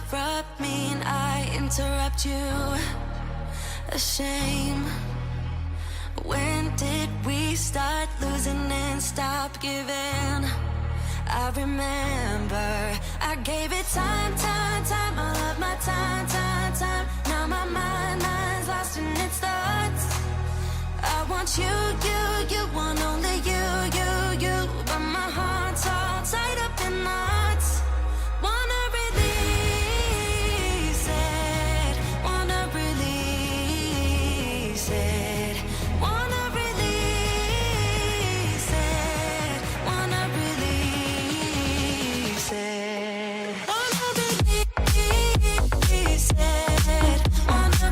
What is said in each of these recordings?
interrupt me and I interrupt you. A shame. When did we start losing and stop giving? I remember I gave it time, all of my time. Now my mind's lost in its thoughts. I want you want only you. But my heart's all tied up in knots. Wanna release it, wanna release it. Wanna release it, wanna release it. Wanna release it, wanna release it. Wanna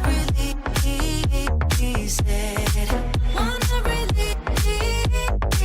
release it, wanna release it.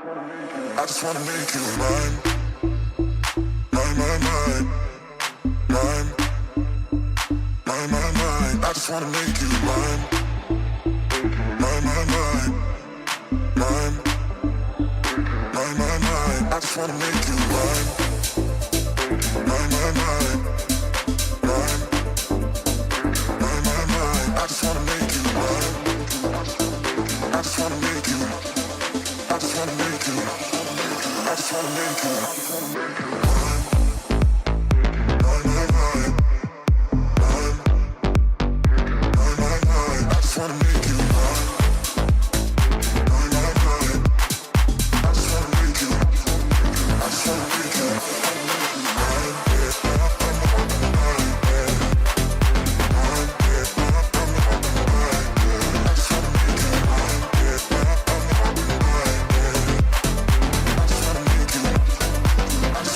I just wanna make you mine, mine, mine, mine, mine, mine, mine, mine. I just wanna make you mine, mine, mine, mine, mine, mine, mine, mine. I just wanna make you mine, mine, mine, mine, mine, mine, mine, mine. I just wanna make you mine. I just wanna make you. I just wanna make you. I just wanna make you. Mine, mine, mine, mine, mine, mine, mine. I just wanna make you mine. Mine, mine, mine. I just wanna make you. I just wanna make you. Mine, yeah, mine, yeah, mine, yeah,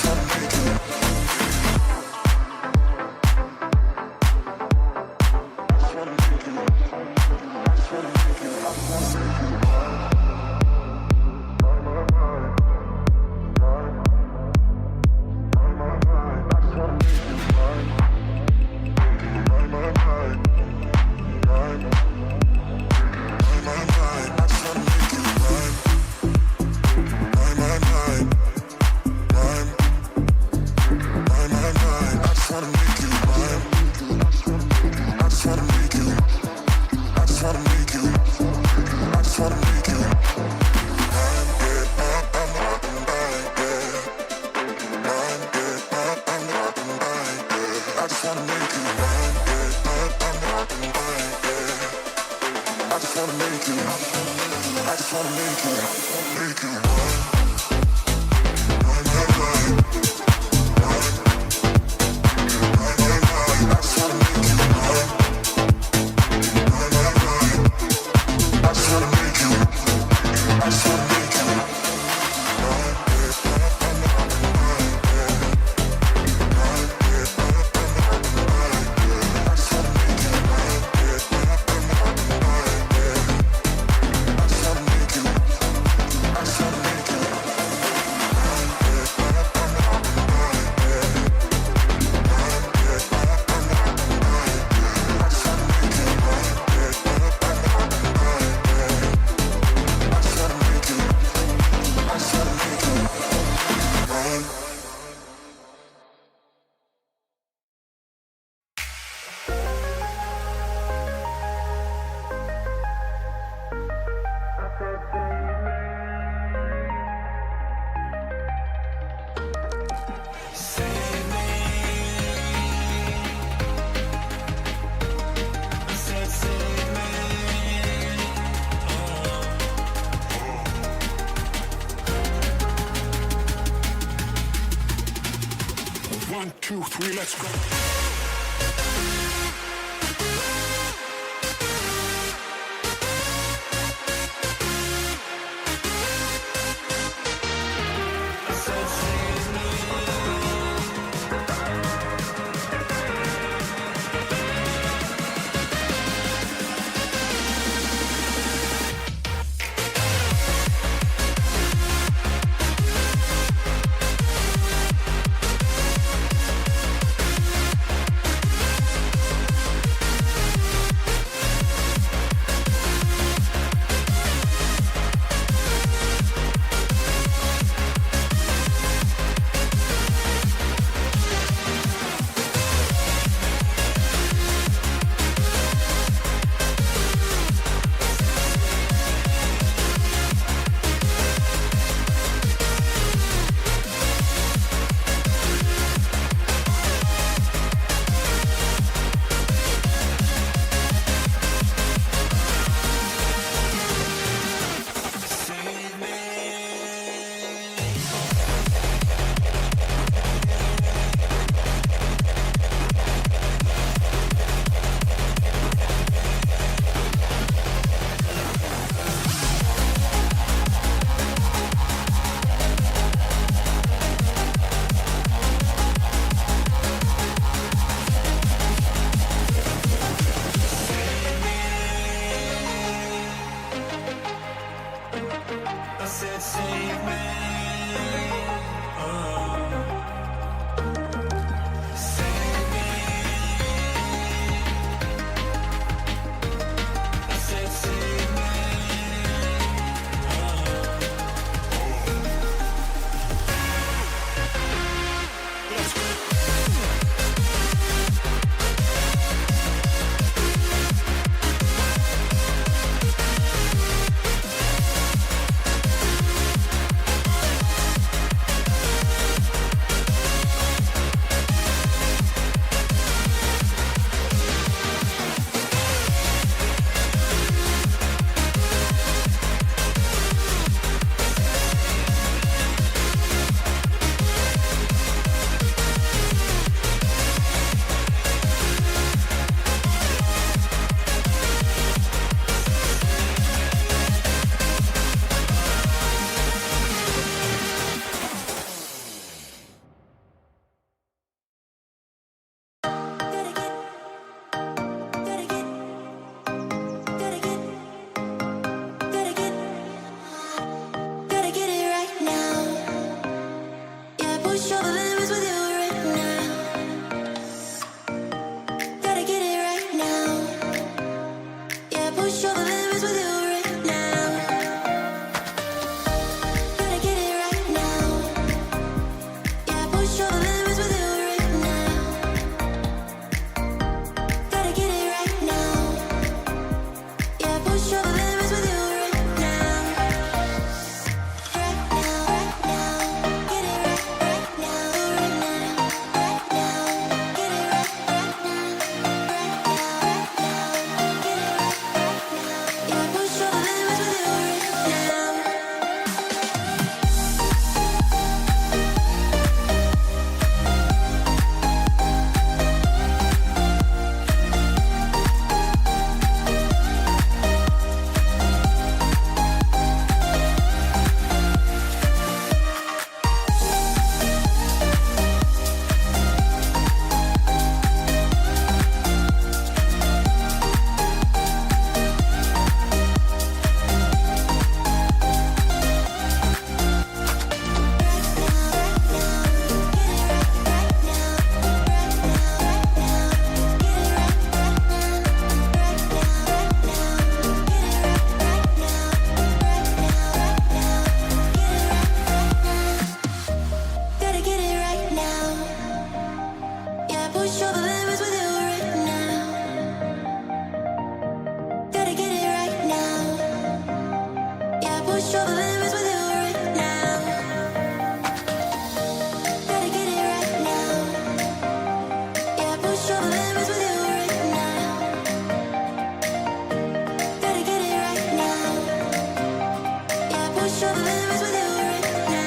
mine, yeah. I just wanna make you mine, yeah, mine, yeah. I just wanna make you. I just wanna make you. One, two, three, let's go. push all the limits with you right now. Gotta get it right now. Yeah, push all the limits with you right now. Gotta get it right now. Yeah, push all the limits with you right now.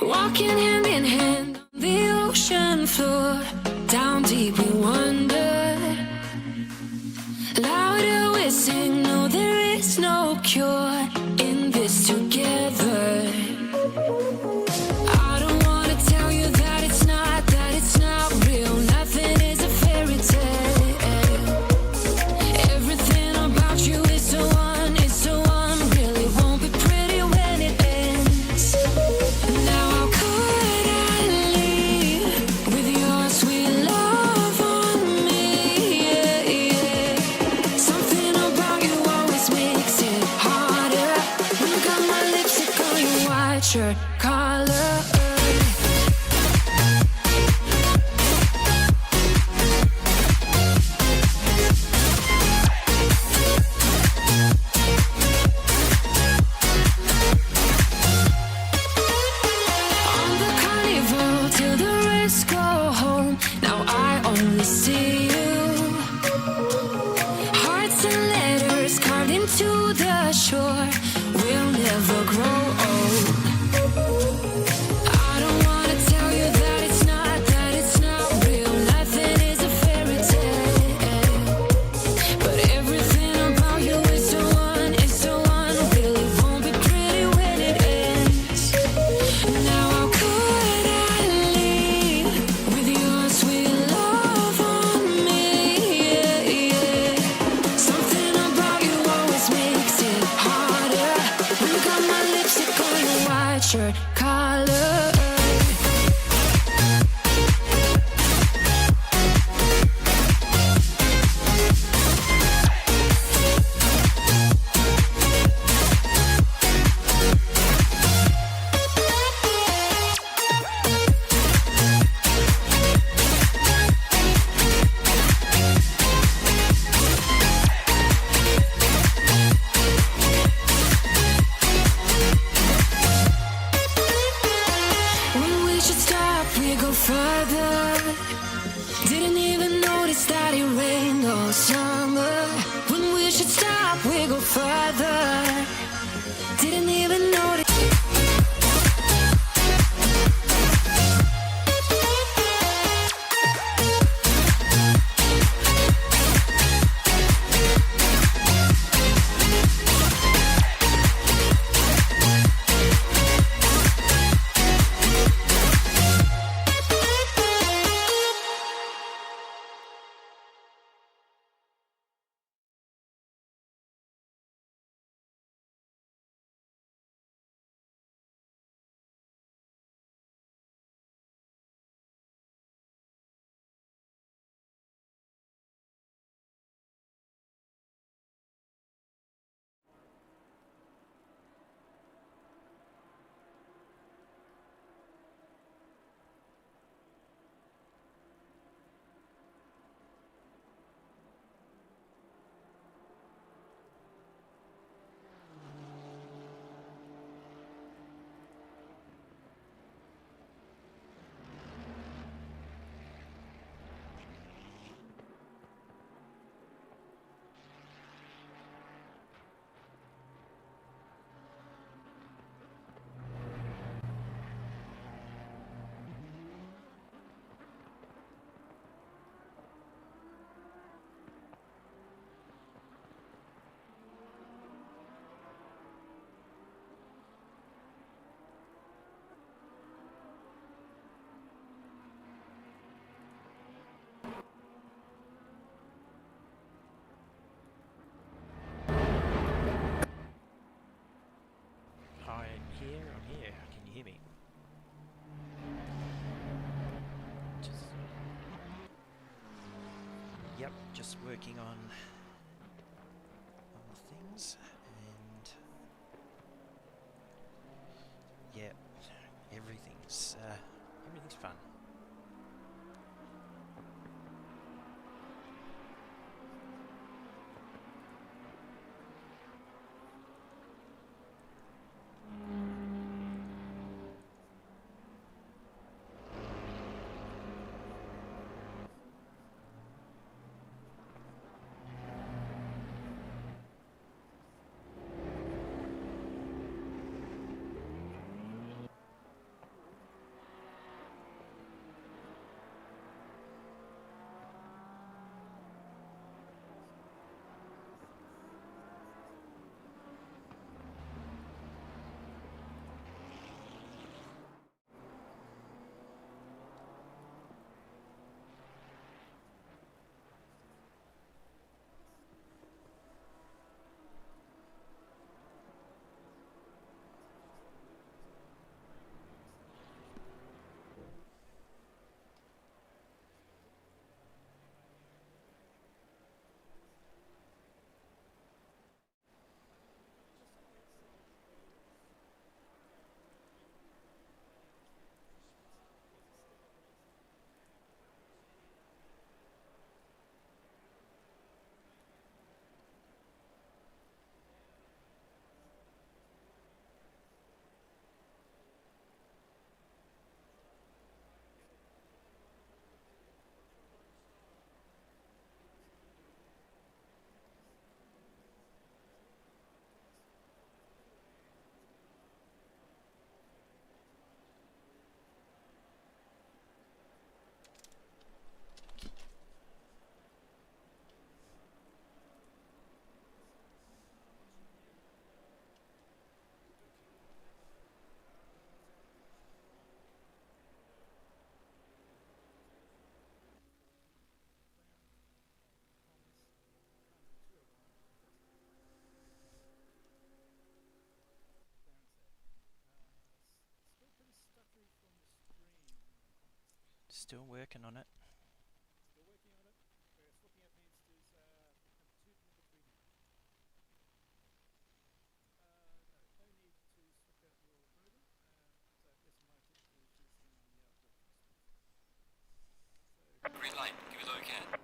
Walking hand in hand on the ocean floor, down deep we wander. Louder we sing, no there is no cure in this together. I don't wanna tell you that it's not real. Nothing is a fairy tale. Everything about you is so unreal. It won't be pretty when it ends. Now how could I leave with your sweet love on me? Yeah, yeah. Something about you always makes it harder. When you got my lipstick on your white shirt collar. On the carnival till the rest go home. Now I only see you. Hearts and letters carved into the shore. We'll never grow old. I don't wanna tell you that it's not real. Nothing is a fairy tale. But everything about you is so unreal. It won't be pretty when it ends. Now how could I leave with your sweet love on me? Yeah, yeah. Something about you always makes it harder. When you got my lipstick on your white shirt collar. When we should stop, we go further. Didn't even notice that it rained all summer. When we should stop, we go further. Didn't even notice. Yep, just working on things, and yeah, everything's fun. Still working on it. Green light, give it all you can.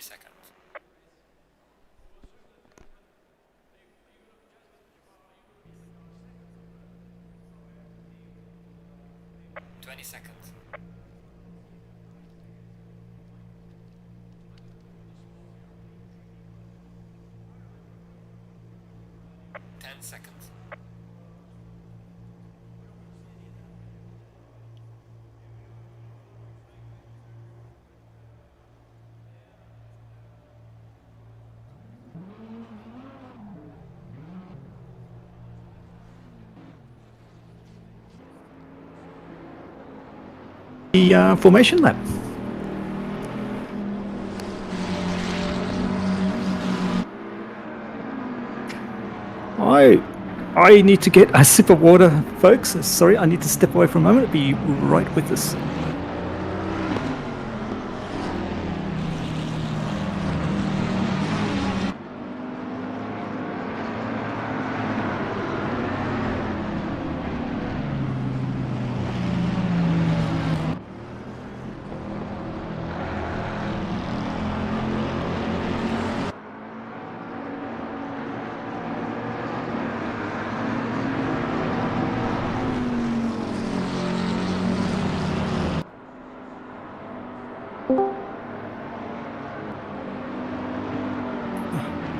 30 seconds. Seconds. 10 seconds. The formation lap. I need to get a sip of water, folks. Sorry, I need to step away for a moment. Be right with us.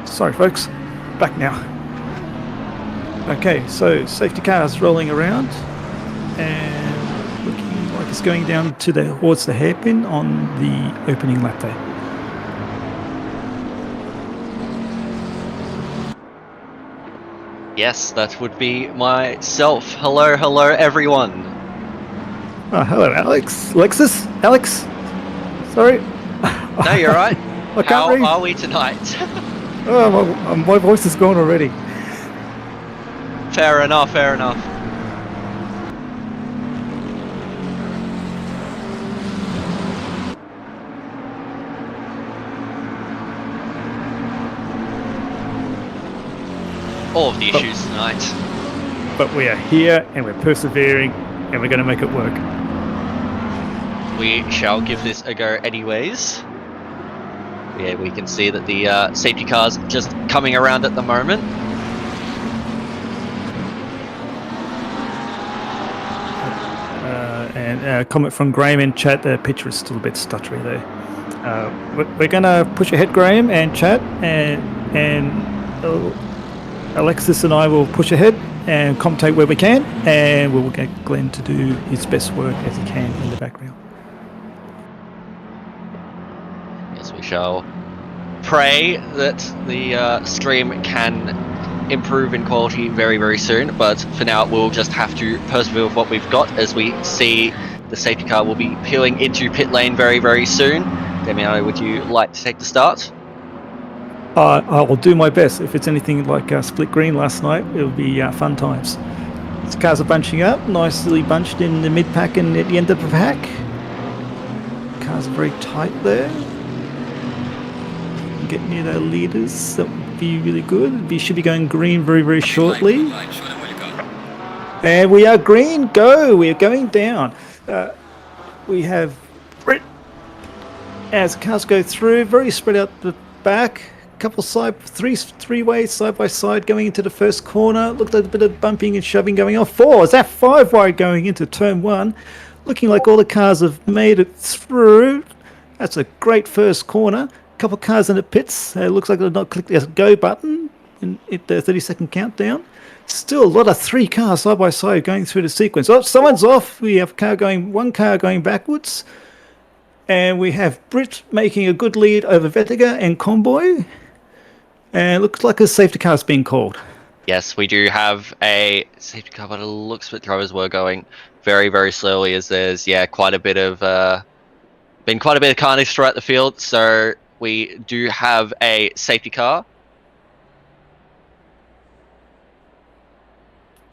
Sorry, folks. Back now. Okay, so safety cars rolling around and looking like it's going down towards the hairpin on the opening lap there. Yes, that would be myself. Hello, hello, everyone. Oh, hello, Alex. Alexis? Alex? Sorry. No, you're right. I can't How read. are we tonight? Oh, my voice is gone already. Fair enough, fair enough. All of the issues tonight. But we are here and we're persevering and we're going to make it work. We shall give this a go anyways. Yeah, we can see that the safety car's just coming around at the moment. And comment from Graham in chat, the picture is still a bit stuttery there. We're going to push ahead, Graham, and chat, and Alexis and I will push ahead and commentate where we can, and we'll get Glenn to do his best work as he can in the background. Yes, we shall pray that the stream can improve in quality very, very soon, but for now we'll just have to persevere with what we've got as we see the safety car will be peeling into pit lane very, very soon. Damiano, would you like to take the start? I will do my best. If it's anything like split green last night, it'll be fun times. These cars are bunching up, nicely bunched in the mid-pack and at the end of the pack. Cars are very tight there. Get near their leaders, that would be really good. We should be going green very, very shortly. Show them what you got. And we are green, go! We are going down. We have Brit as cars go through, very spread out the back. Couple three ways side by side going into the first corner. Looked like a bit of bumping and shoving going on. Four, is that 5 wide going into turn 1? Looking like all the cars have made it through. That's a great first corner. Couple cars in the pits. Looks like they've not clicked the go button in the 30-second countdown. Still a lot of 3 cars side by side going through the sequence. Oh, someone's off. We have one car going backwards. And we have Brit making a good lead over Vettiger and Convoy. And it looks like a safety car is being called. Yes, we do have a safety car, but it looks like drivers were going very, very slowly as there's, quite a bit of, been quite a bit of carnage throughout the field. So we do have a safety car.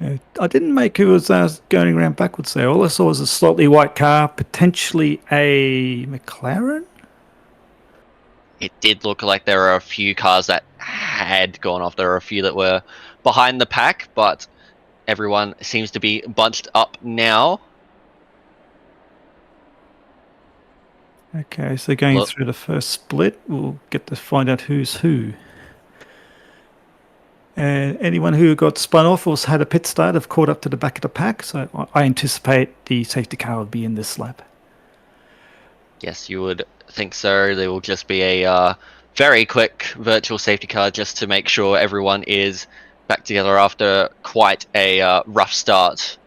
I didn't make who was going around backwards there. All I saw was a slightly white car, potentially a McLaren. It did look like there were a few cars that had gone off. There were a few that were behind the pack, but everyone seems to be bunched up now. Okay, so going Look. through the first split, we'll get to find out who's who. And anyone who got spun off or had a pit start have caught up to the back of the pack. So I anticipate the safety car will be in this lap. Yes, you would think so. There will just be a very quick virtual safety car just to make sure everyone is back together after quite a rough start.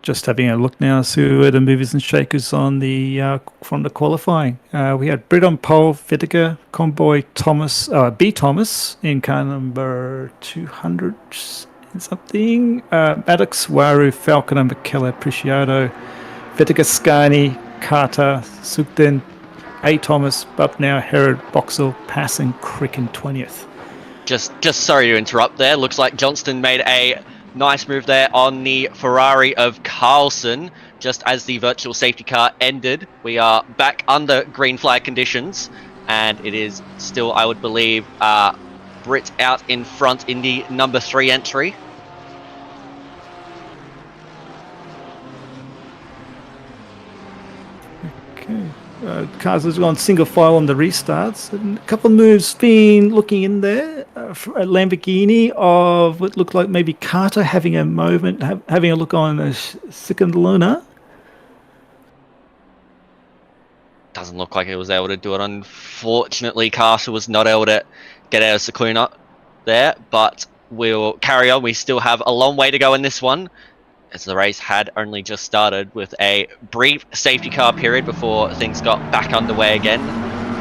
Just having a look now, see where the movers and shakers on the from the qualifying. We had Britt on pole, Whittaker, Conboy, Thomas, B Thomas in car number 200 and something. Maddox, Waru, Falcon, and McKellar, Preciado, Whittaker, Scarney, Carter, Sugden, A Thomas, Bubnow, Herod, Boxall, Passing, Crick, and 20th. Just sorry to interrupt there. Looks like Johnston made a nice move there on the Ferrari of Carlson. Just as the virtual safety car ended, we are back under green flag conditions, and it is still, I would believe, Britt out in front in the number 3 entry. Okay. Cars has gone single file on the restarts. And a couple of moves been looking in there. For a Lamborghini of what looked like maybe Carter having a moment, having a look on a second Luna. Doesn't look like it was able to do it. Unfortunately, Carter was not able to get out of Sakuna there, but we'll carry on. We still have a long way to go in this one, as the race had only just started with a brief safety car period before things got back underway again.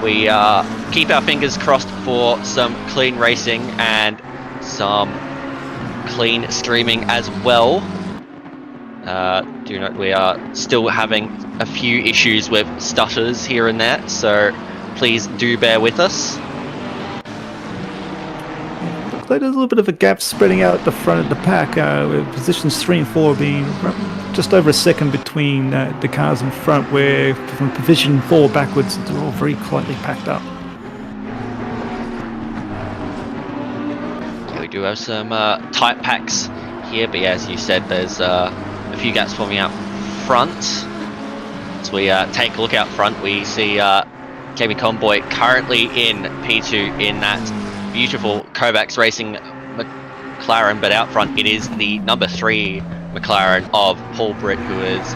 We keep our fingers crossed for some clean racing and some clean streaming as well. Do note we are still having a few issues with stutters here and there, so please do bear with us. There's a little bit of a gap spreading out at the front of the pack, with positions 3 and 4 being just over a second between the cars in front, where from position 4 backwards they're all very tightly packed up. Yeah, we do have some tight packs here, but yeah, as you said, there's a few gaps forming out front. As we take a look out front, we see Jamie Conboy currently in P2 in that beautiful Kovacs Racing McLaren, but out front it is the number 3 McLaren of Paul Britt, who is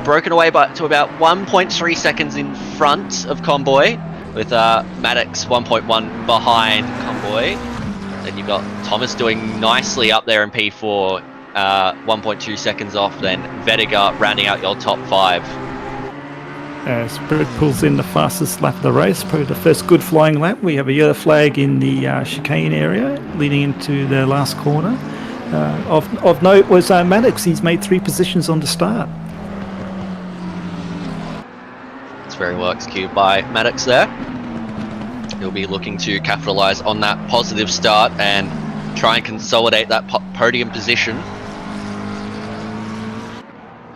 broken away to about 1.3 seconds in front of Conboy, with Maddox 1.1 behind Conboy. Then you've got Thomas doing nicely up there in P4, 1.2 seconds off, then Vediger rounding out your top 5. Spirit pulls in the fastest lap of the race, probably the first good flying lap. We have a yellow flag in the chicane area leading into the last corner. Of note was Maddox. He's made 3 positions on the start. It's very well executed by Maddox there. He'll be looking to capitalise on that positive start and try and consolidate that podium position.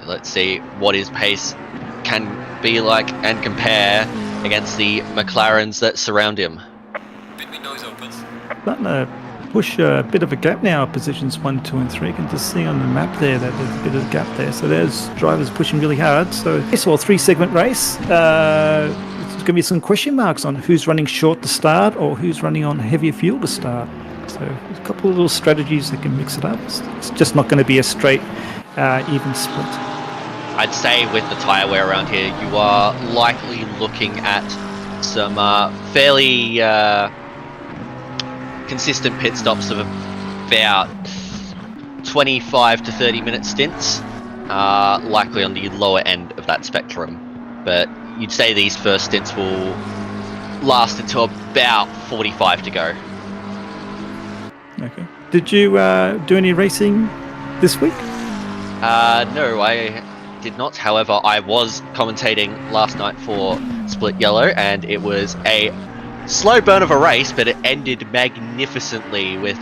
Let's see what his pace can be like and compare against the McLarens that surround him. Pit window opens. Starting to push a bit of a gap now, positions 1, 2, and 3. You can just see on the map there that there's a bit of a gap there. So there's drivers pushing really hard. So it's all 3-segment race. There's going to be some question marks on who's running short to start or who's running on heavier fuel to start. So there's a couple of little strategies that can mix it up. It's just not going to be a straight, even split. I'd say with the tyre wear around here, you are likely looking at some fairly consistent pit stops of about 25 to 30 minute stints, likely on the lower end of that spectrum. But you'd say these first stints will last until about 45 to go. Okay. Did you do any racing this week? No, I did not. However, I was commentating last night for Split Yellow, and it was a slow burn of a race, but it ended magnificently with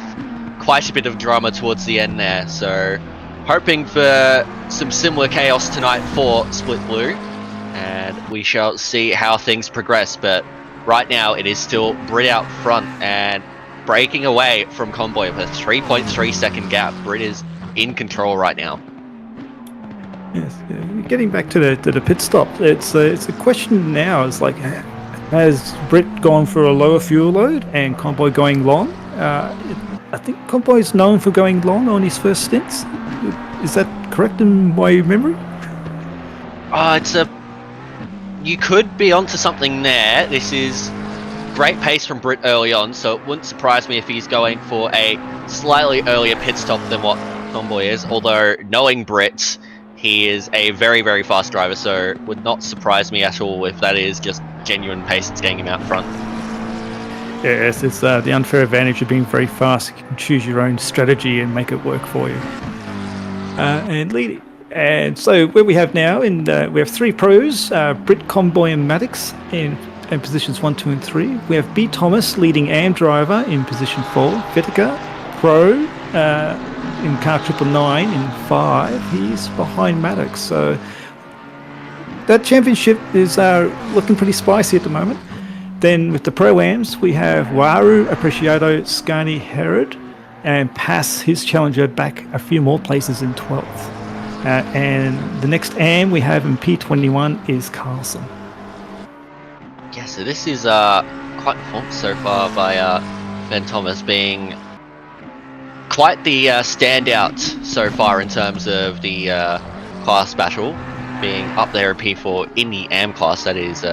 quite a bit of drama towards the end there. So, hoping for some similar chaos tonight for Split Blue, and we shall see how things progress. But right now, it is still Britt out front and breaking away from Conboy with a 3.3 second gap. Britt is in control right now. Yes, getting back to the pit stop, it's a question now. It's like, has Britt gone for a lower fuel load and Convoy going long? I think Convoy's known for going long on his first stints. Is that correct in my memory? You could be onto something there. This is great pace from Britt early on, so it wouldn't surprise me if he's going for a slightly earlier pit stop than what Convoy is. Although knowing Britt, he is a very, very fast driver, so it would not surprise me at all if that is just genuine pace that's getting him out front. Yes, it's the unfair advantage of being very fast. You can choose your own strategy and make it work for you. And leading. And so where we have now, we have 3 pros, Britt, Convoy and Maddox in positions 1, 2 and 3. We have B. Thomas leading AM driver in position 4. Vetica, pro in car 999 in 5. He's behind Maddox. So that championship is looking pretty spicy at the moment. Then with the Pro-Ams, we have Waru, Appreciato, Scani, Herod, and Pass, his challenger, back a few more places in 12th. And the next AM we have in P21 is Carlson. Yeah, so this is quite performed so far by Ben Thomas, being quite the standout so far in terms of the class battle, being up there in P4 in the AM class. That is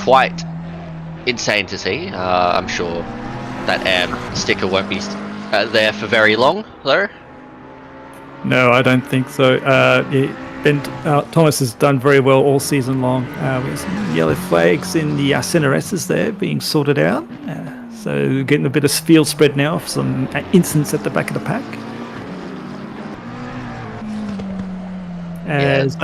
quite insane to see. I'm sure that AM sticker won't be there for very long, though. No, I don't think so. Ben Thomas has done very well all season long. With some yellow flags in the center S's there being sorted out. So getting a bit of field spread now for some incidents at the back of the pack. As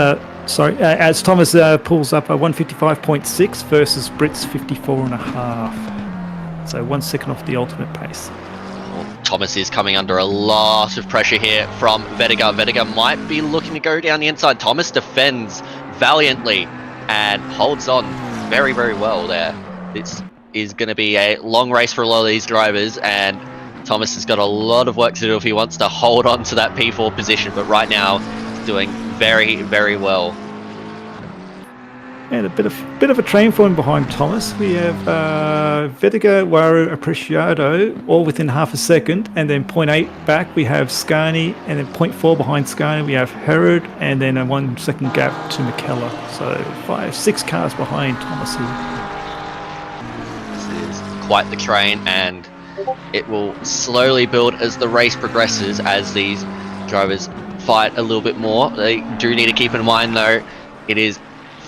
Thomas pulls up a 155.6 versus Britt's 54.5. So 1 second off the ultimate pace. Thomas is coming under a lot of pressure here from Vetica. Vetica might be looking to go down the inside. Thomas defends valiantly and holds on very, very well there. This is going to be a long race for a lot of these drivers, and Thomas has got a lot of work to do if he wants to hold on to that P4 position, but right now he's doing very, very well. And a bit of a train for him behind Thomas. We have Vetica, Waru, Appreciato, all within half a second, and then 0.8 back we have Scani, and then 0.4 behind Scani we have Herod, and then a 1 second gap to McKellar. So 6 cars behind Thomas here. This is quite the train, and it will slowly build as the race progresses, as these drivers fight a little bit more. They do need to keep in mind, though, it is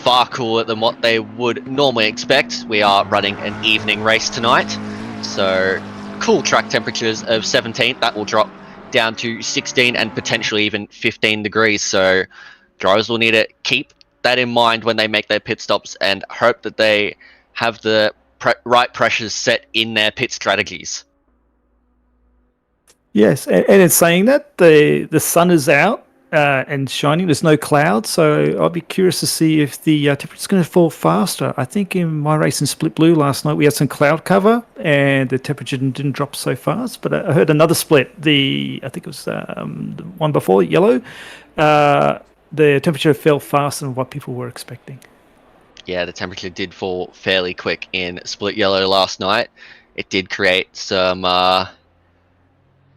far cooler than what they would normally expect. We are running an evening race tonight, so cool track temperatures of 17. That will drop down to 16 and potentially even 15 degrees. So drivers will need to keep that in mind when they make their pit stops and hope that they have the right pressures set in their pit strategies. Yes, and it's saying that the sun is out and shining. There's no clouds, so I'll be curious to see if the temperature's going to fall faster. I think in my race in Split Blue last night we had some cloud cover and the temperature didn't drop so fast. But I heard another split. I think it was the one before Yellow. The temperature fell faster than what people were expecting. Yeah, the temperature did fall fairly quick in Split Yellow last night. It did create some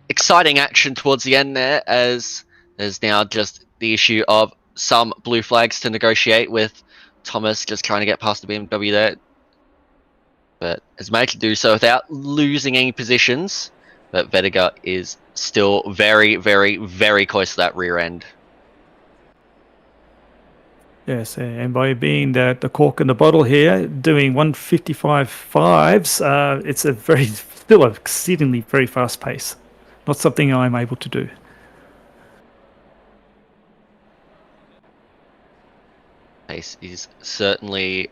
exciting action towards the end there, as there's now just the issue of some blue flags to negotiate with. Thomas just trying to get past the BMW there, but has managed to do so without losing any positions. But Vetica is still very, very, very close to that rear end. Yes, and by being the cork in the bottle here, doing 155.5s, it's still an exceedingly very fast pace. Not something I'm able to do. Pace is certainly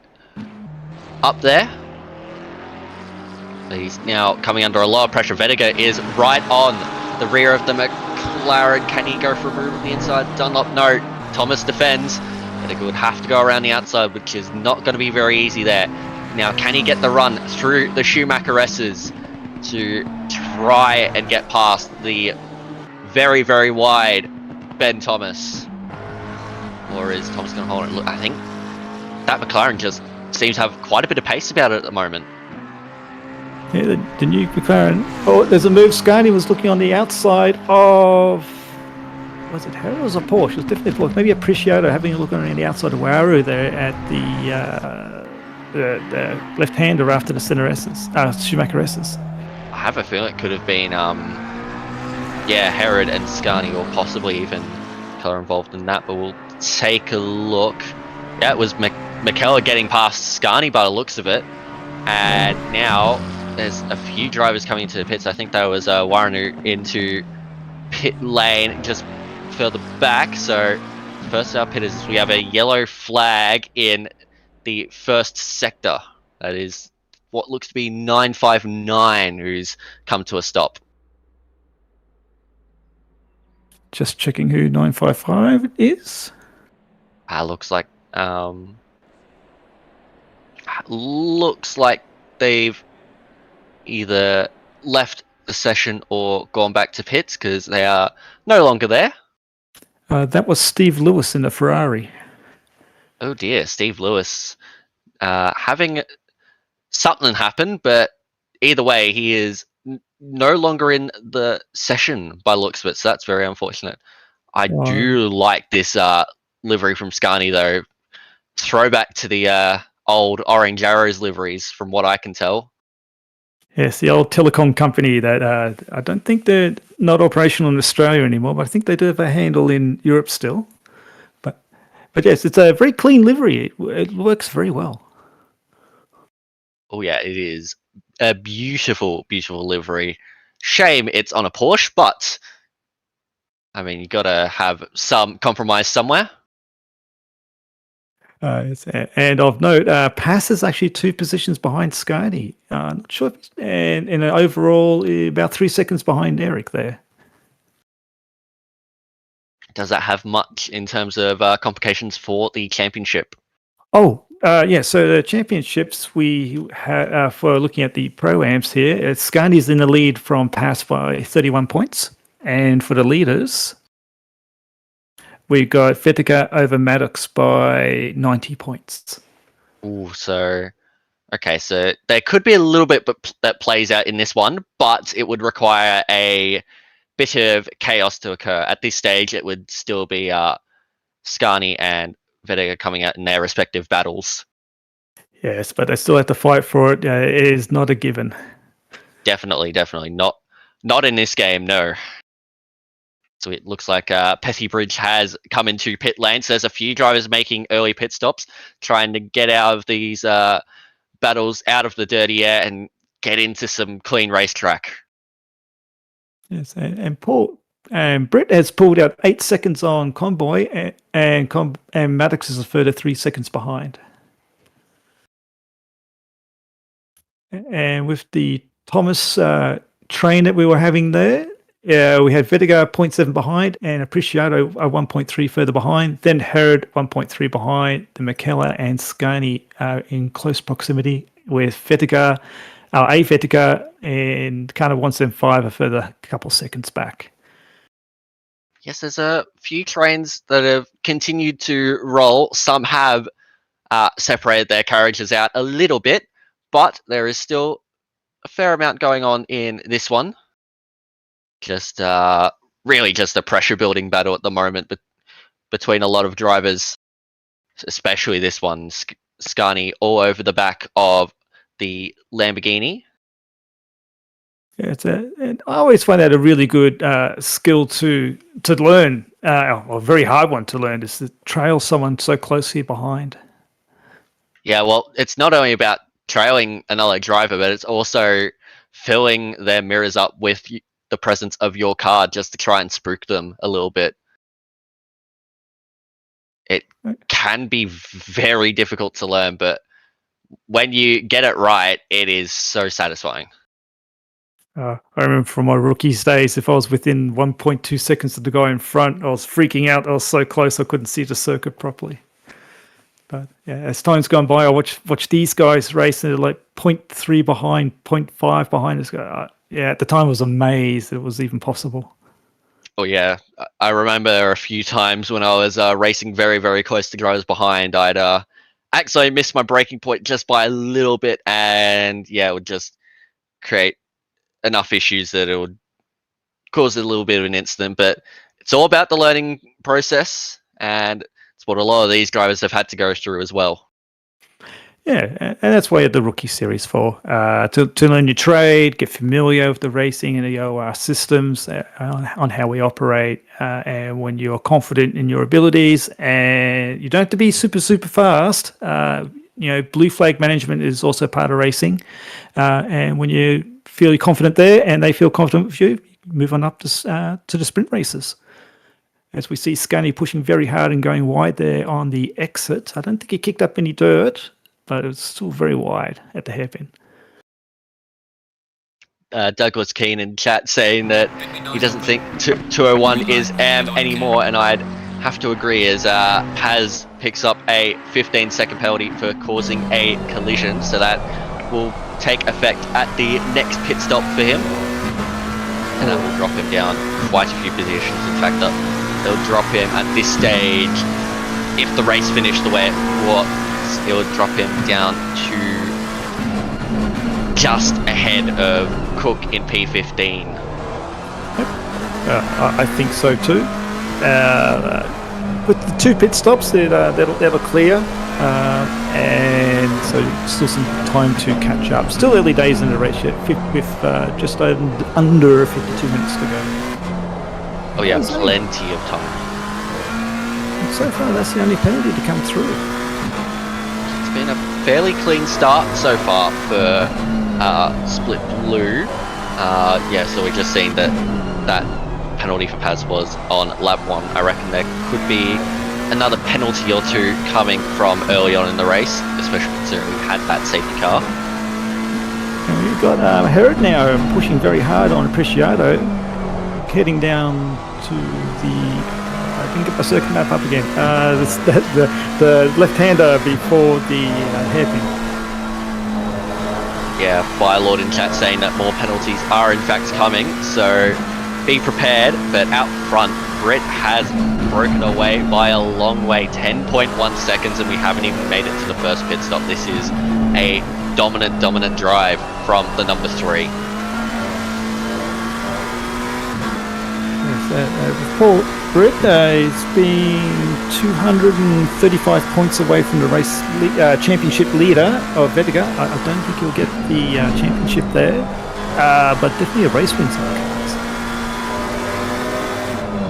up there. He's now coming under a lot of pressure. Vetica is right on the rear of the McLaren. Can he go for a move on the inside? Dunlop, no. Thomas defends. Vetica would have to go around the outside, which is not going to be very easy there. Now, can he get the run through the Schumacher S's to try and get past the very, very wide Ben Thomas? or is Thomas going to hold it? Look, I think that McLaren just seems to have quite a bit of pace about it at the moment. Yeah, the new McLaren. Oh, there's a move. Scani was looking on the outside of. Was it Harrow or was it Porsche? It was definitely Porsche. Maybe Appreciato having a look on the outside of Waru there at the left-hander after the center S's, Schumacher S's. I have a feeling it could have been, Herod and Scani, or possibly even Keller involved in that, but we'll take a look. Yeah, it was McKellar getting past Scani by the looks of it, and now there's a few drivers coming into the pits. I think that was Warren into pit lane just further back. So first our pitters, we have a yellow flag in the first sector. That is what looks to be 959 who's come to a stop. Just checking who 955 is. Looks like they've either left the session or gone back to pits because they are no longer there. That was Steve Lewis in the Ferrari. Oh dear, Steve Lewis having something happen, but either way, he is no longer in the session by looks of it, so that's very unfortunate. I do like this livery from Scani though. Throwback to the old Orange Arrows liveries from what I can tell. Yes, the old telecom company that I don't think they're not operational in Australia anymore, but I think they do have a handle in Europe still. But yes, it's a very clean livery. It works very well. Oh yeah, it is a beautiful, beautiful livery. Shame it's on a Porsche, but I mean, you got to have some compromise somewhere. And of note, Pass is actually 2 positions behind Scani. Not sure, and overall about 3 seconds behind Eric there. Does that have much in terms of complications for the championship? Oh, yeah. So the championships we have for looking at the pro-amps here, Scani's in the lead from Pass by 31 points, and for the leaders, we got Vetica over Maddox by 90 points. Ooh, so there could be a little bit that plays out in this one, but it would require a bit of chaos to occur. At this stage, it would still be Scani and Vetica coming out in their respective battles. Yes, but they still have to fight for it. It is not a given. Definitely not in this game. No. So it looks like Pethybridge has come into pit lane. So there's a few drivers making early pit stops, trying to get out of these battles, out of the dirty air, and get into some clean racetrack. Yes, and Brett has pulled out 8 seconds on Convoy, and Maddox is a further 3 seconds behind. And with the Thomas train that we were having there, we had Vetica 0.7 behind and Appreciato 1.3 further behind. Then Herod 1.3 behind. The McKellar and Scani are in close proximity with Vetica, and kind of 175 a further couple seconds back. Yes, there's a few trains that have continued to roll. Some have separated their carriages out a little bit, but there is still a fair amount going on in this one. Just really just a pressure building battle at the moment between a lot of drivers, especially this one. Scani all over the back of the Lamborghini. Yeah, and I always find that a really good skill to learn, or a very hard one to learn, is to trail someone so closely behind. Yeah, well, it's not only about trailing another driver, but it's also filling their mirrors up with the presence of your car just to try and spook them a little bit. It can be very difficult to learn, but when you get it right, it is so satisfying. I remember from my rookies days, if I was within 1.2 seconds of the guy in front, I was freaking out. I was so close I couldn't see the circuit properly. But yeah, as time's gone by, I watch these guys race and they're like 0.3 behind, 0.5 behind us. Yeah, at the time I was amazed it was even possible. Oh yeah, I remember a few times when I was racing very, very close to drivers behind, I'd actually miss my braking point just by a little bit, and yeah, it would just create enough issues that it would cause a little bit of an incident. But it's all about the learning process, and it's what a lot of these drivers have had to go through as well. Yeah, and that's why you have the rookie series for to learn your trade, get familiar with the racing and the OR systems on how we operate, and when you're confident in your abilities, and you don't have to be super fast. Blue flag management is also part of racing, and when you feel confident there, and they feel confident with you, move on up to the sprint races. As we see Scunny pushing very hard and going wide there on the exit. I don't think he kicked up any dirt, but it's still very wide at the hairpin. Douglas Keane in chat saying that he doesn't think 201 is AM anymore, and I'd have to agree, as Paz picks up a 15-second penalty for causing a collision, so that will take effect at the next pit stop for him, and that will drop him down quite a few positions. In fact, they'll drop him at this stage, if the race finished the way it was, it would drop him down to just ahead of Cook in P15. I think so too. With the 2 pit stops, that'll clear, and so still some time to catch up. Still early days in the race yet, with just under 52 minutes to go. Oh yeah, plenty of time. And so far, that's the only penalty to come through. It's been a fairly clean start so far for Split Blue. Yeah, so we're just seeing that penalty for Paz was on lap 1. I reckon there could be another penalty or 2 coming from early on in the race, especially considering we had that safety car. And we've got Herod now pushing very hard on Apreciado, heading down to the... I can get my circuit map up again. The left-hander before the hairpin. Yeah, Firelord in chat saying that more penalties are in fact coming, so be prepared. But out front, Britt has broken away by a long way, 10.1 seconds, and we haven't even made it to the first pit stop. This is a dominant drive from the number 3. Paul Britt is being 235 points away from the race championship leader of Vetiga. I don't think he'll get the championship there, but definitely a race win for the cars.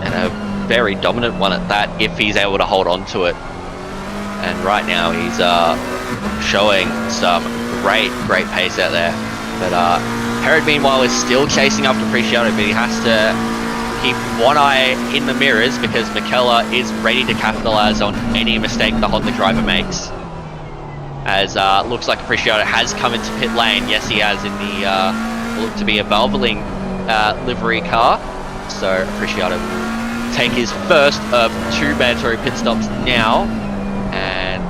And a very dominant one at that, if he's able to hold on to it. And right now he's showing some great pace out there. But Herod meanwhile is still chasing after Apreciado, but he has to keep one eye in the mirrors because McKellar is ready to capitalize on any mistake the Honda driver makes. As looks like Apreciado has come into pit lane. Yes, he has, in the look to be a Valvoline livery car. So Apreciado will take his first of 2 mandatory pit stops now, and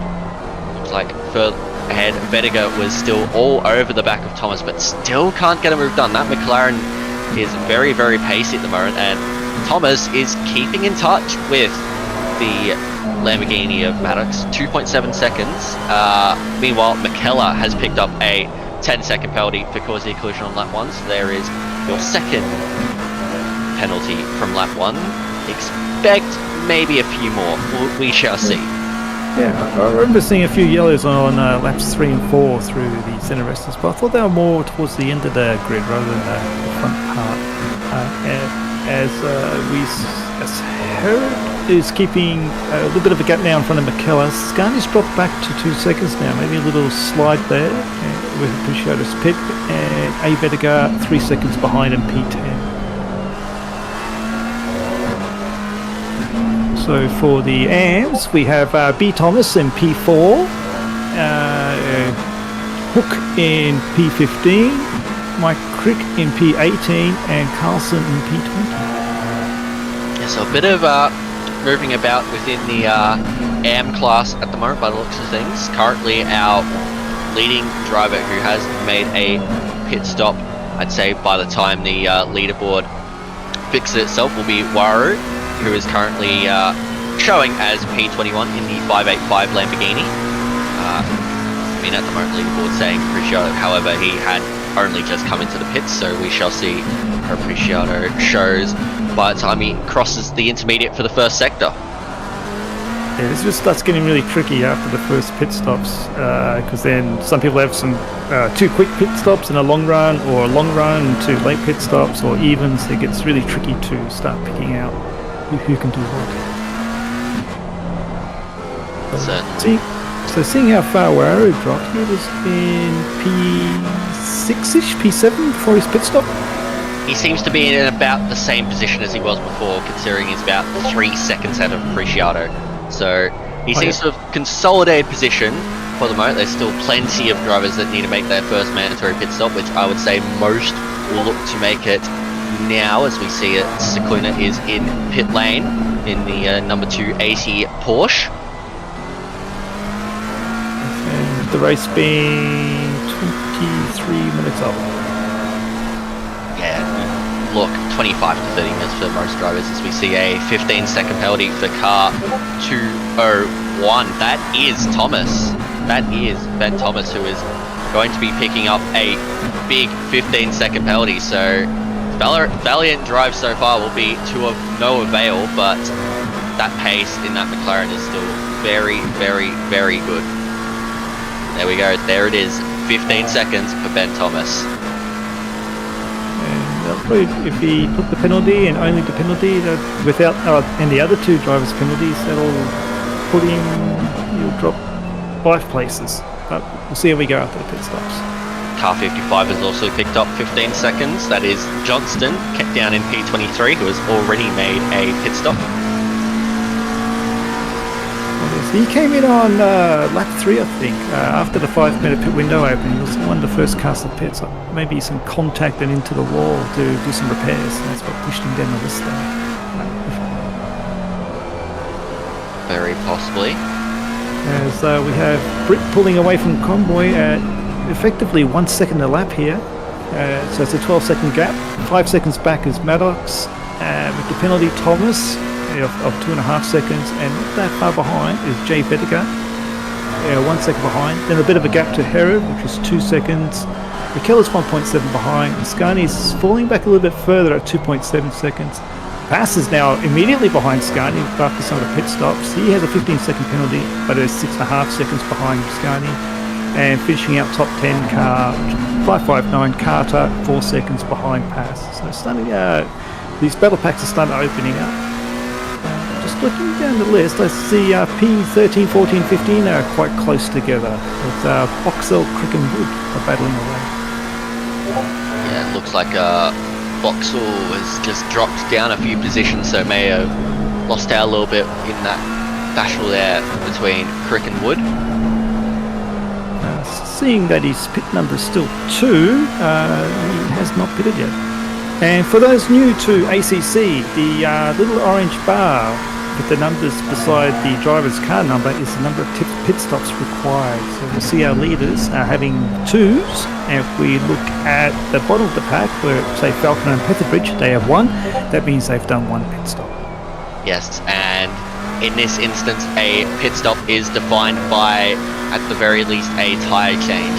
looks like further ahead Vetiga was still all over the back of Thomas, but still can't get a move done. That McLaren is very pacey at the moment, and Thomas is keeping in touch with the Lamborghini of Maddox, 2.7 seconds. Meanwhile, McKellar has picked up a 10-second penalty for causing a collision on lap 1, so there is your second penalty from lap 1. Expect maybe a few more, we shall see. Yeah, I remember seeing a few yellows on laps 3 and 4 through the centre resters, but I thought they were more towards the end of the grid rather than the front part. As Herod is keeping a little bit of a gap now in front of McKellar, Scani's dropped back to 2 seconds now, maybe a little slide there with Apreciado's pit, and A. Vetiga 3 seconds behind in P10. So for the AMs, we have B. Thomas in P4, Hook in P15, Mike Crick in P18, and Carlson in P20. Yeah, so a bit of moving about within the AM class at the moment by the looks of things. Currently our leading driver who has made a pit stop, I'd say by the time the leaderboard fix it itself will be Waru, who is currently showing as P21 in the 585 Lamborghini. I mean, at the moment, leaderboard saying Preciado, however, he had only just come into the pits, so we shall see how Preciado shows by the time he crosses the intermediate for the first sector. Yeah, this just starts getting really tricky after the first pit stops, because then some people have some 2 quick pit stops and a long run, or a long run and 2 late pit stops, or even, so it gets really tricky to start picking out who can do what. So seeing how far Waru dropped, he was in P6-ish, P7 before his pit stop. He seems to be in about the same position as he was before, considering he's about 3 seconds ahead of Preciado. So he seems to have consolidated position for the moment. There's still plenty of drivers that need to make their first mandatory pit stop, which I would say most will look to make it now, as we see it. Sequina is in pit lane in the number 2 AC Porsche. And the race being 23 minutes up. Yeah, look, 25 to 30 minutes for most drivers, as we see a 15-second penalty for car 201. That is Thomas. That is Ben Thomas, who is going to be picking up a big 15-second penalty. So valiant drive so far will be to of no avail, but that pace in that McLaren is still very, very, very good. There we go. There it is. 15 seconds for Ben Thomas. Probably if he took the penalty and only the penalty, without and the other 2 drivers' penalties, that'll put him. He'll drop 5 places. But we'll see how we go after the pit stops. Car 55 has also picked up 15 seconds. That is Johnston, kept down in P23, who has already made a pit stop. He came in on lap 3, I think, after the 5-minute pit window opening. He was one of the first cars to pit, so maybe some contact and into the wall to do some repairs, and that's what pushed him down the list there. Very possibly. As we have Britt pulling away from Convoy at effectively 1 second a lap here. So it's a 12-second gap. 5 seconds back is Maddox. With the penalty, Thomas of 2.5 seconds, and not that far behind is Jay Vetiga, 1 second behind. Then a bit of a gap to Herod, which is 2 seconds. Michela's 1.7 behind. Scani's falling back a little bit further at 2.7 seconds. Pass is now immediately behind Scani after some of the pit stops. He has a 15-second penalty, but is 6.5 seconds behind Scani. And finishing out top 10 car 559 Carter, 4 seconds behind Pass. So starting these battle packs are starting opening up. Just looking down the list, I see P13, 14, 15 are quite close together. With Boxell, Crick and Wood are battling away. Yeah, it looks like Boxell has just dropped down a few positions, so may have lost out a little bit in that battle there between Crick and Wood. Seeing that his pit number is still 2, he has not pitted yet. And for those new to ACC, the little orange bar with the numbers beside the driver's car number is the number of pit stops required. So we'll see our leaders are having 2s, and if we look at the bottom of the pack where, say, Falconer and Petherbridge, they have 1, that means they've done 1 pit stop. Yes, and in this instance, a pit stop is defined by, at the very least, a tyre change.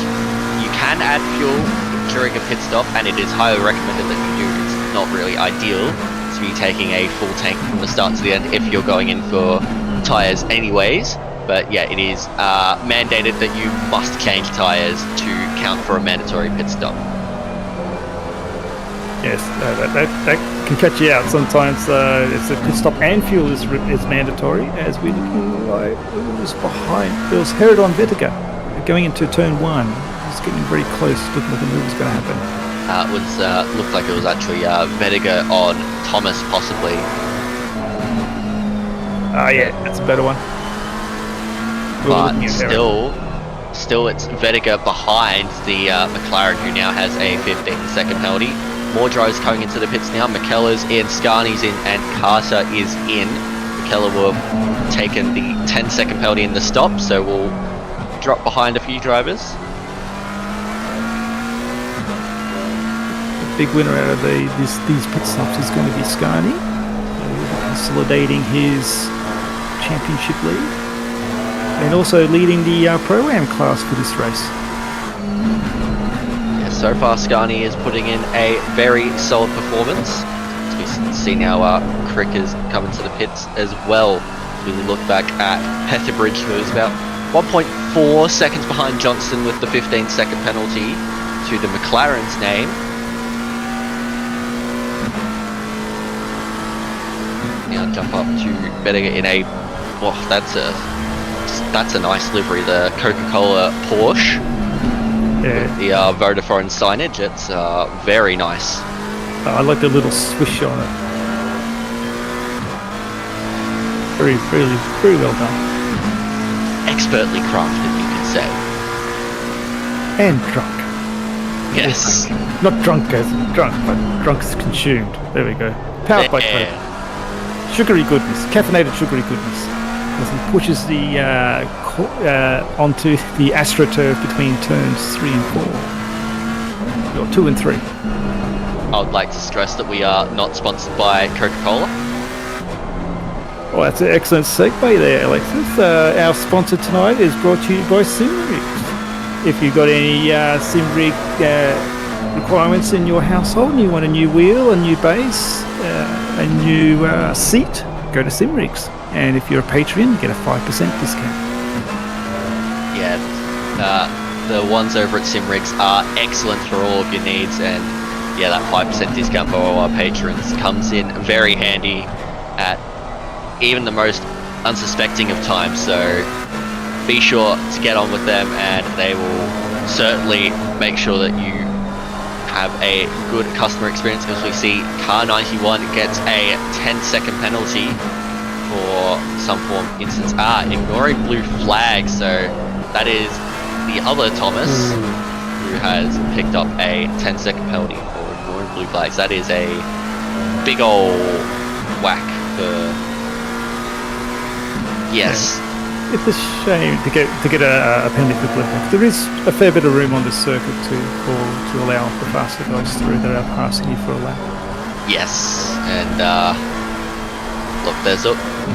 You can add fuel during a pit stop, and it is highly recommended that you do. It's not really ideal to be taking a full tank from the start to the end if you're going in for tyres anyways, but yeah, it is mandated that you must change tyres to count for a mandatory pit stop. Yes, that can catch you out. Sometimes it's a pit stop and fuel is mandatory, as we're looking like it was behind. There was Herodon Vetiga going into turn 1. It's getting very close, looking like a move was going to happen. Looked like it was actually Vetiga on Thomas, possibly. Yeah, that's a better one. But still it's Vetiga behind the McLaren, who now has a 15-second penalty. More drivers coming into the pits now. McKellar's in, Scani's in, and Carter is in. McKellar will have taken the 10-second penalty in the stop, so we'll drop behind a few drivers. big winner out of these pit stops is going to be Scarni, consolidating his championship lead, and also leading the Pro-Am class for this race. Yeah, so far Scarni is putting in a very solid performance. As we see now Crick is coming to the pits as well. We look back at Petherbridge, who is about 1.4 seconds behind Johnston with the 15-second penalty to the McLaren's name. Now jump up to Bettiger in a, oh, that's a nice livery, the Coca-Cola Porsche. Yeah. With the Vodafone signage. It's very nice. I like the little swish on it. Very well done. Expertly crafted, you could say. And drunk. Yes. Not drunk as drunk, but drunk as consumed. There we go. Powered by Coke. Sugary goodness, caffeinated sugary goodness. As he pushes the onto the AstroTurf between turns 3 and 4, or 2 and 3. I would like to stress that we are not sponsored by Coca-Cola. Well, that's an excellent segue there, Alexis. Our sponsor tonight is brought to you by Simrigs. If you've got any Simrig requirements in your household and you want a new wheel, a new base, a new seat, go to Simrigs. And if you're a Patreon, you get a 5% discount. Yeah, the ones over at Simrigs are excellent for all of your needs, and yeah, that 5% discount for all our patrons comes in very handy at even the most unsuspecting of times. So be sure to get on with them, and they will certainly make sure that you have a good customer experience. Because we see Car 91 gets a 10-second penalty for some form of instance. Ignoring blue flag, so that is the other Thomas who has picked up a 10-second penalty for ignoring blue flags. That is a big old whack for... Yes. It's a shame to get a penalty for blue flag. There is a fair bit of room on this circuit to allow the faster guys through that are passing you for a lap. Yes, and look,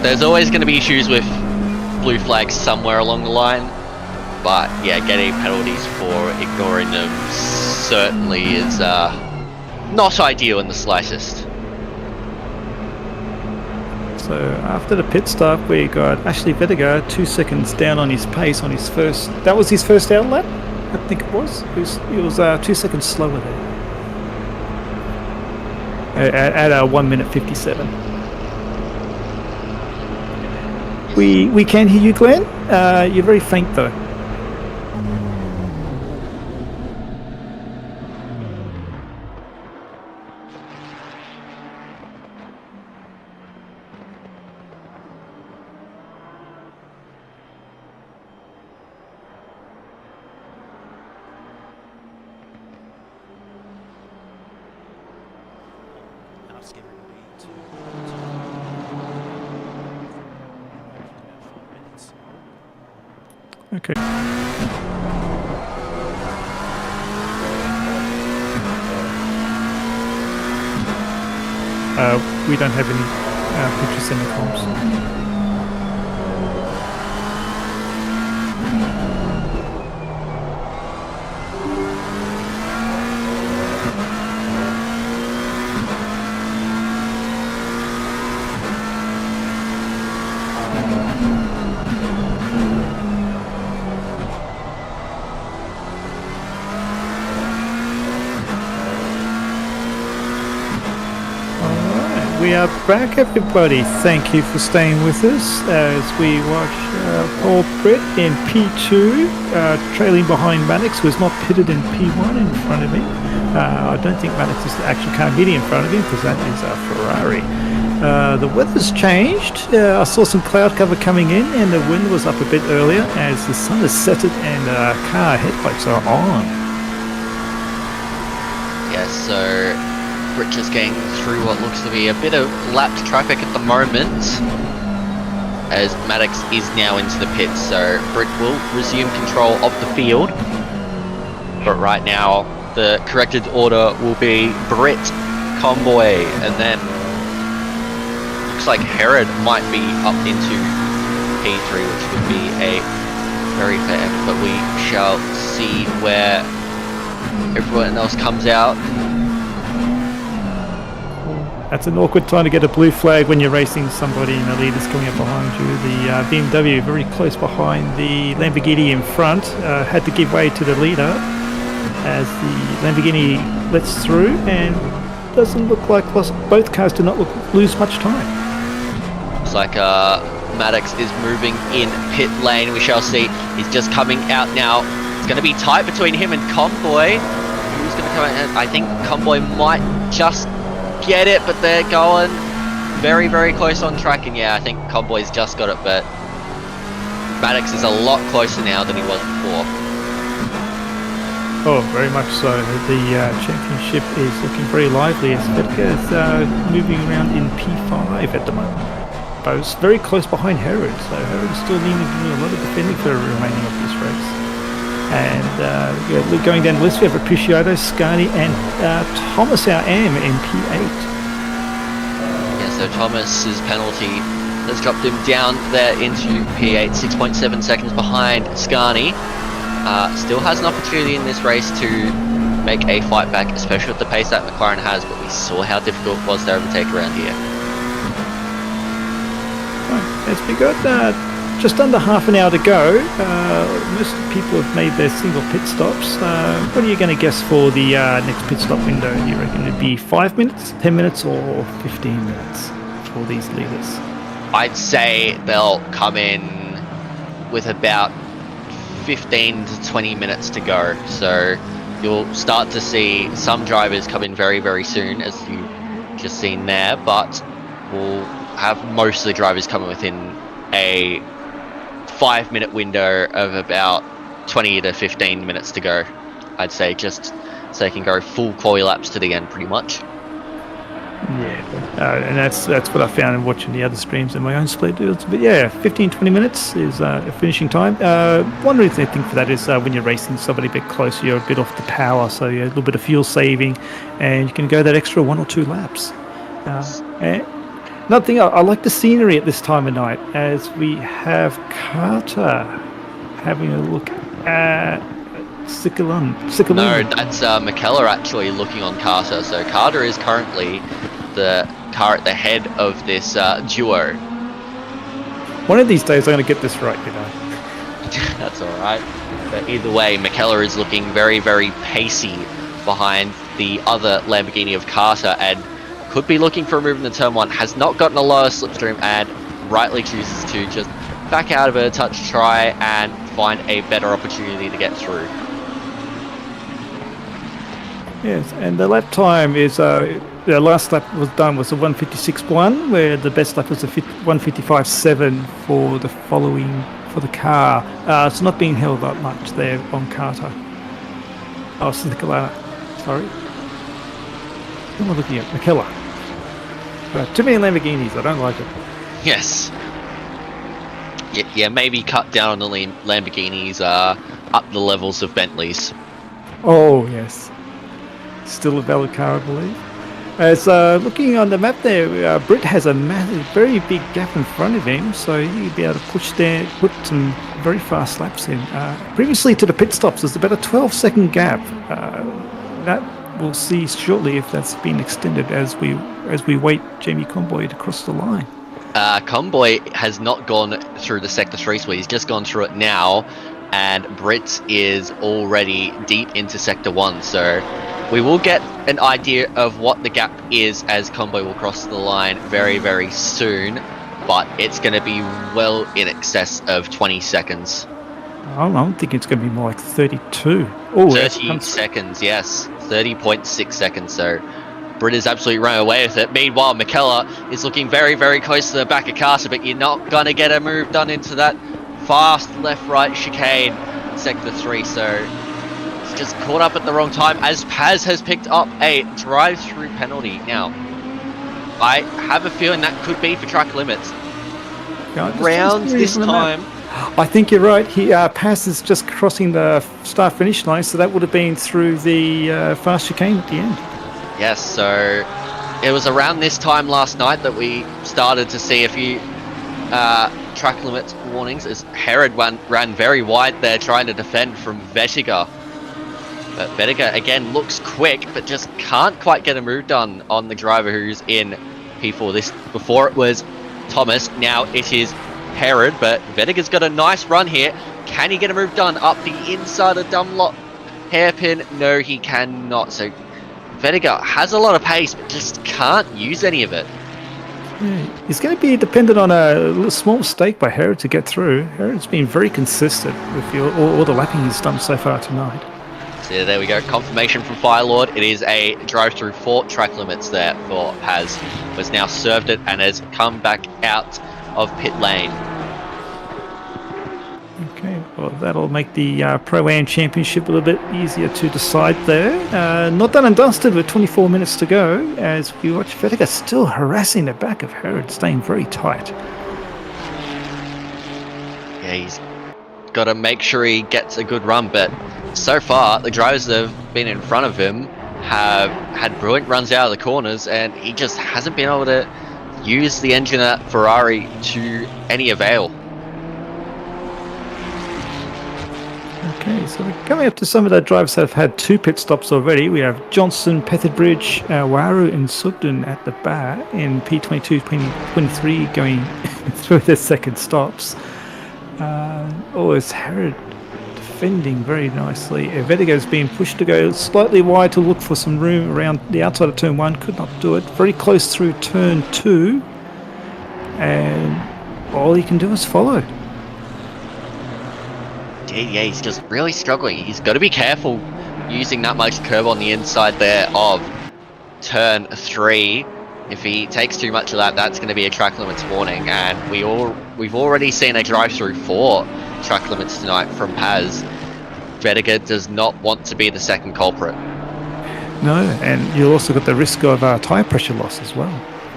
there's always going to be issues with blue flags somewhere along the line, but yeah, getting penalties for ignoring them certainly is not ideal in the slightest. So after the pit stop, we got Ashley Vettiger 2 seconds down on his pace on his first. That was his first out lap, I think it was. He was 2 seconds slower there at 1 minute 57. We can hear you, Glenn. You're very faint though. Ask everybody to about 5 minutes. Okay. We don't have any pictures in the comms. We are back, everybody. Thank you for staying with us as we watch Paul Britt in P2, trailing behind Mannix, who is not pitted in P1 in front of him. I don't think Mannix is the actual car meeting in front of him because that is a Ferrari. The weather's changed. I saw some cloud cover coming in and the wind was up a bit earlier as the sun has set it and car headlights are on. Yes, so Britt just getting through what looks to be a bit of lapped traffic at the moment, as Maddox is now into the pits, so Britt will resume control of the field. But right now, the corrected order will be Brit, Convoy, and then looks like Herod might be up into P3, which would be a very fair effort, but we shall see where everyone else comes out. That's an awkward time to get a blue flag when you're racing somebody and the leader's coming up behind you. The BMW very close behind the Lamborghini in front had to give way to the leader as the Lamborghini lets through, and doesn't look like both cars do not lose much time. Looks like Maddox is moving in pit lane. We shall see. He's just coming out now. It's going to be tight between him and Convoy. Who's going to come out? I think Convoy might just get it, but they're going very, very close on track. And yeah, I think Convoy's just got it, but Maddox is a lot closer now than he was before. Oh, very much so. The championship is looking very lively as Vedka is moving around in P5 at the moment. Both very close behind Herod, so Herod still needing to do a lot of defending for the remaining of this race. And yeah, going down the list, we have Appreciato, Scani, and Thomas, our AM, in P8. Yeah, so Thomas's penalty has dropped him down there into P8, 6.7 seconds behind Scani. Still has an opportunity in this race to make a fight back, especially with the pace that McLaren has, but we saw how difficult it was to overtake around here. Right, as we got just under half an hour to go, most people have made their single pit stops. What are you going to guess for the next pit stop window? Do you reckon it'd be 5 minutes, 10 minutes, or 15 minutes for these leaders? I'd say they'll come in with about 15 to 20 minutes to go, so you'll start to see some drivers come in very, very soon, as you just seen there, but we'll have most of the drivers coming within a 5-minute window of about 20 to 15 minutes to go, I'd say, just so they can go full quali laps to the end pretty much. Yeah, and that's what I found in watching the other streams and my own split. But yeah, 15-20 minutes is a finishing time. One reason I think for that is when you're racing somebody a bit closer, you're a bit off the power, so you have a little bit of fuel saving, and you can go that extra 1 or 2 laps. And another thing, I like the scenery at this time of night, as we have Carter having a look at Sikkalun. No, that's McKellar actually looking on Carter. So Carter is currently the car at the head of this duo. One of these days I'm going to get this right, you know. That's all right. But either way, McKellar is looking very, very pacey behind the other Lamborghini of Carter, and could be looking for a move in the turn 1. Has not gotten a lower slipstream, and rightly chooses to just back out of it, touch, try, and find a better opportunity to get through. Yes, and the lap time is the last lap was done was a 156.1, where the best lap was a 155.7 for the following for the car. It's not being held up much there on Carter. Oh, Sikkalana. Sorry. Who am I looking at? McKellar. Too many Lamborghinis. I don't like it. Yes. Yeah, maybe cut down on the Lamborghinis, up the levels of Bentleys. Oh yes. Still a valid car, I believe. As looking on the map there, Britt has a massive, very big gap in front of him, so he'll be able to put some very fast laps in. Previously to the pit stops, there's about a 12-second gap. That we'll see shortly if that's been extended as we wait Jamie Convoy to cross the line. Convoy has not gone through the Sector 3 split, he's just gone through it now, and Britt is already deep into Sector 1, so we will get an idea of what the gap is as Convoy will cross the line very, very soon, but it's going to be well in excess of 20 seconds. I'm thinking it's going to be more like 32. Oh, 30 seconds, yes. 30.6 seconds, so Britt is absolutely running away with it. Meanwhile, McKellar is looking very, very close to the back of Carter, but you're not going to get a move done into that fast left-right chicane, Sector 3, so it's just caught up at the wrong time as Paz has picked up a drive-through penalty. Now, I have a feeling that could be for track limits. Rounds this time I think you're right. He Paz is just crossing the start-finish line, so that would have been through the fast chicane at the end. Yes, so it was around this time last night that we started to see a few track limit warnings as Herod ran very wide there trying to defend from Vettiger. But Vettiger again looks quick but just can't quite get a move done on the driver who's in P4. Before it was Thomas, now it is Herod, but Vettiger's got a nice run here. Can he get a move done up the inside of Dunlop hairpin? No, he cannot. So Vettiger has a lot of pace but just can't use any of it. Yeah, it's going to be dependent on a little small mistake by Herod to get through. Herod's been very consistent with all the lapping he's done so far tonight. So there we go, confirmation from Firelord. It is a drive through 4 track limits there for Paz. Has now served it and has come back out of pit lane. Okay, well that'll make the Pro-Am Championship a little bit easier to decide there. Not done and dusted with 24 minutes to go as we watch Vettiger still harassing the back of Herod, staying very tight. Yeah, he's got to make sure he gets a good run, but so far the drivers that have been in front of him have had brilliant runs out of the corners and he just hasn't been able to use the engine at Ferrari to any avail. Okay, so we're coming up to some of the drivers that have had 2 pit stops already. We have Johnson, Petherbridge, Waru and Sugden at the bar in P22, 23 going through their second stops. It's Herod defending very nicely. Vettiger's being pushed to go slightly wide to look for some room around the outside of turn 1. Could not do it. Very close through turn 2. And all he can do is follow. Yeah, he's just really struggling. He's got to be careful using that much curb on the inside there of turn 3. If he takes too much of that, that's going to be a track limits warning. And we've already seen a drive through 4 track limits tonight from Paz. Vettiger does not want to be the second culprit. No, and you also got the risk of tyre pressure loss as well.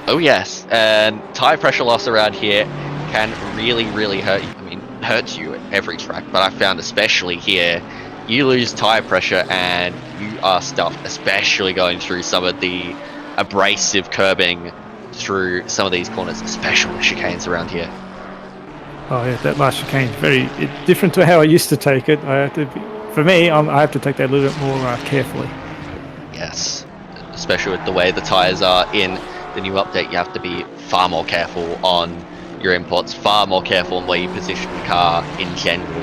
Oh yes, and tyre pressure loss around here can really, really hurt you. I mean, hurts you at every track, but I found especially here, you lose tyre pressure and you are stuffed, especially going through some of the abrasive curbing through some of these corners, especially the chicanes around here. Oh yeah, that last chicane is very different to how I used to take it. I have to take that a little bit more carefully. Yes, especially with the way the tyres are in the new update, you have to be far more careful on your imports, far more careful on where you position the car in general.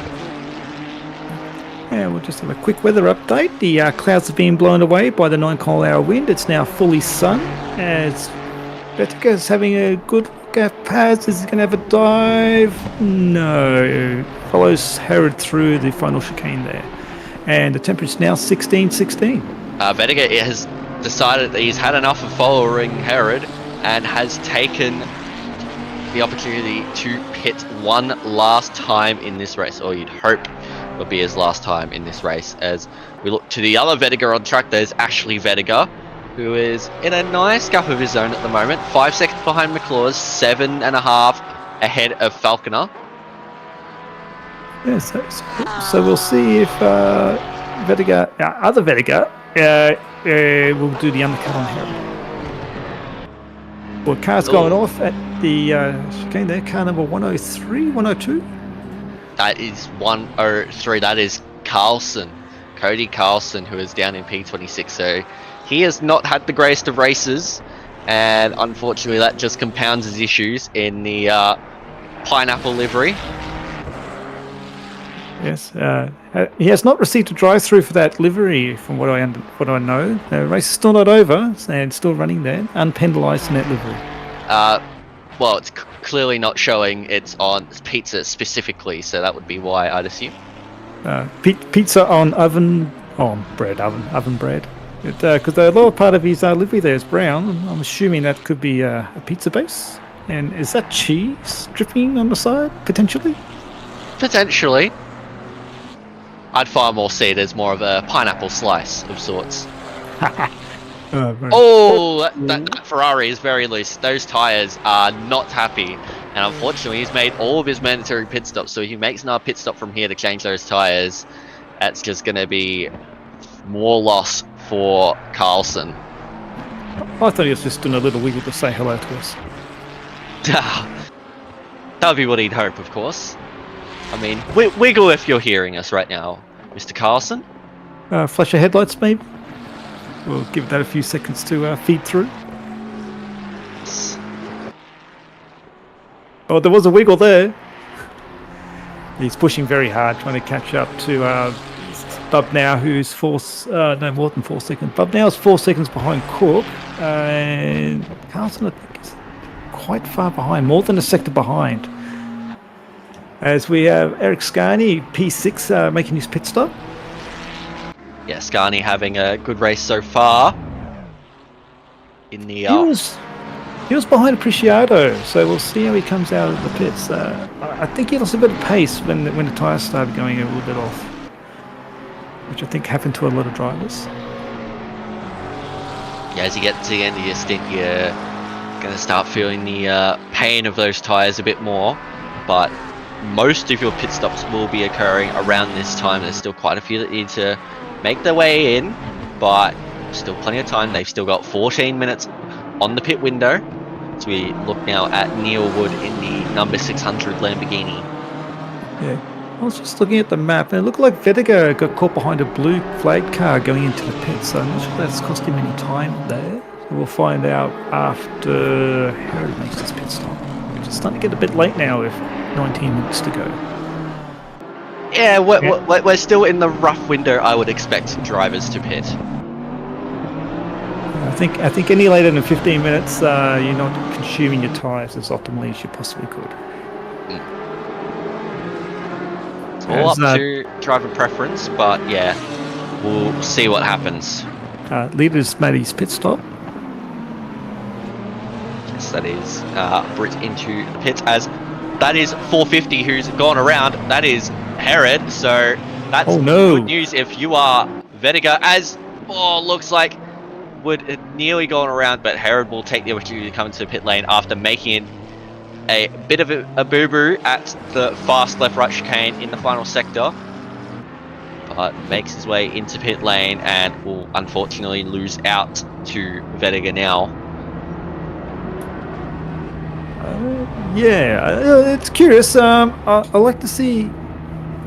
Yeah, we'll just have a quick weather update. The clouds have been blown away by the 9-mile-an-hour wind. It's now fully sun as Vettiger's having a good look at Paz. Is he going to have a dive? No. Follows Herod through the final chicane there. And the temperature's now 16. Vettiger has decided that he's had enough of following Herod and has taken the opportunity to pit one last time in this race, or you'd hope will be his last time in this race. As we look to the other Vettiger on track, there's Ashley Vettiger, who is in a nice gap of his own at the moment. 5 seconds behind McClure, 7.5 ahead of Falconer. Yes, so we'll see if Vettiger, other Vettiger, will do the undercut on Herod. Well, car's going off at the chicane there, car number 103, 102. That is 103. That is Carlson, Cody Carlson, who is down in P26. So he has not had the greatest of races, and unfortunately that just compounds his issues in the pineapple livery. Yes, he has not received a drive-through for that livery, from what I know. The race is still not over and still running there, unpenalised in that livery. Well, it's clearly not showing it's on pizza specifically, so that would be why, I'd assume. Pizza on oven bread. Because the lower part of his livery there is brown. I'm assuming that could be a pizza base. And is that cheese dripping on the side, potentially? Potentially. I'd far more see it as more of a pineapple slice of sorts. Right. Oh, that Ferrari is very loose. Those tyres are not happy. And unfortunately, he's made all of his mandatory pit stops, so if he makes another pit stop from here to change those tyres, that's just going to be more loss for Carlson. I thought he was just doing a little wiggle to say hello to us. That would be what he'd hope, of course. I mean, wiggle if you're hearing us right now, Mr. Carlson. Flash of headlights, maybe. We'll give that a few seconds to feed through. Oh, there was a wiggle there. He's pushing very hard, trying to catch up to Bub now, who's no more than 4 seconds. Bub now is 4 seconds behind Cook, and Carlson, I think, is quite far behind, more than a sector behind. As we have Eric Scarney, P6, making his pit stop. Yeah, Scarney having a good race so far. In the He was behind Appreciado, so we'll see how he comes out of the pits. I think he lost a bit of pace when the tyres started going a little bit off, which I think happened to a lot of drivers. Yeah, as you get to the end of your stint, you're going to start feeling the pain of those tyres a bit more, but most of your pit stops will be occurring around this time. There's still quite a few that need to make their way in, but still plenty of time. They've still got 14 minutes on the pit window. So we look now at Neil Wood in the number 600 Lamborghini. Yeah, I was just looking at the map, and it looked like Vediger got caught behind a blue flag car going into the pit, so I'm not sure that's cost him any time there. So we'll find out after Herod makes his pit stop. It's starting to get a bit late now with 19 minutes to go. Yeah, we're still in the rough window I would expect drivers to pit. I think any later than 15 minutes, you're not consuming your tyres as optimally as you possibly could. It's all up to driver preference, but yeah, we'll see what happens. Leader's made his pit stop. Yes, that is Brit into the pits, as that is 450 who's gone around. That is Herod, so that's good news if you are Vediger, as looks like Would had nearly gone around, but Herod will take the opportunity to come into the pit lane after making a bit of a boo-boo at the fast left-right chicane in the final sector, but makes his way into pit lane and will unfortunately lose out to Vediger now. It's curious. I like to see.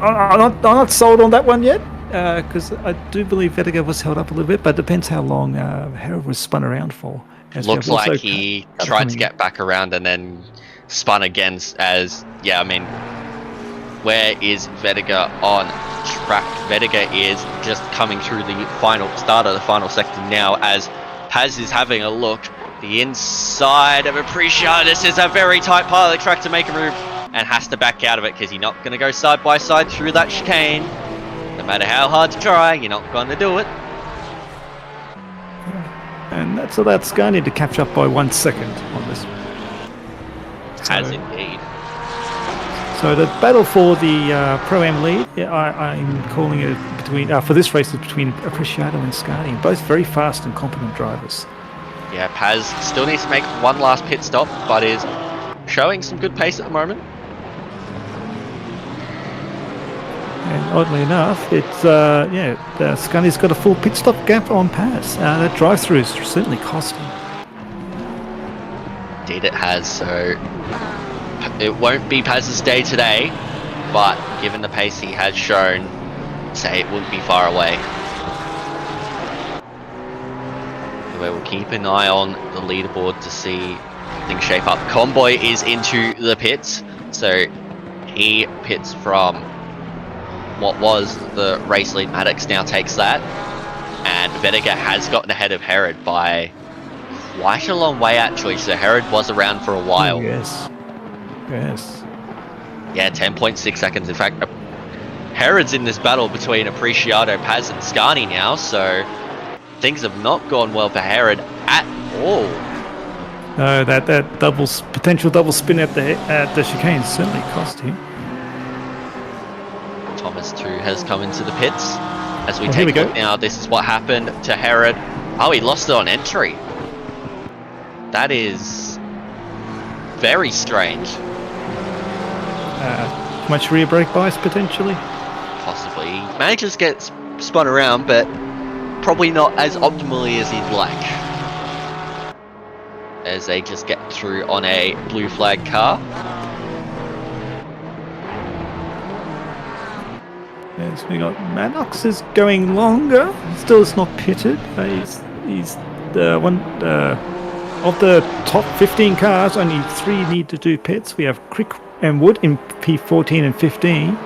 I'm not sold on that one yet. Because I do believe Vediger was held up a little bit, but it depends how long Herod was spun around for. Looks like he tried to get back around and then spun again as, yeah, I mean, where is Vediger on track? Vediger is just coming through the start of the final sector now, as Paz is having a look. The inside of Appreciado. This is a very tight part of the track to make a move, and has to back out of it because you're not going to go side by side through that chicane. No matter how hard you try, you're not going to do it. And that's allowed Scarney to catch up by 1 second on this. Has indeed. So the battle for the Pro-Am lead, I'm calling it between for this race is between Appreciado and Scarney, both very fast and competent drivers. Yeah, Paz still needs to make one last pit stop, but is showing some good pace at the moment. And oddly enough, it's Scarney's got a full pit stop gap on Paz. That drive-through is certainly costing. Indeed it has, so it won't be Paz's day today, but given the pace he has shown, say it wouldn't be far away. Anyway, we'll keep an eye on the leaderboard to see things shape up. Convoy is into the pits, so he pits from what was the race lead. Maddox now takes that, and Vediger has gotten ahead of Herod by quite a long way actually, so Herod was around for a while. Yes. Yeah, 10.6 seconds. In fact, Herod's in this battle between Appreciado, Paz and Scarney now, so things have not gone well for Herod at all. No, that potential double spin at the chicane certainly cost him. Thomas too has come into the pits. As we take a look now, this is what happened to Herod. Oh, he lost it on entry. That is very strange. Much rear brake bias potentially. Possibly. He manages to get spun around, but probably not as optimally as he'd like. As they just get through on a blue flag car. Yes, we got Maddox is going longer. Still is not pitted. He's the one of the top 15 cars. Only 3 need to do pits. We have Crick and Wood in P14 and 15.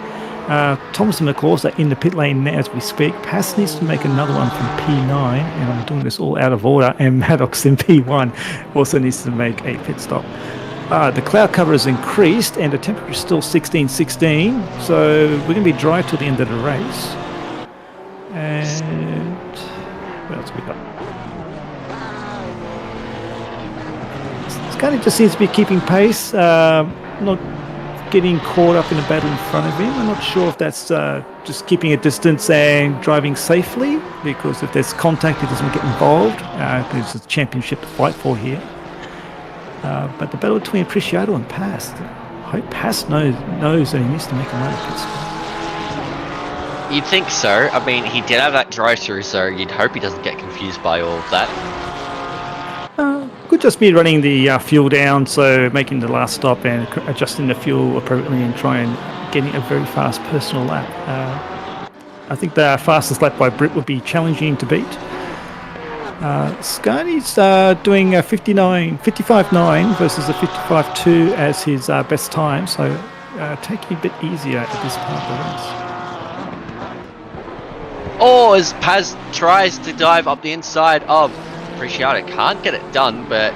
Thomas and McCaws are in the pit lane now as we speak. Pass needs to make another one from P9, and I'm doing this all out of order. And Maddox in P1 also needs to make a pit stop. The cloud cover has increased, and the temperature is still 16, so we're going to be dry till the end of the race. And what else we got? Scotty just seems to be keeping pace, not getting caught up in a battle in front of him. I'm not sure if that's just keeping a distance and driving safely, because if there's contact, he doesn't get involved. There's a championship to fight for here. But the battle between Preciado and Pass, I hope Pass knows that he needs to make another pit stop. You'd think so. I mean, he did have that drive-through, so you'd hope he doesn't get confused by all of that. Could just be running the fuel down, so making the last stop and adjusting the fuel appropriately and trying getting a very fast personal lap. I think the fastest lap by Brit would be challenging to beat. Skyny's doing a 55.9 versus a 55.2 as his best time, so taking it a bit easier at this part of the race. Oh, as Paz tries to dive up the inside of Preciado, can't get it done, but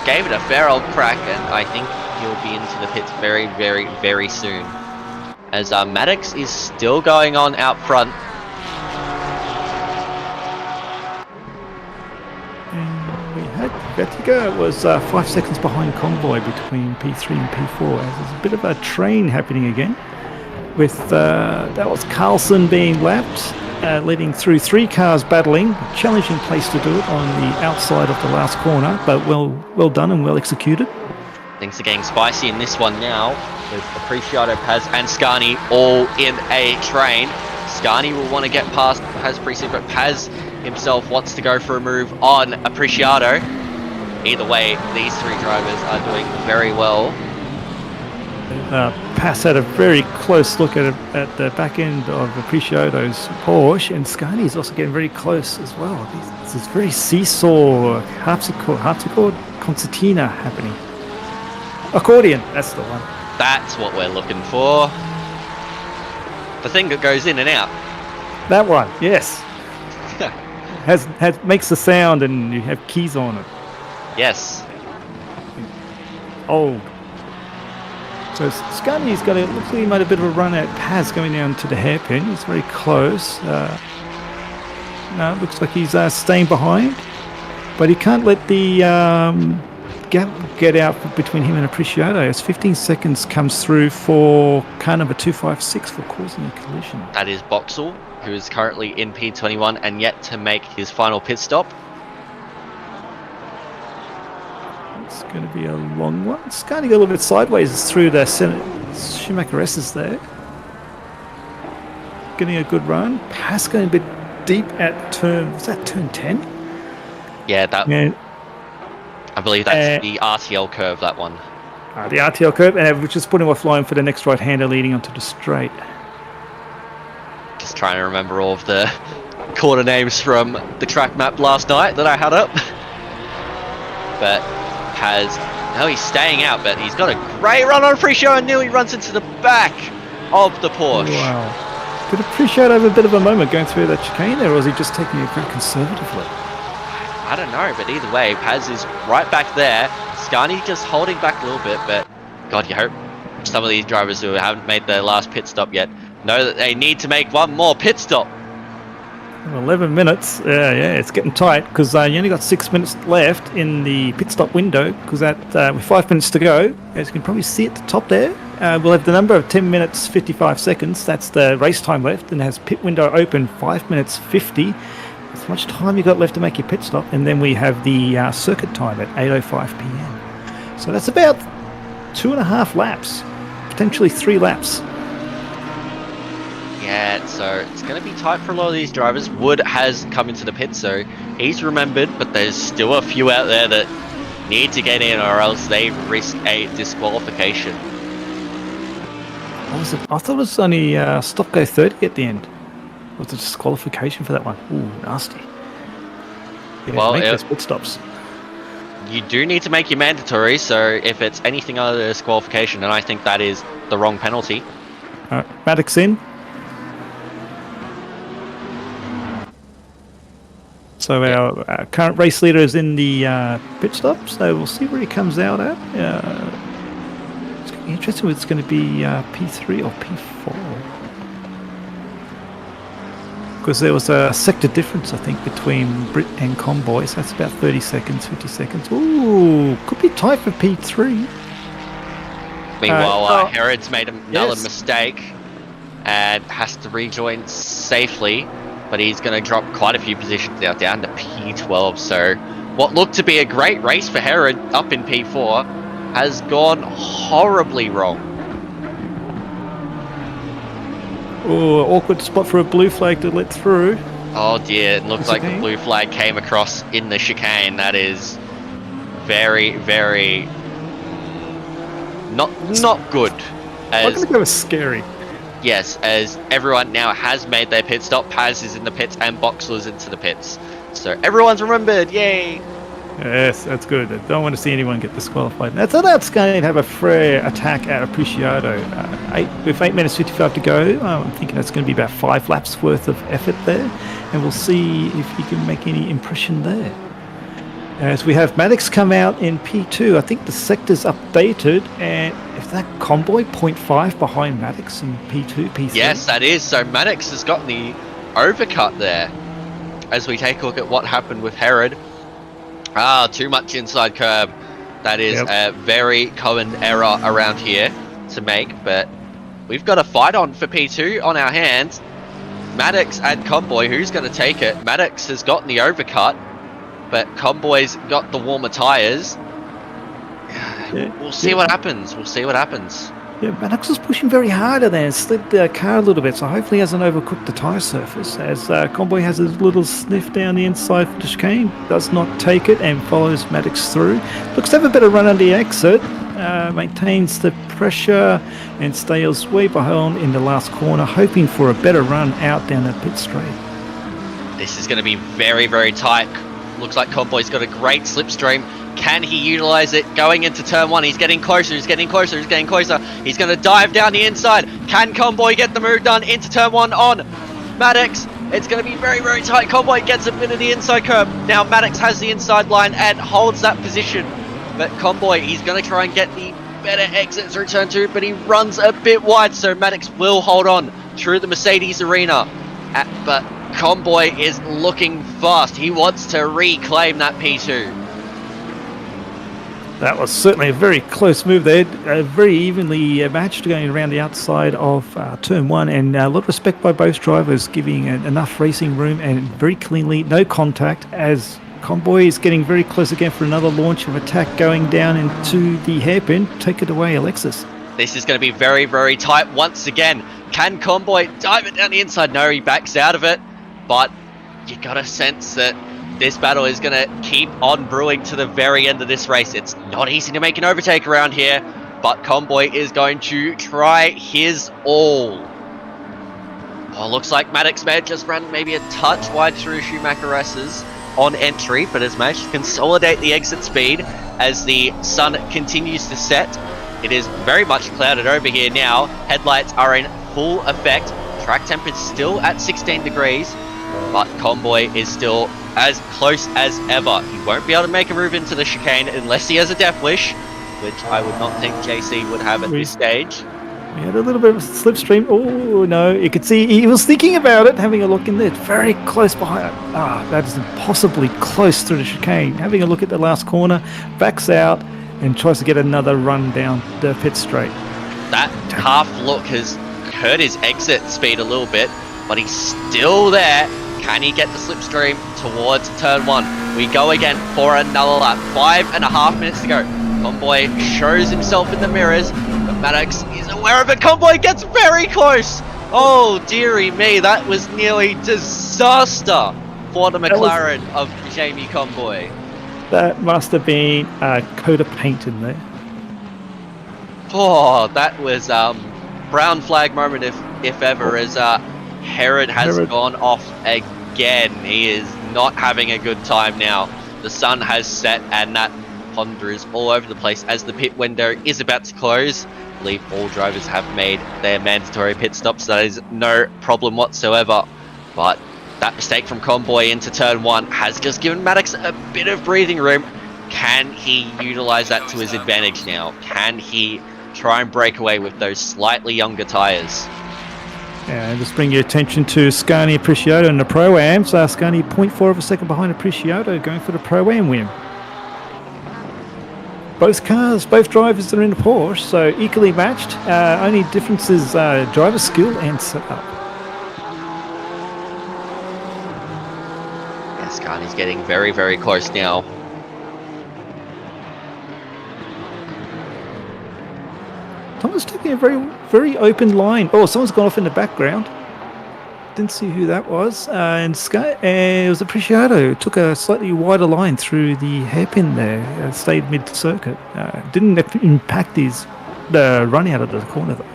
gave it a fair old crack, and I think he'll be into the pits very, very, very soon. As Maddox is still going on out front. Vettiga was 5 seconds behind Convoy between P3 and P4, as there's a bit of a train happening again. With that was Carlson being lapped, leading through 3 cars battling. Challenging place to do it on the outside of the last corner, but well done and well executed. Things are getting spicy in this one now, with Preciado, Paz and Scani all in a train. Scani will want to get past Paz Precinct, but Paz himself wants to go for a move on Preciado. Either way, these 3 drivers are doing very well. Pass had a very close look at the back end of Preciado's Porsche, and Scani is also getting very close as well. This is very seesaw, harpsichord, concertina happening. Accordion, that's the one. That's what we're looking for. The thing that goes in and out. That one, yes. Makes the sound, and you have keys on it. Yes. Old. So Scani's got looks like he made a bit of a run at Paz going down to the hairpin. He's very close. No, it looks like he's staying behind, but he can't let the gap get out between him and Preciado as 15 seconds comes through for car number 256 for causing a collision. That is Boxall, who is currently in P21 and yet to make his final pit stop. It's going to be a long one. It's going to go a little bit sideways through the Schumacher S's there. Getting a good run. Pass going a bit deep at turn. Was that turn 10? Yeah, that. Yeah. I believe that's the RTL curve. That one. The RTL curve, and we're just putting offline for the next right-hander leading onto the straight. Just trying to remember all of the corner names from the track map last night that I had up. But no, he's staying out, but he's got a great run on Preciado and nearly runs into the back of the Porsche. Wow. Did Preciado have a bit of a moment going through that chicane there, or was he just taking it very conservatively? I don't know, but either way, Paz is right back there. Scani just holding back a little bit, but God, you hope some of these drivers who haven't made their last pit stop yet know that they need to make one more pit stop. 11 minutes, yeah, it's getting tight because you only got 6 minutes left in the pit stop window, because with 5 minutes to go, as you can probably see at the top there, we'll have the number of 10 minutes 55 seconds. That's the race time left, and it has pit window open 5 minutes 50. As much time you got left to make your pit stop, and then we have the circuit time at 8:05 p.m. So that's about 2.5 laps potentially 3 laps. Yeah, so it's going to be tight for a lot of these drivers. Wood has come into the pit, so he's remembered, but there's still a few out there that need to get in or else they risk a disqualification. What was it? I thought it was only stop go 30 at the end. Was it disqualification for that one? Ooh, nasty. Yeah, Well, make those pit stops. You do need to make your mandatory, so if it's anything other than disqualification, then I think that is the wrong penalty. Maddox in. So our current race leader is in the pit stop, so we'll see where he comes out at. It's going to be interesting whether it's going to be P3 or P4. Because there was a sector difference, I think, between Brit and Convoy, so that's about 30 seconds, 50 seconds. Ooh, could be tight for P3. Meanwhile, Herod's made another mistake and has to rejoin safely, but he's going to drop quite a few positions now, down to P12. So what looked to be a great race for Herod up in P4 has gone horribly wrong. Oh, awkward spot for a blue flag to let through. Oh dear, it looks like the blue flag came across in the chicane. That is very, very not good. I'm going to go scary. Yes, as everyone now has made their pit stop. Paz is in the pits and Boxler's into the pits. So everyone's remembered, yay! Yes, that's good. I don't want to see anyone get disqualified. That's going to have a fair attack at Appreciado. With 8 minutes 55 to go, I'm thinking that's going to be about 5 laps worth of effort there. And we'll see if he can make any impression there. As we have Maddox come out in P2, I think the sector's updated, and if that Convoy 0.5 behind Maddox in P2, P3? Yes, that is. So Maddox has gotten the overcut there. As we take a look at what happened with Herod. Too much inside curb. That is a very common error around here to make, but we've got a fight on for P2 on our hands. Maddox and Convoy, who's going to take it? Maddox has gotten the overcut, but Convoy's got the warmer tyres. We'll see what happens. We'll see what happens. Yeah, Maddox is pushing very hard there and slid the car a little bit, so hopefully he hasn't overcooked the tyre surface. As Convoy has a little sniff down the inside for the chicane, does not take it and follows Maddox through. Looks to have a bit of run on the exit, maintains the pressure and stays way behind in the last corner, hoping for a better run out down the pit straight. This is going to be very, very tight. Looks like Convoy's got a great slipstream. Can he utilize it going into turn 1? He's getting closer, he's getting closer, he's getting closer. He's going to dive down the inside. Can Convoy get the move done into turn 1 on Maddox? It's going to be very, very tight. Convoy gets a bit of the inside curb. Now Maddox has the inside line and holds that position. But Convoy, he's going to try and get the better exit through turn 2, but he runs a bit wide, so Maddox will hold on through the Mercedes arena. But Convoy is looking fast. He wants to reclaim that P2. That was certainly a very close move there. Very evenly matched going around the outside of turn 1, and a lot of respect by both drivers, giving enough racing room and very cleanly, no contact, as Convoy is getting very close again for another launch of attack going down into the hairpin. Take it away, Alexis. This is going to be very, very tight once again. Can Convoy dive it down the inside? No, he backs out of it, but you got a sense that this battle is going to keep on brewing to the very end of this race. It's not easy to make an overtake around here, but Convoy is going to try his all. Oh, looks like Maddox may have just ran maybe a touch wide through Schumacher S's on entry, but has managed to consolidate the exit speed as the sun continues to set. It is very much clouded over here now. Headlights are in full effect. Track temp is still at 16 degrees, but Convoy is still as close as ever. He won't be able to make a move into the chicane unless he has a death wish, which I would not think JC would have at this stage. We had a little bit of a slipstream. Oh no, you could see he was thinking about it, having a look in there. Very close behind. That is impossibly close through the chicane. Having a look at the last corner, backs out and tries to get another run down the pit straight. That half look has hurt his exit speed a little bit, but he's still there. Can he get the slipstream towards turn 1? We go again for another lap. 5.5 minutes to go. Convoy shows himself in the mirrors, but Maddox is aware of it. Convoy gets very close. Oh, dearie me. That was nearly disaster for the McLaren of Jamie Convoy. That must have been a coat of paint in there. Oh, that was brown flag moment if ever, as Herod has gone off again. He is not having a good time now. The sun has set and that Honda is all over the place as the pit window is about to close. I believe all drivers have made their mandatory pit stops. That is no problem whatsoever. But that mistake from Convoy into turn 1 has just given Maddox a bit of breathing room. Can he utilize that to his advantage now? Can he try and break away with those slightly younger tyres? And just bring your attention to Scani Appreciato in the Pro-Am. So Scani 0.4 of a second behind Appreciato, going for the Pro-Am win. Both drivers are in the Porsche, so equally matched. Only difference is driver skill and setup. Scani's getting very, very close now. Thomas taking a very, very open line. Oh, someone's gone off in the background. Didn't see who that was. And it was Appreciato. Took a slightly wider line through the hairpin there. Stayed mid-circuit. Didn't impact the run out of the corner though.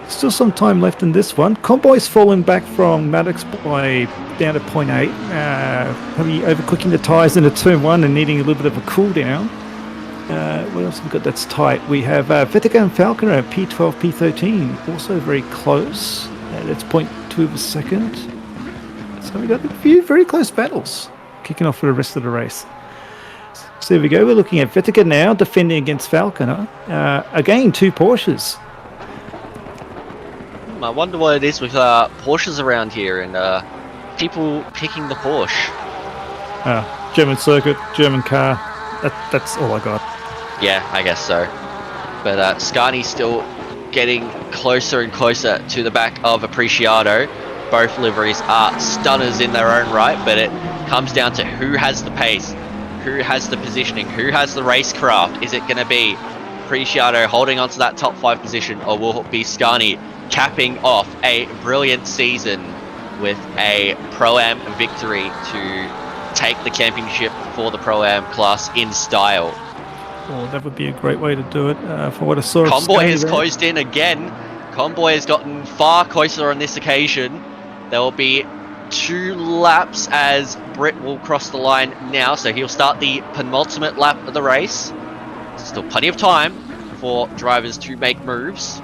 Still some time left in this one. Convoy's fallen back from Maddox by down to 0.8. Probably overcooking the tyres into turn 1 and needing a little bit of a cool down. What else have we got that's tight? We have Vettica and Falconer at P12, P13, also very close. That's 0.2 of a second. So we got a few very close battles kicking off for the rest of the race. So there we go. We're looking at Vettica now defending against Falconer. Again, 2 Porsches. I wonder what it is with Porsches around here and people picking the Porsche. German circuit, German car. That's all I got. Yeah, I guess so. But Scani's still getting closer and closer to the back of Appreciato. Both liveries are stunners in their own right, but it comes down to who has the pace, who has the positioning, who has the racecraft. Is it going to be Appreciato holding on to that top 5 position, or will it be Scani capping off a brilliant season with a Pro-Am victory to take the championship for the Pro-Am class in style? Oh, that would be a great way to do it. For what I saw, Convoy has closed in again. Convoy has gotten far closer on this occasion. There will be 2 laps as Britt will cross the line now, so he'll start the penultimate lap of the race. Still plenty of time for drivers to make moves.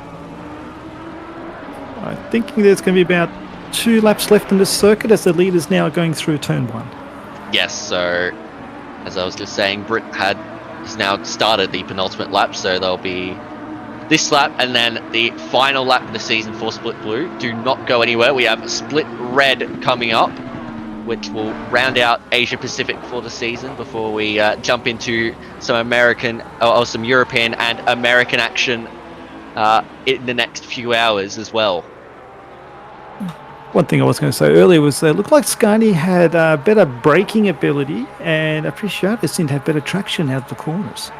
I'm thinking there's going to be about 2 laps left in this circuit as the leaders now are going through turn 1. Yes, so as I was just saying, Britt has now started the penultimate lap, so there'll be this lap and then the final lap of the season for Split Blue. Do not go anywhere. We have Split Red coming up, which will round out Asia Pacific for the season before we jump into some American or some European and American action in the next few hours as well. One thing I was going to say earlier was it looked like Scani had better braking ability and Appreciato seemed to have better traction out of the corners.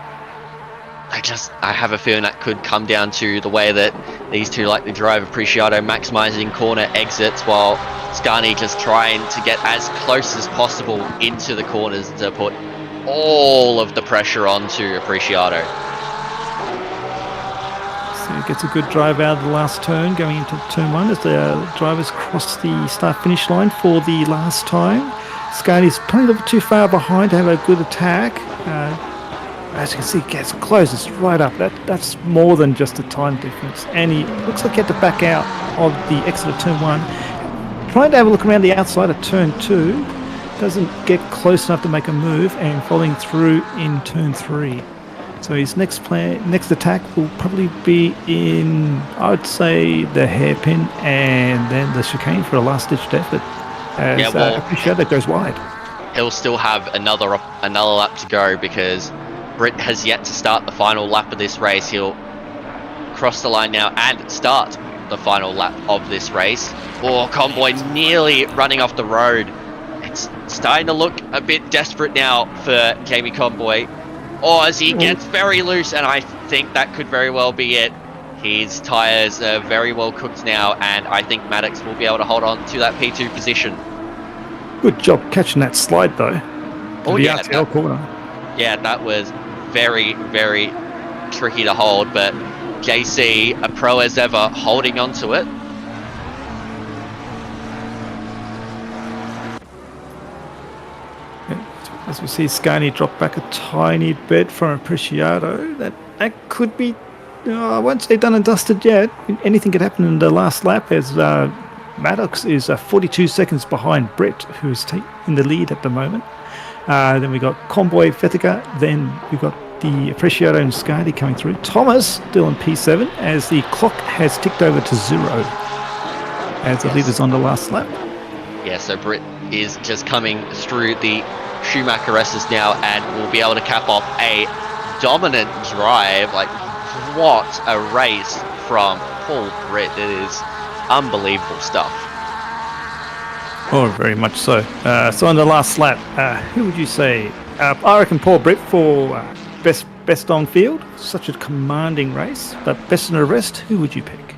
I have a feeling that could come down to the way that these two like to drive. Appreciato maximising corner exits while Scani just trying to get as close as possible into the corners to put all of the pressure onto Appreciato. So he gets a good drive out of the last turn going into turn 1 as the drivers cross the start-finish line for the last time. Scani's probably a little bit too far behind to have a good attack. As you can see, it gets close. It's right up. That's more than just a time difference. And he looks like he had to back out of the exit of turn 1. Trying to have a look around the outside of turn 2. Doesn't get close enough to make a move and falling through in turn 3. So his next attack will probably be in, I would say, the hairpin and then the chicane for a last-ditched effort. As Appreciato goes wide. He'll still have another lap to go because Britt has yet to start the final lap of this race. He'll cross the line now and start the final lap of this race. Oh, Convoy nearly running off the road. It's starting to look a bit desperate now for Jamie Convoy. Oh, as he gets very loose, and I think that could very well be it. His tyres are very well cooked now, and I think Maddox will be able to hold on to that P2 position. Good job catching that slide, though. Oh, the yeah. RTL corner. Yeah, that was very, very tricky to hold, but JC, a pro as ever, holding on to it. As we see Scani drop back a tiny bit from Apreciado, that could be, I won't say done and dusted yet. Anything could happen in the last lap as Maddox is 42 seconds behind Brett, who's in the lead at the moment. Then we got Convoy, Vetica, then we got the Apreciado and Scani coming through. Thomas still in P7 as the clock has ticked over to 0 as the leader's on the last lap. Yeah, so Britt is just coming through the Schumacher S's now and will be able to cap off a dominant drive. Like, what a race from Paul Britt. It is unbelievable stuff. Oh, very much so. So on the last lap, who would you say? I reckon Paul Britt for best on field. Such a commanding race. But best in the rest, who would you pick?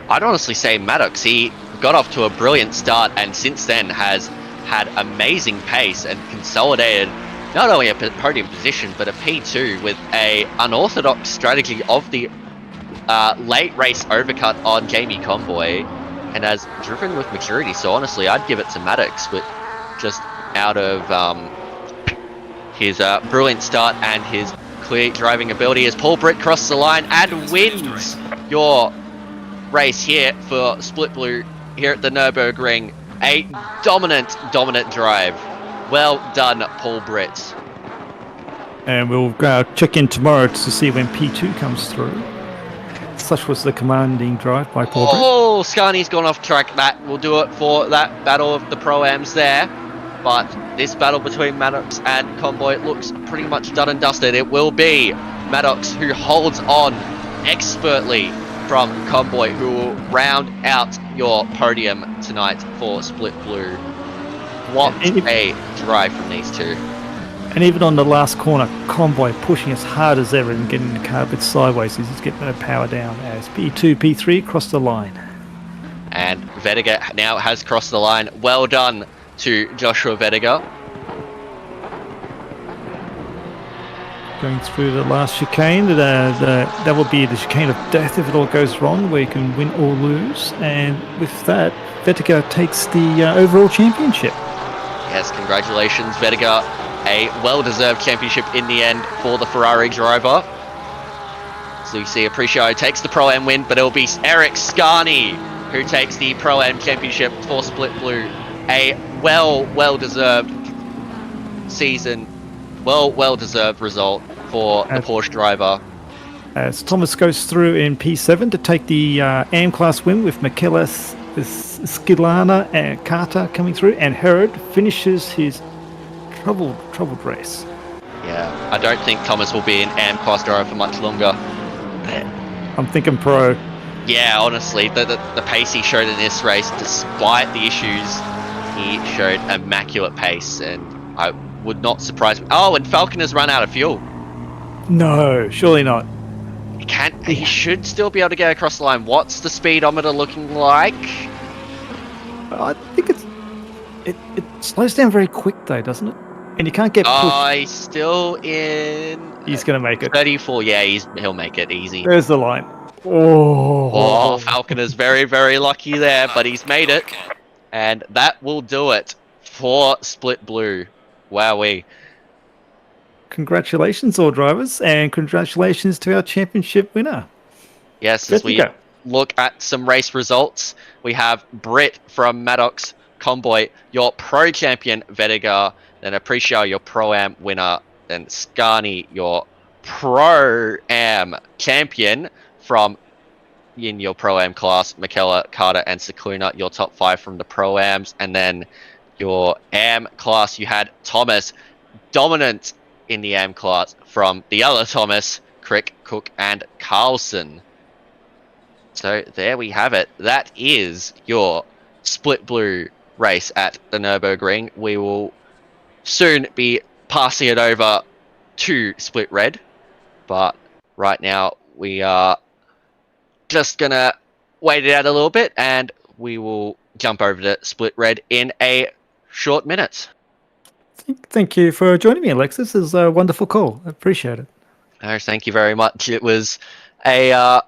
I'd honestly say Maddox. He got off to a brilliant start and since then has had amazing pace and consolidated not only a podium position but a P2 with a unorthodox strategy of the late race overcut on Jamie Convoy and has driven with maturity. So honestly, I'd give it to Maddox with just out of his brilliant start and his clear driving ability as Paul Britt crosses the line and wins your race here for Split Blue here at the Nurburgring. A dominant drive. Well done, Paul Britt. And we'll check in tomorrow to see when P2 comes through. Such was the commanding drive by Paul Britt. Oh, Scani's gone off track. That will do it for that battle of the Pro-Ams there. But this battle between Maddox and Convoy looks pretty much done and dusted. It will be Maddox who holds on expertly from Convoy, who will round out your podium tonight for Split Blue. What a drive from these two. And even on the last corner, Convoy pushing as hard as ever and getting the car a bit sideways as he's getting the power down as P2, P3 cross the line. And Vettiga now has crossed the line. Well done to Joshua Vettiga. Going through the last chicane, that will be the chicane of death if it all goes wrong, where you can win or lose. And with that, Vettiga takes the overall championship. Yes, congratulations, Vettiga. A well-deserved championship in the end for the Ferrari driver. So you see Appreciado takes the Pro-Am win, but it'll be Eric Scani who takes the Pro-Am championship for Split Blue. A well-deserved season, well-deserved result for the Porsche driver. As Thomas goes through in P7 to take the AM class win with Michelis, Skilana and Carter coming through, and Herod finishes his troubled race. Yeah, I don't think Thomas will be an AM class driver for much longer. I'm thinking pro. Yeah, honestly, the pace he showed in this race, despite the issues, he showed immaculate pace, and I would not surprise me. Oh, and Falcon has run out of fuel. No, surely not. He should still be able to get across the line. What's the speedometer looking like? I think it slows down very quick though, doesn't it? And you can't get pushed. Oh, he's still in. He's gonna make it. 34. Yeah, he'll make it easy. There's the line. Oh, Falcon is very, very lucky there, but he's made it. And that will do it for Split Blue. Wowee. Congratulations, all drivers, and congratulations to our championship winner. Yes, as we look at some race results, we have Britt from Maddox, Convoy, your pro champion, Vettiga, then Appreciado, your Pro-Am winner, then Scani, your Pro-Am champion from in your Pro-Am class, Michela, Carter, and Cicluna, your top 5 from the Pro-Ams, and then your AM class, you had Thomas, dominant in the AM class from the other Thomas, Crick, Cook, and Carlson. So there we have it. That is your Split Blue race at the Nurburgring. We will soon be passing it over to Split Red, but right now we are just gonna wait it out a little bit, and we will jump over to Split Red in a short minute. Thank you for joining me, Alexis. This is a wonderful call. I appreciate it. Oh, thank you very much. It was a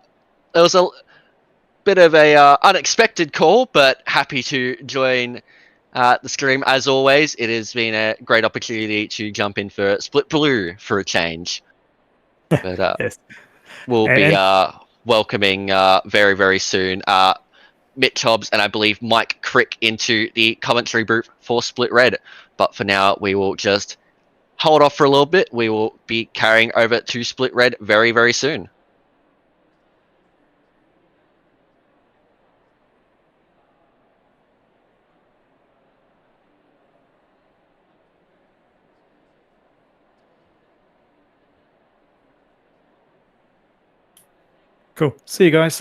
bit of a unexpected call, but happy to join the stream as always. It has been a great opportunity to jump in for Split Blue for a change. But Yes. we'll be welcoming very, very soon Mitch Hobbs and I believe Mike Crick into the commentary booth for Split Red. But for now, we will just hold off for a little bit. We will be carrying over to Split Red very, very soon. Cool. See you guys.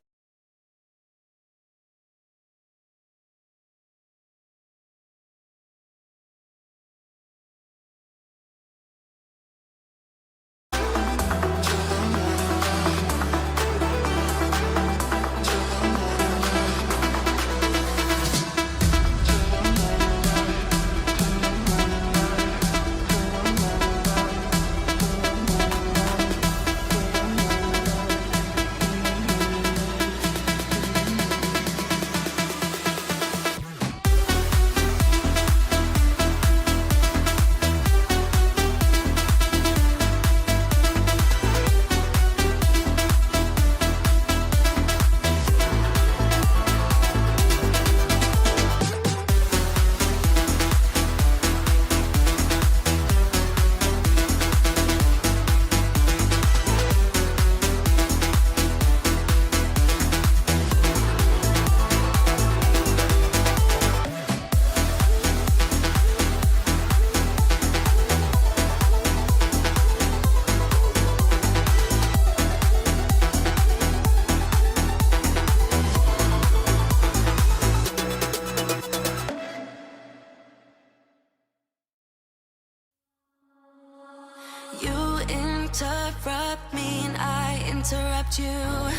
You interrupt me and I interrupt you.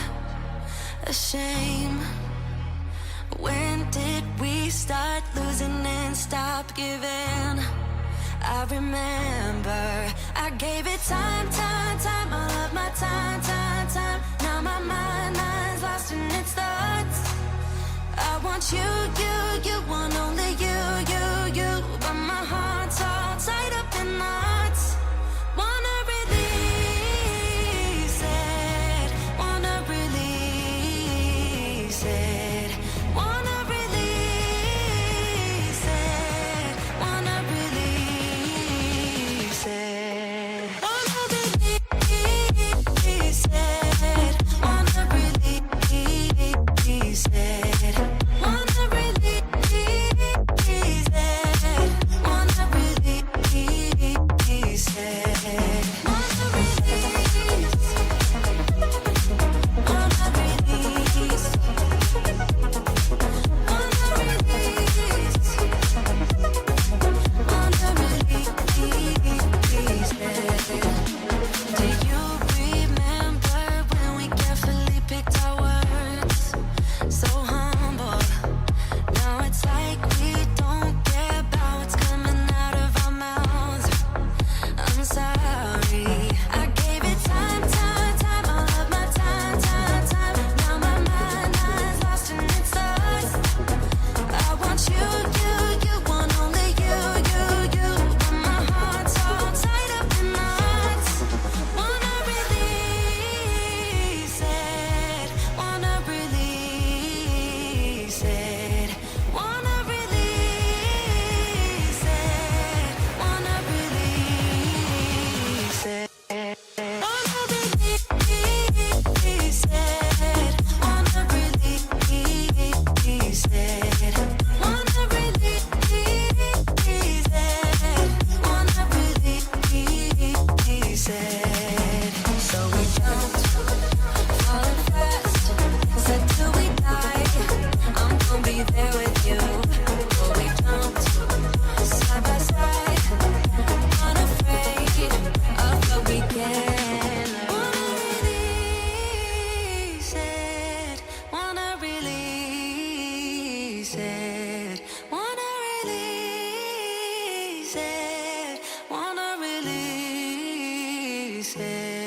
A shame. When did we start losing and stop giving? I remember I gave it time, all of my time. Now my mind's lost in its thoughts. I want you want only you. But my heart's all tied up in knots. Wanna release it. Wanna release it. Wanna release it. Wanna release it. Wanna release it. Wanna release it. Wanna release it. defeated.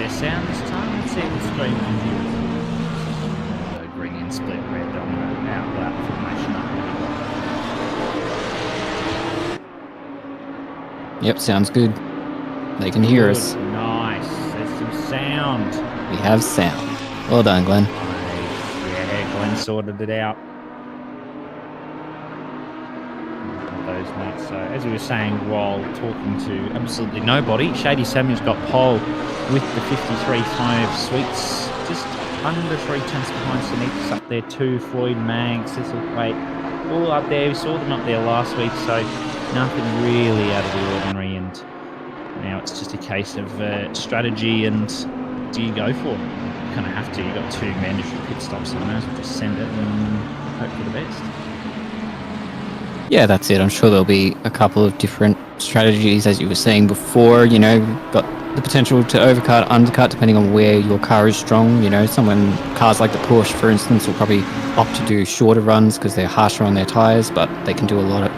better sound this time. Let's see if the stream can hear us. Nurburgring and split red on the outlet formation up. Yep, sounds good. They can hear us. Nice. There's some sound. We have sound. Well done, Glenn. Yeah, Glenn sorted it out. Those mates. So as we were saying while talking to absolutely nobody, Shady Samuel's got pole with the 53.5 sweets, just under 3 tenths behind Sneakers up there too. Floyd, Mag, Cecil Wait, all up there. We saw them up there last week, so nothing really out of the ordinary. And now it's just a case of strategy and do you go for it? You kind of have to. You've got 2 mandatory pit stops, so you may as well just send it and hope for the best. Yeah, that's it. I'm sure there'll be a couple of different strategies, as you were saying before. You know, got the potential to overcut, undercut, depending on where your car is strong. You know, cars like the Porsche, for instance, will probably opt to do shorter runs because they're harsher on their tyres, but they can do a lot of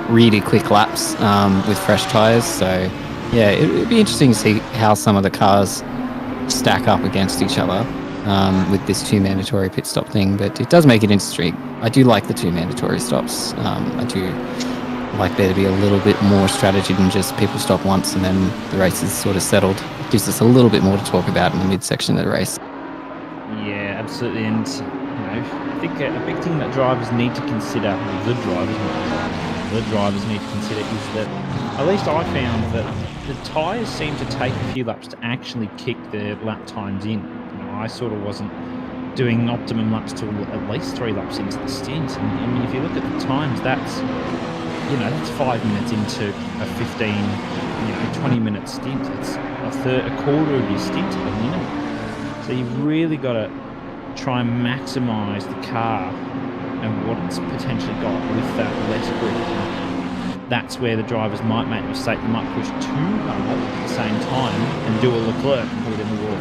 really quick laps with fresh tyres. So, yeah, it'd be interesting to see how some of the cars stack up against each other with this 2 mandatory pit stop thing, but it does make it interesting. I do like the 2 mandatory stops. I do like there to be a little bit more strategy than just people stop once and then the race is sort of settled. It gives us a little bit more to talk about in the midsection of the race. Yeah, absolutely. And you know, I think a big thing that drivers need to consider, the drivers need to consider is that, at least I found that the tyres seem to take a few laps to actually kick the lap times in. I sort of wasn't doing optimum laps till at least 3 laps into the stint. And I mean, if you look at the times, that's 5 minutes into a 20-minute stint. It's a quarter of your stint at the minimum. So you've really got to try and maximise the car and what it's potentially got with that less grip. That's where the drivers might make a mistake. They might push too hard at the same time and do a Leclerc and put it in the wall.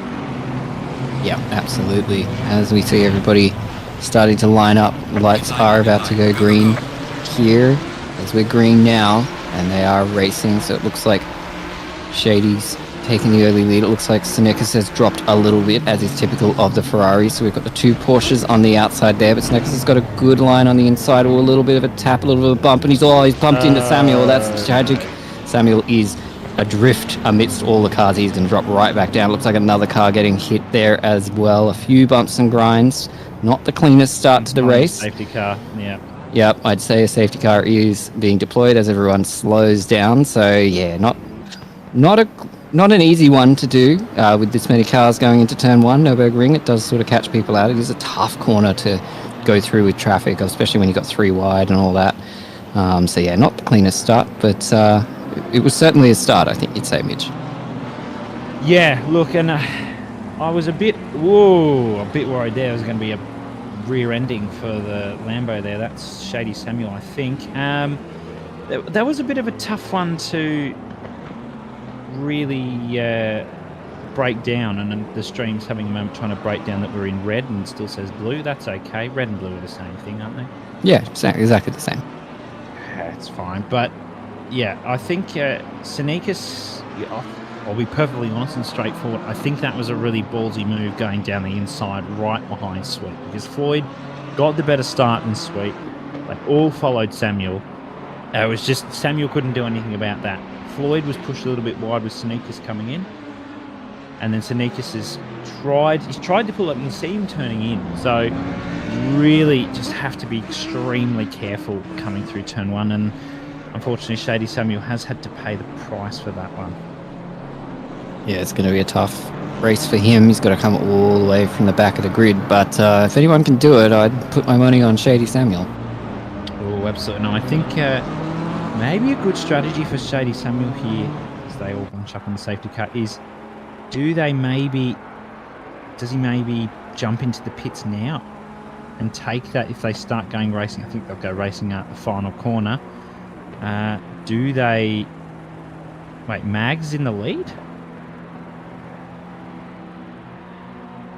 Yeah, absolutely. As we see everybody starting to line up, the lights are about to go green here, as we're green now, and they are racing, so it looks like Shady's taking the early lead. It looks like Senekis has dropped a little bit, as is typical of the Ferrari, so we've got the 2 Porsches on the outside there, but Senekis has got a good line on the inside, or a little bit of a tap, a little bit of a bump, and he's bumped into Samuel. That's tragic. Samuel is adrift amidst all the cars. He's going to drop right back down. Looks like another car getting hit there as well. A few bumps and grinds. Not the cleanest start to the race. Safety car, yeah. Yep, I'd say a safety car is being deployed as everyone slows down. So yeah, not an easy one to do with this many cars going into turn 1, Nurburgring. It does sort of catch people out. It is a tough corner to go through with traffic, especially when you've got 3 wide and all that. So yeah, not the cleanest start, but it was certainly a start, I think you'd say, Mitch. Yeah, look, and I was a bit worried there. It was going to be a rear ending for the Lambo there. That's Shady Samuel, I think. That was a bit of a tough one to really break down, and then the stream's having a moment trying to break down that we're in red and it still says blue. That's okay. Red and blue are the same thing, aren't they? Yeah, exactly the same. That's fine, but yeah, I think Senekis, I'll be perfectly honest and straightforward, I think that was a really ballsy move going down the inside right behind Sweet, because Floyd got the better start than Sweet. They all followed Samuel. It was just Samuel couldn't do anything about that. Floyd was pushed a little bit wide with Senekis coming in, and then Senekis has tried to pull up, and you see him turning in. So really just have to be extremely careful coming through turn 1, and unfortunately Shady Samuel has had to pay the price for that one. Yeah, it's going to be a tough race for him. He's got to come all the way from the back of the grid, but if anyone can do it, I'd put my money on Shady Samuel. Oh, absolutely. No, I think maybe a good strategy for Shady Samuel here, as they all bunch up on the safety car, is does he maybe jump into the pits now and take that if they start going racing? I think they'll go racing out the final corner. Do they... Wait, Mag's in the lead?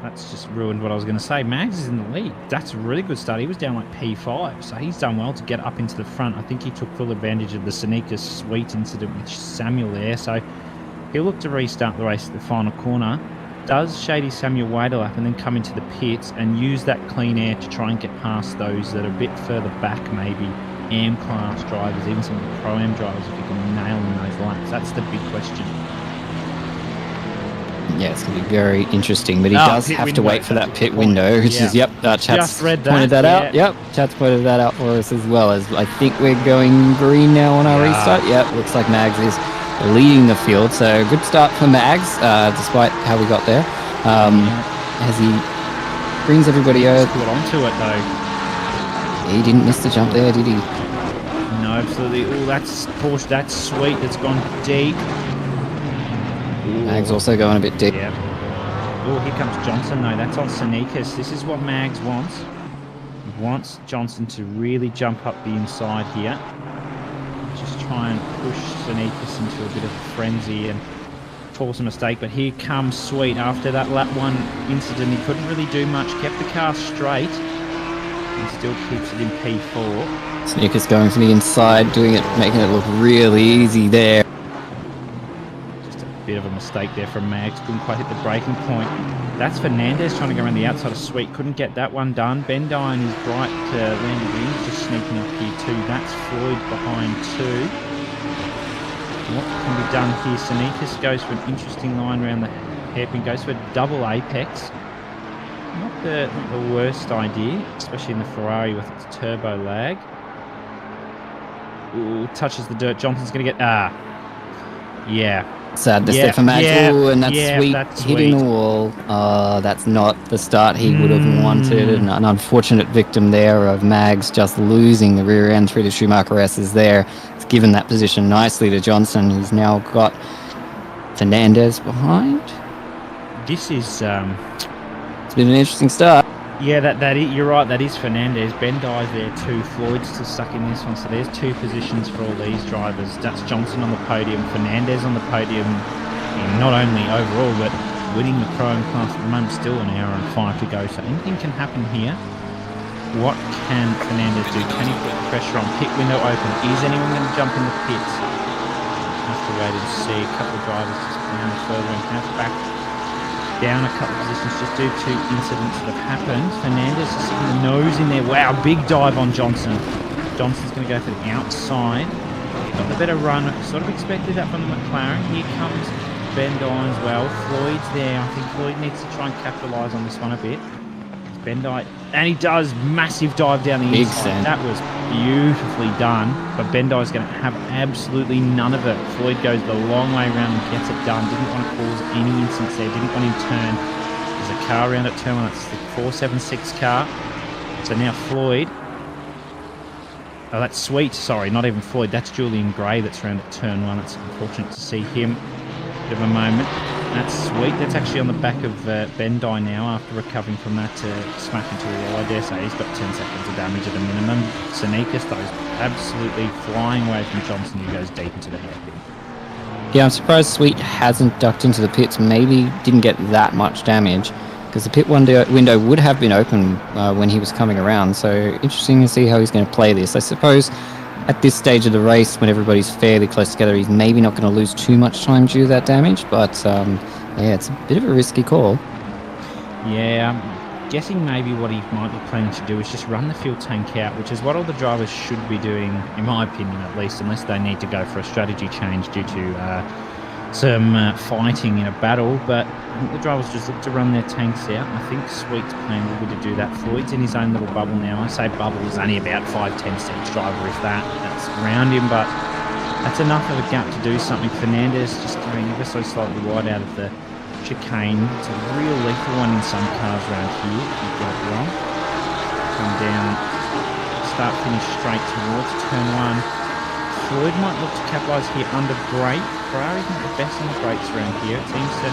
That's just ruined what I was going to say. Mags is in the lead. That's a really good start. He was down like P5, so he's done well to get up into the front. I think he took full advantage of the Seneca Sweet incident with Samuel there, so he'll look to restart the race at the final corner. does Shady Samuel wait a lap and then come into the pits and use that clean air to try and get past those that are a bit further back, maybe AM class drivers, even some of the Pro Am drivers, if you can nail in those laps? That's the big question. Yeah, it's going to be very interesting, but he does have to wait for that pit window, which is, Chat's just read that, pointed that out. Yep, Chat's pointed that out for us as well. As I think we're going green now on our restart. Yep, looks like Mags is leading the field, so good start for Mags, despite how we got there. As he brings everybody over. Got onto it though. He didn't miss the jump there, did he? No, absolutely. Oh, that's Porsche. That's sweet. That's gone deep. Mags also going a bit deep. Yeah. Oh, here comes Johnson though. That's on Sneakers. This is what Mags wants. He wants Johnson to really jump up the inside here. Just try and push Sneakers into a bit of a frenzy and force a mistake. But here comes Sweet. After that lap 1 incident, he couldn't really do much. Kept the car straight and still keeps it in P4. Sneakers going from the inside, doing it, making it look really easy there. Bit of a mistake there from Mags. Couldn't quite hit the braking point. That's Fernandez trying to go around the outside of Sweet. Couldn't get that one done. Bendai and his bright landing rings just sneaking up here too. That's Floyd behind 2. What can be done here? Sneakers goes for an interesting line around the hairpin. Goes for a double apex. Not the worst idea, especially in the Ferrari with its turbo lag. Ooh, touches the dirt. Johnson's going to get... Yeah. Sadness there for Mags. Ooh, and that's Sweet that's hitting the wall. That's not the start he would have wanted. And an unfortunate victim there of Mags just losing the rear end through the Schumacher S's there. It's given that position nicely to Johnson. He's now got Fernandez behind. This is... It's been an interesting start. Yeah, you're right, that is Fernandez. Bendai's there too. Floyd's still stuck in this one, so there's 2 positions for all these drivers. That's Johnson on the podium, Fernandez on the podium, not only overall, but winning the Pro Am class at the moment. Still an hour and 5 to go, so anything can happen here. What can Fernandez do? Can he put pressure on? Pit window open. Is anyone going to jump in the pits? Have to wait and see. A couple of drivers just down further and have back down a couple of positions just due to incidents that have happened. Fernandez is sticking the nose in there. Wow, big dive on Johnson. Johnson's going to go for the outside. Got the better run. Sort of expected that from the McLaren. Here comes Bendai as well. Floyd's there. I think Floyd needs to try and capitalise on this one a bit. Bendai, and he does massive dive down the inside. That was beautifully done, but Bendai's going to have absolutely none of it. Floyd goes the long way around and gets it done. Didn't want to cause any incidents there. Didn't want him to turn. There's a car around at turn 1. That's the 476 car. So now Floyd. Oh, that's Sweet. Sorry, not even Floyd. That's Julian Gray that's around at turn 1. It's unfortunate to see him. Bit of a moment. That's Sweet. That's actually on the back of Bendai now after recovering from that smash into the wall. I dare say he's got 10 seconds of damage at a minimum. Sneakers, though, is absolutely flying away from Johnson, who goes deep into the hairpin. Yeah, I'm surprised Sweet hasn't ducked into the pits. Maybe didn't get that much damage because the pit window would have been open when he was coming around. So interesting to see how he's going to play this. I suppose at this stage of the race, when everybody's fairly close together, he's maybe not going to lose too much time due to that damage. But yeah, it's a bit of a risky call. Yeah, I'm guessing maybe what he might be planning to do is just run the fuel tank out, which is what all the drivers should be doing, in my opinion at least, unless they need to go for a strategy change due to some fighting in a battle. But I think the drivers just look to run their tanks out. I think Sweet's plan will be to do that. Floyd's in his own little bubble now. I say bubble is only about 5-10 seats driver, if that. That's around him, but that's enough of a gap to do something. Fernandez just going ever so slightly wide out of the chicane. It's a real lethal one in some cars around here, if you get it wrong. Come down, start finish straight towards turn 1. Floyd might look to capitalise here under brake. Ferrari's not the best on the brakes around here. It seems to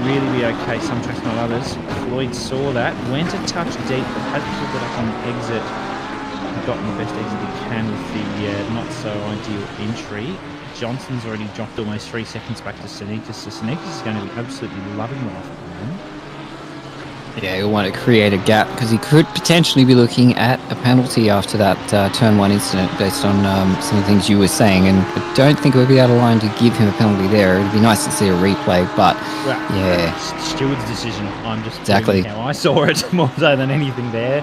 really be okay, some tracks, not others. Floyd saw that, went a touch deep, but had to pull it up on the exit. Gotten the best exit he can with the not so ideal entry. Johnson's already dropped almost 3 seconds back to Sneakers, so Sneakers is going to be absolutely loving life at the moment. Yeah, he'll want to create a gap because he could potentially be looking at a penalty after that turn one incident based on some of the things you were saying. And I don't think we'll be out of line to give him a penalty there. It'd be nice to see a replay, but Well, yeah. Steward's decision. I'm just Exactly how I saw it more so than anything there.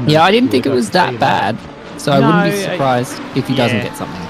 Yeah, I didn't think it was that bad. So I wouldn't be No, surprised if he doesn't yeah. get something.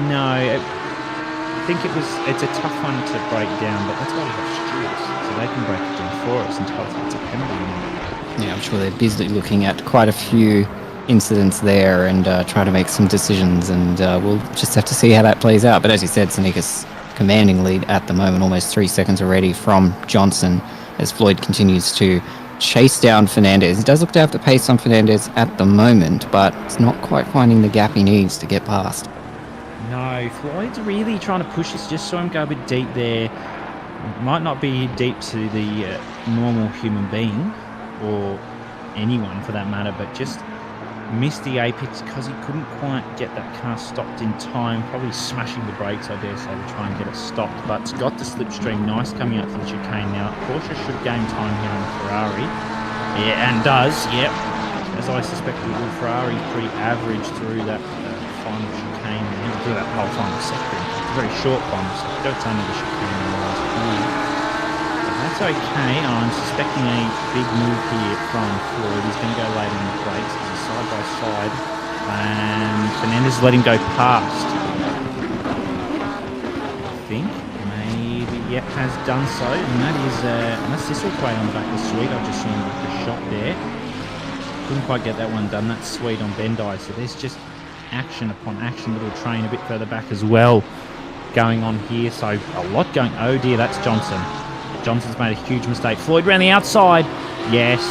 No, I think it's a tough one to break down, but that's why we have stewards, so they can break it down for us and tell us if it's a penalty. Yeah, I'm sure they're busily looking at quite a few incidents there and try to make some decisions, and we'll just have to see how that plays out. But as you said, Senika's commanding lead at the moment, almost 3 seconds already from Johnson, as Floyd continues to chase down Fernandez. He does look to have the pace on Fernandez at the moment, but it's not quite finding the gap he needs to get past. No, Floyd's really trying to push us. Just saw him go a bit deep there. Might not be deep to the normal human being or anyone for that matter, but just missed the apex because he couldn't quite get that car stopped in time. Probably smashing the brakes, I dare say, to try and get it stopped. But it's got the slipstream nice coming out for the chicane now. Porsche should gain time here on the Ferrari. Yeah, and does, yep. As I suspected it would. Ferrari's pretty average through that final chicane, through that whole final sector. It's a very short final sector. It's only the chicane in the last corner. But that's okay. I'm suspecting a big move here from Floyd. He's going to go late on the brakes. There's a side by side, and Fernandez let him go past. I think maybe, yep, has done so, and that is that's this all play on the back of Sweet. I've just seen the shot there. Couldn't quite get that one done. That's Sweet on Bendai. So there's just action upon action. Little train a bit further back as well going on here. So a lot going. Oh dear, that's Johnson. Johnson's made a huge mistake. Floyd around the outside. Yes,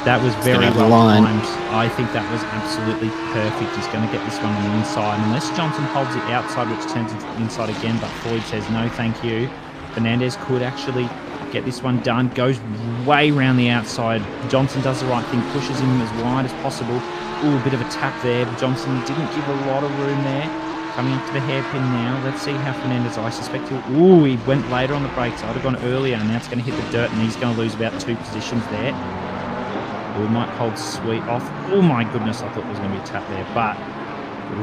that was very well timed. I think that was absolutely perfect. He's going to get this one on the inside. Unless Johnson holds it outside, which turns into the inside again, but Floyd says no thank you. Fernandez could actually get this one done. Goes way around the outside. Johnson does the right thing. Pushes him as wide as possible. Ooh, a bit of a tap there. But Johnson didn't give a lot of room there. Coming up to the hairpin now. Let's see how Fernandez, I suspect he'll... Ooh, he went later on the brakes. I'd have gone earlier, and now it's going to hit the dirt, and he's going to lose about 2 positions there. We might hold Sweet off. Oh my goodness, I thought there was going to be a tap there, but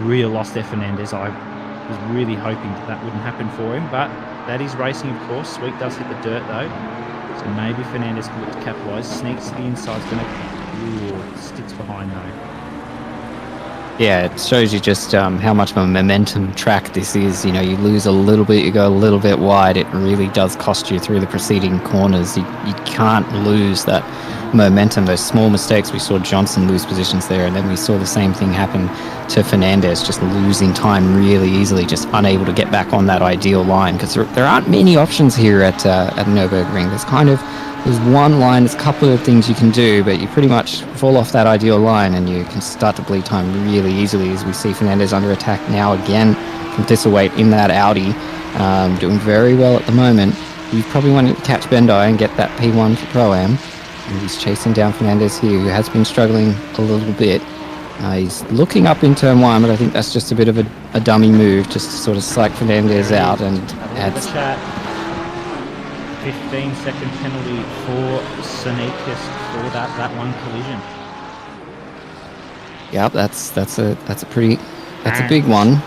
real loss there, Fernandez. I was really hoping that wouldn't happen for him, but that is racing, of course. Sweet does hit the dirt, though, so maybe Fernandez can look to capitalise. Sneaks to the inside, going to... Ooh, sticks behind, though. Yeah, it shows you just how much of a momentum track this is. You know, you lose a little bit, you go a little bit wide. It really does cost you through the preceding corners. You can't lose that momentum. Those small mistakes, we saw Johnson lose positions there, and then we saw the same thing happen to Fernandez, just losing time really easily, just unable to get back on that ideal line, because there aren't many options here at Nurburgring. There's one line, there's a couple of things you can do, but you pretty much fall off that ideal line and you can start to bleed time really easily, as we see Fernandez under attack now again from Thistlewaite in that Audi, doing very well at the moment. You probably want to catch Bendai and get that P1 for Pro-Am, and he's chasing down Fernandez here, who has been struggling a little bit. He's looking up in turn 1, but I think that's just a bit of a dummy move, just to sort of psych Fernandez out and add... 15-second penalty for Senekis for that one collision. Yep, that's a big one.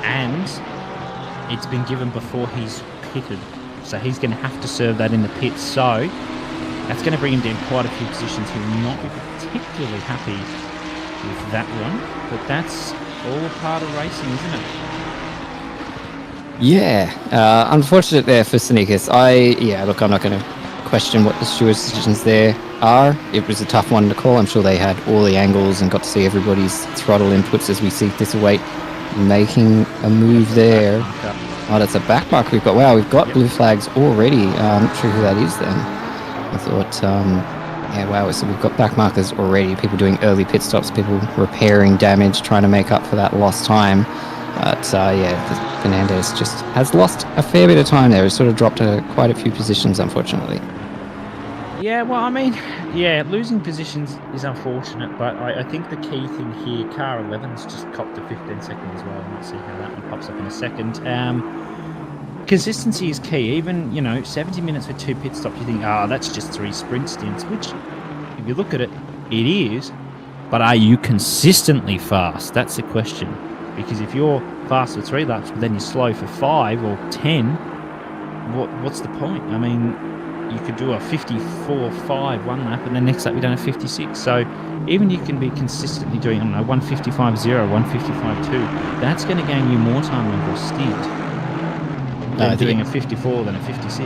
And it's been given before he's pitted, so he's going to have to serve that in the pit. So that's going to bring him down quite a few positions. He will not be particularly happy with that one, but that's all a part of racing, isn't it? Yeah, unfortunate there for Senekis. Look, I'm not going to question what the steward's decisions there are. It was a tough one to call. I'm sure they had all the angles and got to see everybody's throttle inputs as we see Thistlewaite making a move there. Oh, that's a back mark we've got. Wow, we've got blue flags already. I'm not sure who that is then. I thought, so we've got back markers already. People doing early pit stops, people repairing damage, trying to make up for that lost time. But Fernandez just has lost a fair bit of time there. He's sort of dropped quite a few positions, unfortunately. Yeah, well, I mean, losing positions is unfortunate, but I think the key thing here, car 11's just copped a 15 second as well. Let's see how that one pops up in a second. consistency is key. Even, 70 minutes for 2 pit stops, you think, that's just 3 sprint stints, which, if you look at it, it is. But are you consistently fast? That's the question. Because if you're fast for 3 laps, but then you're slow for 5 or 10, what's the point? I mean, you could do a 54.5 one lap, and then next lap you don't have 56. So even you can be consistently doing, 155.0, 155.2. That's going to gain you more time over a stint than doing a 54 than a 56.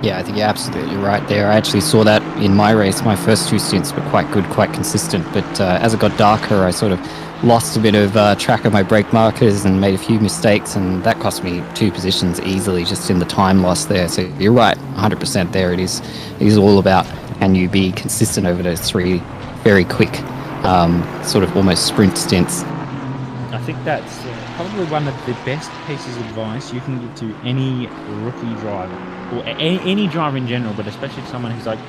Yeah, I think you're absolutely right there. I actually saw that in my race. My first 2 stints were quite good, quite consistent. But as it got darker, I sort of lost a bit of track of my brake markers and made a few mistakes. And that cost me 2 positions easily just in the time loss there. So you're right, 100% there. It is all about, can you be consistent over those 3 very quick, sort of almost sprint stints. I think that's probably one of the best pieces of advice you can give to any rookie driver, or any driver in general, but especially someone who's like,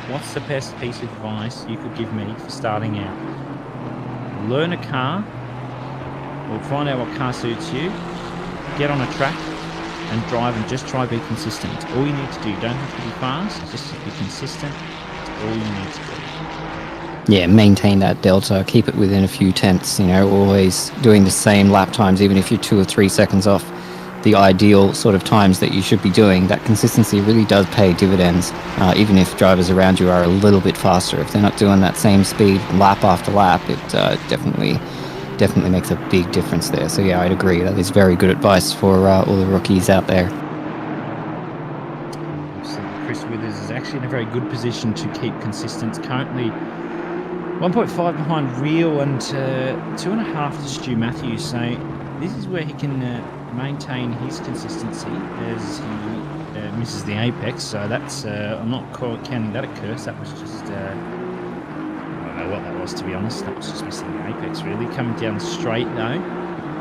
what's the best piece of advice you could give me for starting out? Learn a car, or find out what car suits you, get on a track and drive, and just try to be consistent. It's all you need to do. You don't have to be fast, just be consistent. It's all you need to do. Yeah, maintain that delta, keep it within a few tenths, always doing the same lap times, even if you're 2 or 3 seconds off the ideal sort of times that you should be doing. That consistency really does pay dividends, even if drivers around you are a little bit faster. If they're not doing that same speed lap after lap, it definitely makes a big difference there. So yeah, I'd agree. That is very good advice for all the rookies out there. Chris Withers is actually in a very good position to keep consistent. Currently 1.5 behind Real and 2.5 to Stu Matthews. So this is where he can maintain his consistency as he misses the apex. So that's I'm not counting that a curse. That was just I don't know what that was, to be honest. That was just missing the apex, really. Coming down straight though.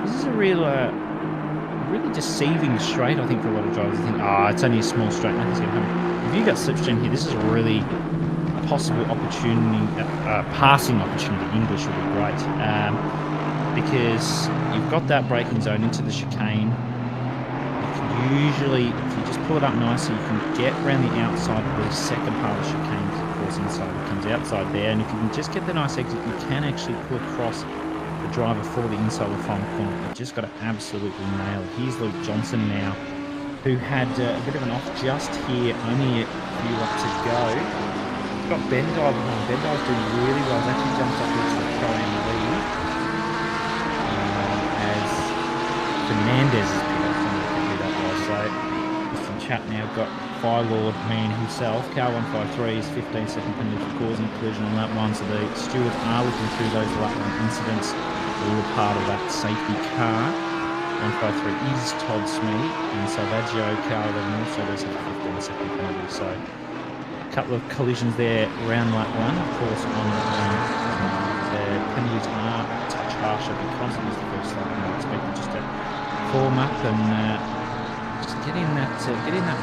This is a really deceiving straight, I think, for a lot of drivers. They think, it's only a small straight, nothing's going to happen. If you got slipstream here, this is a really possible opportunity, passing opportunity. English would be great, because you've got that braking zone into the chicane. You can usually, if you just pull it up nicely, you can get around the outside of the second part of the chicane. Of course, inside it comes outside there, and if you can just get the nice exit, you can actually pull across the driver for the inside of the final corner. You've just got to absolutely nail it. Here's Luke Johnson now, who had a bit of an off just here, only a few laps to go. Got Bendai behind. Bendai's doing really well. He's actually jumped up into the pro-am lead as Fernandez has picked up from who that was. So just in chat now, got Firelord Man himself. Car 153 is 15-second penalty for causing collision on lap 1. So the stewards are looking through those lap 1 incidents, all a part of that safety car. 153 is Todd Smee, and Salvaggio car 11 also does have a 15-second penalty. So couple of collisions there around lap 1. Of course, on the penalties are a touch harsher because it was the first lap, and I expect just to form up and just get in that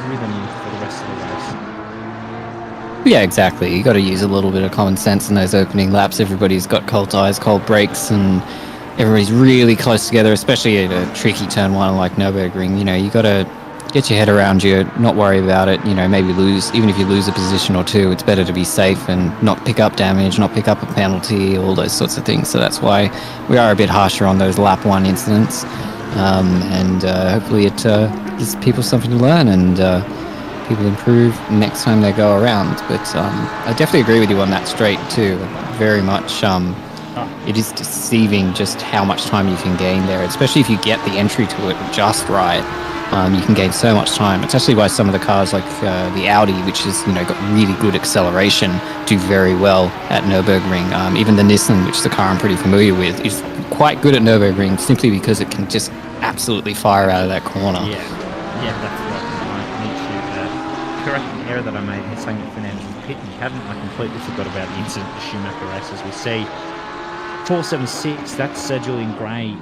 rhythm for the rest of the race. Yeah, exactly. You got to use a little bit of common sense in those opening laps. Everybody's got cold tires, cold brakes, and everybody's really close together, especially at a tricky turn 1 like Nurburgring. You got to get your head around you, not worry about it, maybe lose, even if you lose a position or 2, it's better to be safe and not pick up damage, not pick up a penalty, all those sorts of things. So that's why we are a bit harsher on those lap 1 incidents, and hopefully it gives people something to learn, and people improve next time they go around. But I definitely agree with you on that straight too, very much. It is deceiving just how much time you can gain there, especially if you get the entry to it just right. You can gain so much time. It's actually why some of the cars like the Audi, which has got really good acceleration, do very well at Nurburgring. Even the Nissan, which is the car I'm pretty familiar with, is quite good at Nurburgring simply because it can just absolutely fire out of that corner. Yeah, that's what I need to correct an error that I made in saying that Fernandez was pit. You hadn't. I completely forgot about the incident with Schumacher races. We see 476, that's Julian Gray,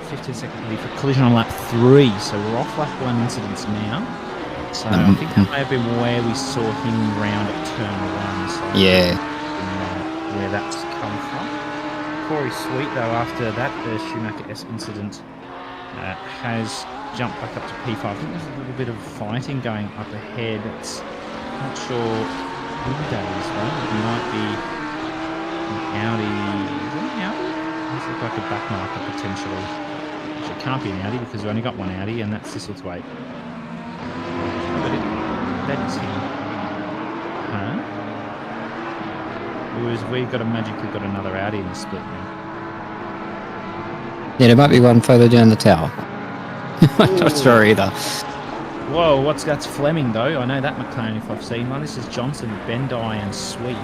15-second penalty for collision on lap 3. So we're off lap 1 incidents now. So I think that may have been where we saw him round at turn 1. So yeah. Where that's come from. Corey Sweet, though, after that Schumacher S incident, has jumped back up to P5. I think there's a little bit of fighting going up ahead. It's not sure who that is, though. It might be an Audi. Is it an Audi? This looks like a back marker, potentially. Actually, it can't be an Audi because we've only got one Audi, and that's Sisselthwaite. But that is him. Huh? We've magically got another Audi in the split now. Yeah, there might be one further down the tower. I'm not sure either. Whoa, that's Fleming though. I know that McLaren if I've seen one. This is Johnson, Bendai and Sweet.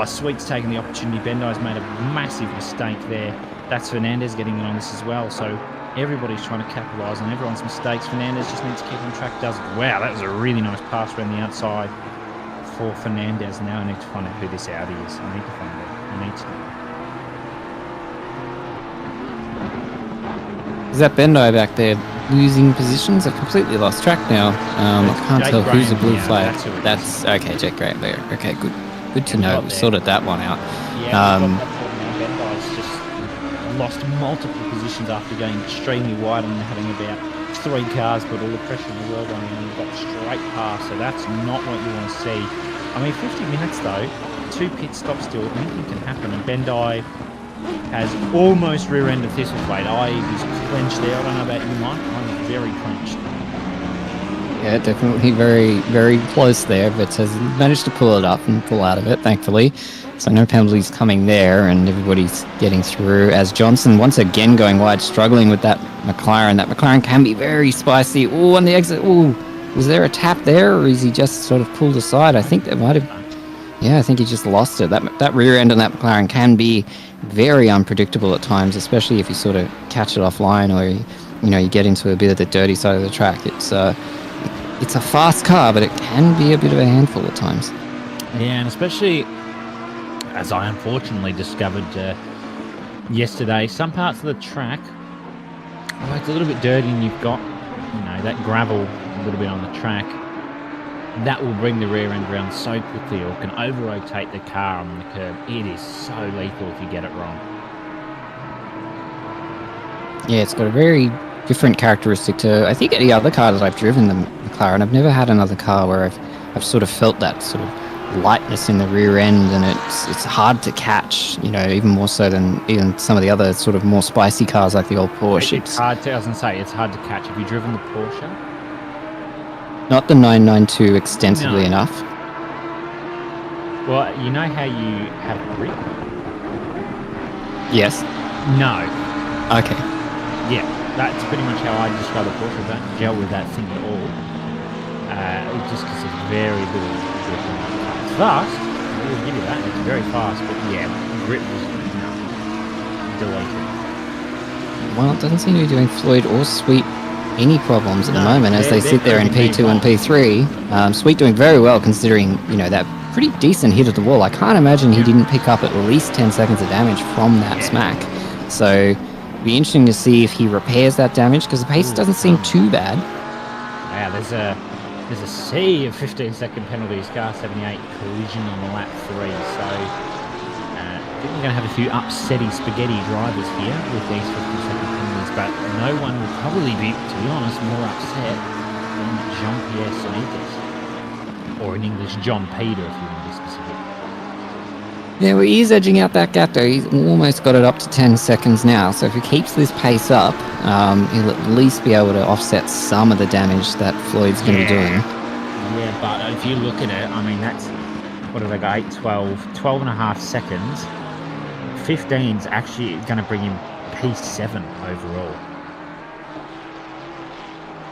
Sweet's taking the opportunity. Bendai's made a massive mistake there. That's Fernandez getting in on this as well. So everybody's trying to capitalise on everyone's mistakes. Fernandez just needs to keep on track. Wow, that was a really nice pass around the outside for Fernandez. Now I need to find out who this Audi is. I need to find out. I need to know. Is that Bendai back there losing positions? I've completely lost track now. I can't tell who's a blue flag. That's okay, Jake Graham there. Okay, good to know. We sorted that one out. Bendai's just lost multiple positions after going extremely wide and having about 3 cars, but all the pressure in the world on him. You've got straight past, so that's not what you want to see. I mean, 50 minutes though, 2 pit stops still, anything can happen, and Bendai has almost rear-ended Thistlethwaite. I was clenched there. I don't know about you, Mike. I was very clenched. Yeah, definitely very, very close there, but has managed to pull it up and pull out of it, thankfully. So no penalties coming there, and everybody's getting through. As Johnson once again going wide, struggling with that McLaren. That McLaren can be very spicy. Oh, on the exit. Oh, was there a tap there, or is he just sort of pulled aside? I think that might have... Yeah, I think he just lost it. That rear end on that McLaren can be very unpredictable at times, especially if you sort of catch it offline or you get into a bit of the dirty side of the track. It's a fast car, but it can be a bit of a handful at times. Yeah, and especially as I unfortunately discovered yesterday, some parts of the track, it's a little bit dirty, and you've got that gravel a little bit on the track. That will bring the rear end around so quickly, or can over-rotate the car on the curb. It is so lethal if you get it wrong. Yeah, it's got a very different characteristic to, I think, any other car that I've driven, the McLaren. I've never had another car where I've sort of felt that sort of lightness in the rear end, and it's hard to catch, even more so than even some of the other sort of more spicy cars like the old Porsche. It's hard to, I was going to say, it's hard to catch. Have you driven the Porsche? Not the 992 extensively enough. Well, you know how you have grip? Yes. No. Okay. Yeah, that's pretty much how I describe the Porsche. I don't gel with that thing at all. Just because it's very little grip on it. It's fast. I will give you that. It's very fast, but yeah, grip is deleted. Well, it doesn't seem to be doing Floyd or Sweet any problems at the moment as they sit there in P2 and P3. Sweet doing very well considering, that pretty decent hit at the wall. I can't imagine he didn't pick up at least 10 seconds of damage from that smack. So it'll be interesting to see if he repairs that damage, because the pace doesn't seem too bad. Wow, there's a sea of 15-second penalties. Car 78 collision on lap 3. So I think we're going to have a few upsetty spaghetti drivers here with these 15-second penalties, but no one will probably be, to be honest, more upset than Jean-Pierre Sonitas. Or in English, John Peter, if you want to be specific. Yeah, well, he's edging out that gap though. He's almost got it up to 10 seconds now. So if he keeps this pace up, he'll at least be able to offset some of the damage that Floyd's going to be doing. Yeah, but if you look at it, I mean, that's, what have they got, 8, 12 and a half seconds. 15's actually going to bring him P7 overall.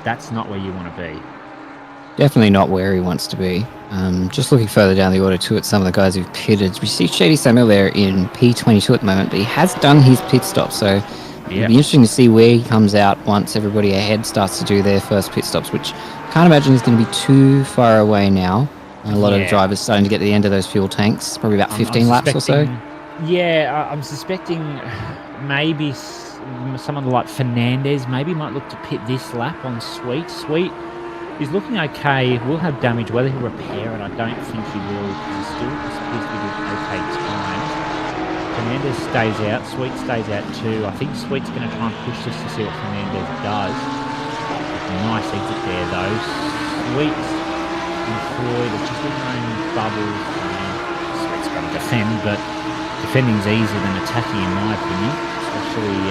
That's not where you want to be. Definitely not where he wants to be. Just looking further down the order too at some of the guys who've pitted. We see Shady Samuel there in P22 at the moment, but he has done his pit stop, so it'll be interesting to see where he comes out once everybody ahead starts to do their first pit stops, which I can't imagine is going to be too far away now. A lot of drivers starting to get to the end of those fuel tanks, probably about 15 laps or so. Yeah, I'm suspecting maybe someone like Fernandez maybe might look to pit this lap on Sweet. Sweet is looking okay. Will have damage. Whether he'll repair it, I don't think he will, because he still appears to be doing okay times. Fernandez stays out. Sweet stays out too. I think Sweet's going to try and push this to see what Fernandez does. Nice exit there though. Sweet and Floyd are just in their own bubbles. Sweet's got to defend, but defending's easier than attacking in my opinion, especially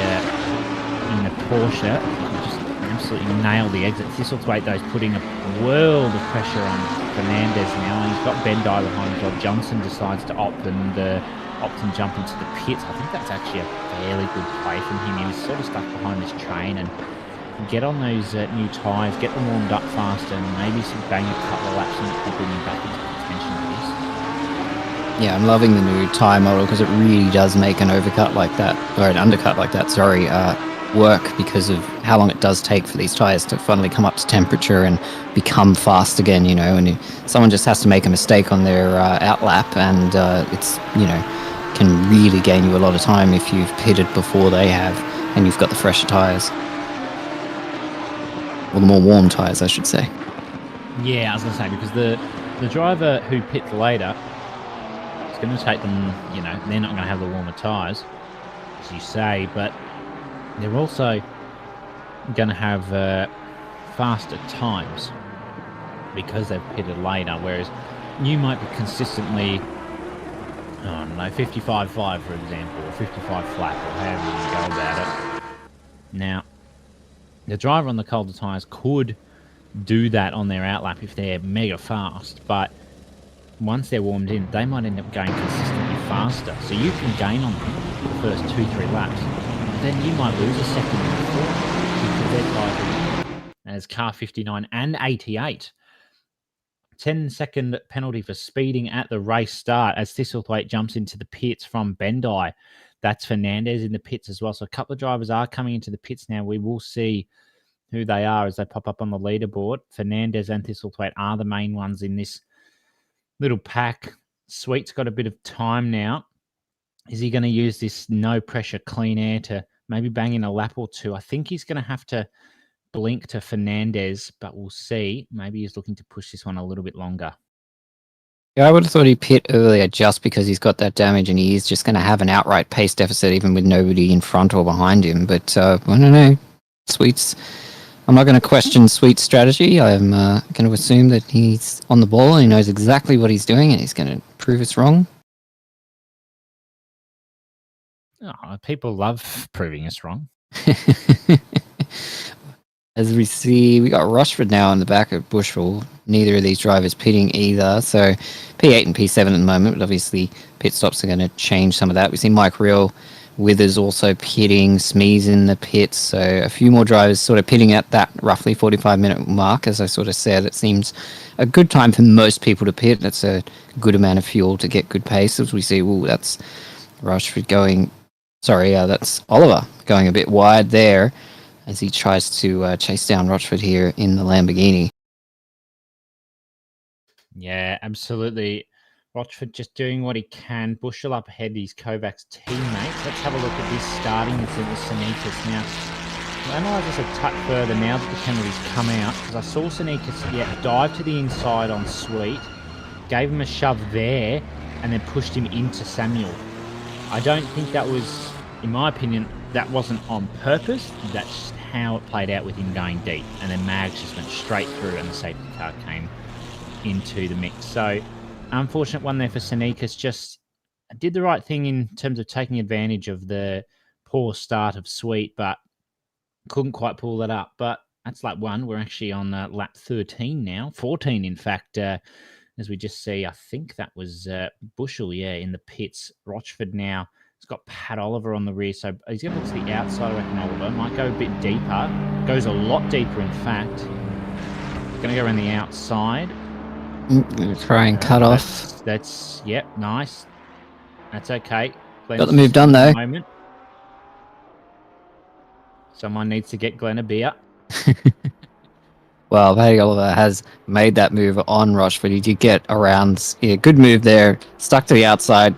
in the Porsche. You just absolutely nail the exit. Thistlethwaite though is putting a world of pressure on Fernandez now, and he's got Bendai behind him. Rob Johnson decides to opt and jump into the pits. I think that's actually a fairly good play from him. He was sort of stuck behind this train and get on those new tyres, get them warmed up faster, and maybe bang a couple of laps and bring him back into contention, I guess. Yeah, I'm loving the new tyre model because it really does make an overcut like that, or an undercut like that, sorry, work because of how long it does take for these tyres to finally come up to temperature and become fast again, you know, and someone just has to make a mistake on their outlap and it's, you know, can really gain you a lot of time if you've pitted before they have and you've got the fresher tyres. Or the more warm tyres, I should say. Yeah, I was going to say, because the driver who pits later, it's going to take them, you know, they're not going to have the warmer tyres, as you say, but they're also going to have faster times because they've pitted later, whereas you might be consistently, I don't know, 55.5 for example, or 55 flat, or however you go about it. Now, the driver on the colder tyres could do that on their outlap if they're mega fast, but once they're warmed in, they might end up going consistently faster. So you can gain on them the first 2-3 laps, but then you might lose a second or four because they're tied as car 59 and 88. 10-second penalty for speeding at the race start as Thistlethwaite jumps into the pits from Bendai. That's Fernandez in the pits as well. So a couple of drivers are coming into the pits now. We will see who they are as they pop up on the leaderboard. Fernandez and Thistlethwaite are the main ones in this little pack. Sweet's got a bit of time now. Is he going to use this no-pressure clean air to maybe bang in a lap or two? I think he's going to have to blink to Fernandez, but we'll see. Maybe he's looking to push this one a little bit longer. Yeah, I would have thought he'd pit earlier just because he's got that damage and he is just going to have an outright pace deficit even with nobody in front or behind him. But I don't know. Sweet's... I'm not going to question Sweet's strategy. I'm going to assume that he's on the ball and he knows exactly what he's doing and he's going to prove us wrong. Oh, people love proving us wrong. As we see, we got Rushford now in the back of Bushell. Neither of these drivers pitting either. So P8 and P7 at the moment, but obviously pit stops are going to change some of that. We see Mike Real, Withers also pitting, Smee's in the pits. So a few more drivers sort of pitting at that roughly 45-minute mark. As I sort of said, it seems a good time for most people to pit. That's a good amount of fuel to get good pace. As we see, that's Rushford going... Sorry, that's Oliver going a bit wide there as he tries to chase down Rochford here in the Lamborghini. Yeah, absolutely. Rochford just doing what he can. Bushell up ahead, he's Kovac's teammates. Let's have a look at this starting incident with Sanikas. Now, we'll analyse this a touch further now that the penalties come out, because I saw Sanikas dive to the inside on Sweet, gave him a shove there, and then pushed him into Samuel. I don't think that was, in my opinion, that wasn't on purpose. That's just how it played out with him going deep. And then Mags just went straight through and the safety car came into the mix. So, unfortunate one there for Sanikas. Just did the right thing in terms of taking advantage of the poor start of Sweet, but couldn't quite pull that up. But that's lap one. We're actually on lap 13 now. 14, in fact, as we just see. I think that was Bushell, in the pits. Rochford now. He's got Pat Oliver on the rear, so he's going to look to the outside, I reckon. Oliver might go a bit deeper. Goes a lot deeper, in fact. Going to go around the outside. Try and cut off. That's nice. That's okay. Glenn's Got the move done, though. Moment. Someone needs to get Glenn a beer. Well, Paddy Oliver has made that move on Rochford. He did get around. Yeah, good move there. Stuck to the outside.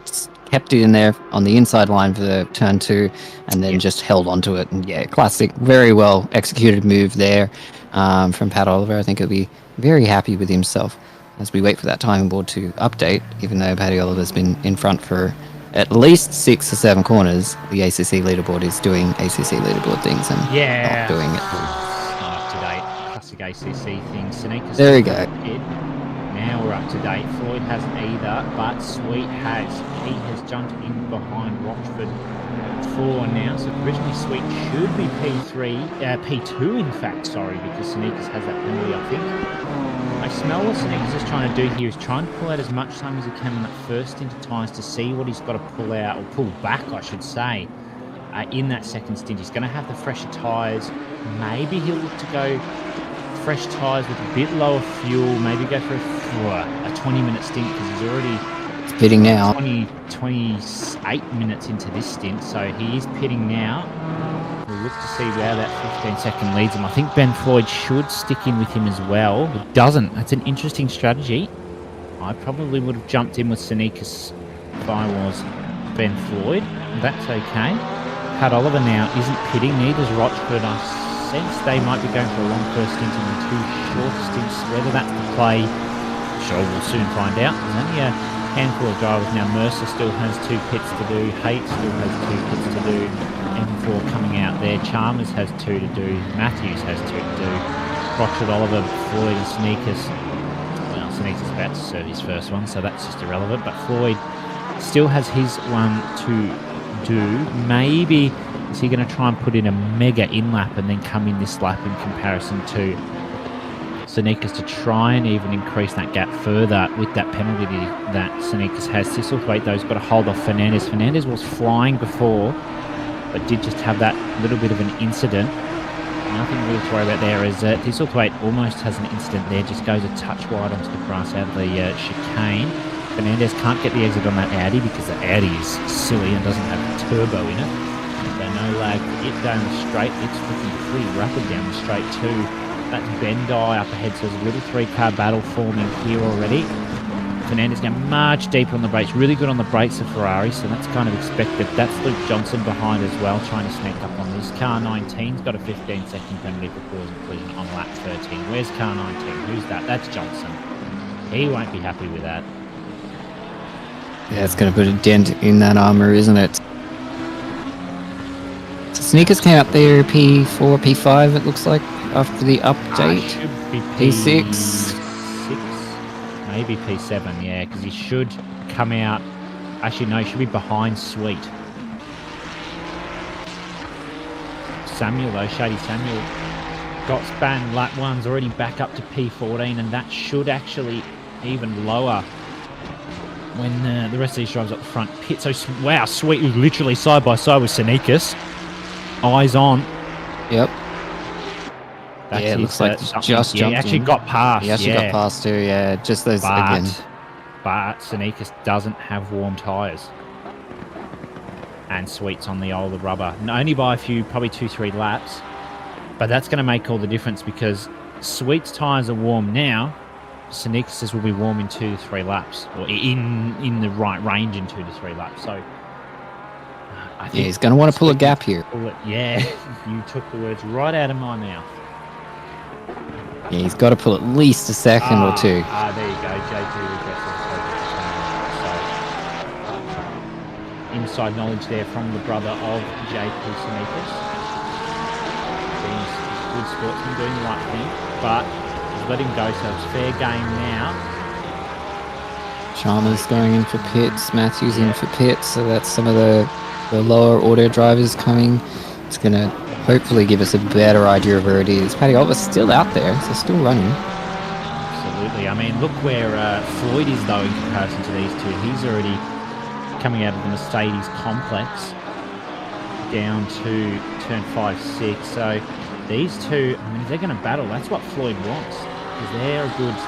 Kept it in there on the inside line for the turn 2 and then just held onto it. And classic, very well executed move there from Pat Oliver. I think he'll be very happy with himself as we wait for that timing board to update, even though Paddy Oliver's been in front for at least 6 or 7 corners, the ACC leaderboard is doing ACC leaderboard things and Yeah. not doing it. Not up to date. Classic ACC thing. Seneca's There we go. Now we're up to date. Floyd hasn't either, but Sweet has. He has jumped in behind Rochford for now. So originally Sweet should be P2 in fact, sorry, because Seneca's has that penalty, I think. I smell what Seneca's is trying to do here is trying to pull out as much time as he can on that first stint of tyres to see what he's got to pull out, or pull back, I should say, in that second stint. He's going to have the fresher tyres. Maybe he'll look to go fresh tyres with a bit lower fuel, maybe go for a 20-minute stint because he's already pitting now. 28 minutes into this stint, so he is pitting now. We'll look to see where that 15-second leads him. I think Ben Floyd should stick in with him as well. It doesn't. That's an interesting strategy. I probably would have jumped in with Seneca's if I was Ben Floyd. That's okay. Pat Oliver now isn't pitting, neither is Rochford. I sense they might be going for a long first stint and two short stints. Whether that's the play, sure, we'll soon find out. There's only a handful of drivers now. Mercer still has 2 pits to do. Haight still has 2 pits to do. M4 coming out there. Chalmers has 2 to do. Matthews has 2 to do. Rochford, Oliver, Floyd and Sneakers. Well, Sneakers is about to serve his first one, so that's just irrelevant. But Floyd still has his one to do. Maybe is he going to try and put in a mega in-lap and then come in this lap in comparison to Seneca's to try and even increase that gap further with that penalty that Seneca's has. Thistlethwaite, though, has got a hold off Fernandez. Fernandez was flying before, but did just have that little bit of an incident. Nothing really to worry about there, as Thistlethwaite almost has an incident there, just goes a touch wide onto the grass out of the chicane. Fernandez can't get the exit on that Audi because the Audi is silly and doesn't have turbo in it. So no lag for it down the straight. It's looking pretty rapid down the straight too. That's Bendai up ahead, so there's a little 3-car battle forming here already. Fernandez now much deeper on the brakes, really good on the brakes of Ferrari, so that's kind of expected. That's Luke Johnson behind as well, trying to sneak up on this. Car 19's got a 15-second penalty for causing collision on lap 13. Where's car 19? Who's that? That's Johnson. He won't be happy with that. Yeah, it's going to put a dent in that armour, isn't it? So Sneakers came up there P4, P5, it looks like, after the update. Should be P6. 6, maybe P7, yeah, because he should come out. Actually, no, he should be behind Sweet. Samuel, though, Shady Samuel, got span lap 1's already back up to P14, and that should actually even lower when the rest of these drivers up the front pit. So, wow, Sweet was literally side by side with Senekas. Eyes on. Yep. That's yeah, it looks like just jumped he actually in. got past. He actually got past too, yeah. Just those again. But Senekas doesn't have warm tyres. And Sweet's on the older rubber. Only by a few, probably 2-3 laps. But that's going to make all the difference because Sweet's tyres are warm now. Senekas will be warm in 2 to 3 laps. Or in the right range in 2 to 3 laps. So I think he's going to want to pull a gap here. Yeah, you took the words right out of my mouth. Yeah, he's got to pull at least a second or two. There you go. JP inside knowledge there from the brother of JP Senekas. He's a good sportsman doing the right thing, but he's let him go, so it's fair game now. Chalmers going in for pits, Matthews in for pits, so that's some of the lower auto drivers coming. It's going to hopefully give us a better idea of where it is. Paddy Oliver's still out there, so still running. Absolutely. I mean, look where Floyd is, though, in comparison to these two. He's already coming out of the Mercedes complex down to turn 5-6. So these two, I mean, if they're going to battle, that's what Floyd wants. Because they're a good... I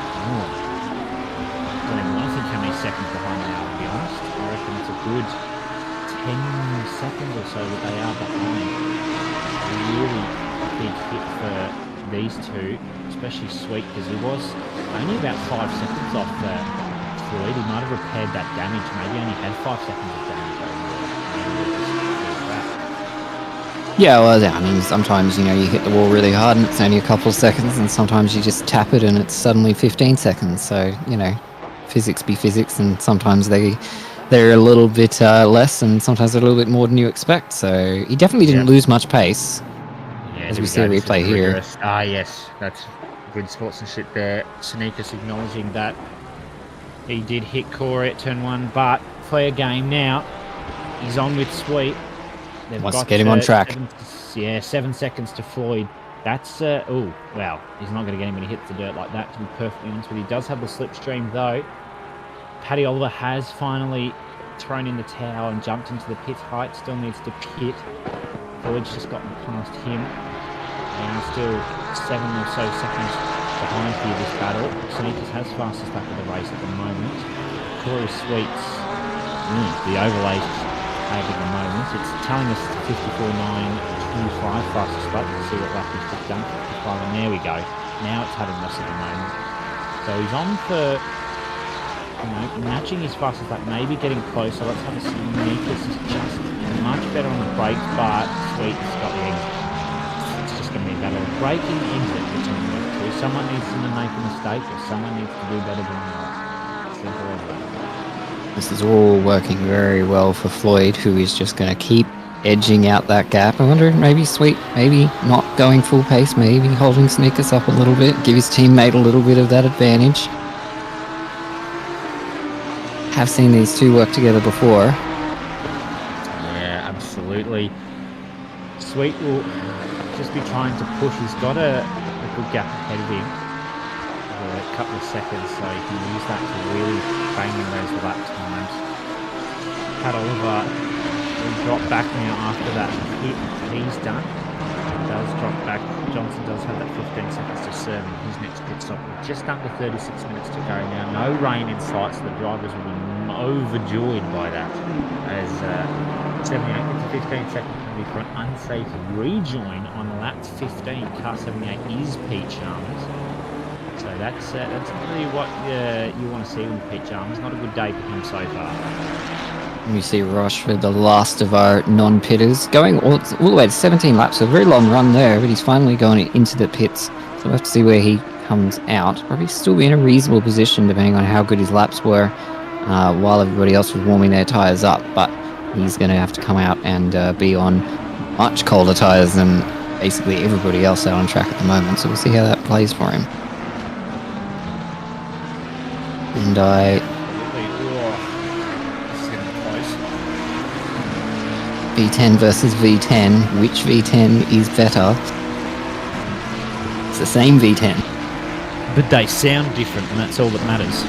don't even want to think how many seconds behind they are, to be honest. I reckon it's a good 10 seconds or so that they are behind. Really big hit for these two, especially Sweet, because he was only about 5 seconds off Floyd. He might have repaired that damage, maybe only had 5 seconds of damage. Yeah, well, I mean, sometimes, you hit the wall really hard and it's only a couple of seconds, and sometimes you just tap it and it's suddenly 15 seconds. So, physics be physics, and sometimes they they're a little bit less and sometimes a little bit more than you expect. So he definitely didn't lose much pace. Yeah, As there we see a go. This is replay here. rigorous. Ah, yes, that's good sportsmanship there. Sneakers acknowledging that he did hit Corey at turn 1, but fair game now. He's on with Sweet. They've Wants to get him on track. 7 seconds to Floyd. That's, oh, well, he's not going to get him when he hits the dirt like that, to be perfectly honest with you. He does have the slipstream, though. Paddy Oliver has finally thrown in the towel and jumped into the pit height. Still needs to pit. Floyd's just gotten past him. Now still 7 or so seconds behind here this battle. Sneakers has fastest lap of the race at the moment. Corey Sweets, the overlays tag at the moment. It's telling us 54.925 fastest lap. Let's see what lap he's just done. 55, and there we go. Now it's having us at the moment. So he's on for, matching his fastest lap, maybe getting closer. Let's have a see. Sneakers is just much better on the brakes, but Sweet's got the exit. It's just going to be a battle of braking exit between those two. Someone needs to make a mistake, or someone needs to do better than that. Simple as that. This is all working very well for Floyd, who is just going to keep edging out that gap. I wonder, maybe Sweet, maybe not going full pace, maybe holding Sneakers up a little bit, give his teammate a little bit of that advantage. Have seen these two work together before. Yeah, absolutely. Sweet will just be trying to push. He's got a good gap ahead of him for a couple of seconds, so he can use that to really bang in those lap times. Pat Oliver will drop back now after that hit he's done. He does drop back. Johnson does have that 15 seconds to serve in his next pit stop. Just under 36 minutes to go now. No rain in sight, so the drivers will be overjoyed by that. As 78 to 15 seconds penalty for an unsafe rejoin on lap 15. Car 78 is Pete Chalmers. So that's really what you want to see with Pete Chalmers. Not a good day for him so far. We see Rochford, the last of our non-pitters, going all the way to 17 laps. A very long run there, but he's finally going into the pits. So we'll have to see where he comes out. Probably still be in a reasonable position, depending on how good his laps were while everybody else was warming their tyres up. But he's going to have to come out and be on much colder tyres than basically everybody else out on track at the moment. So we'll see how that plays for him. And V10 versus V10. Which V10 is better? It's the same V10. But they sound different, and that's all that matters.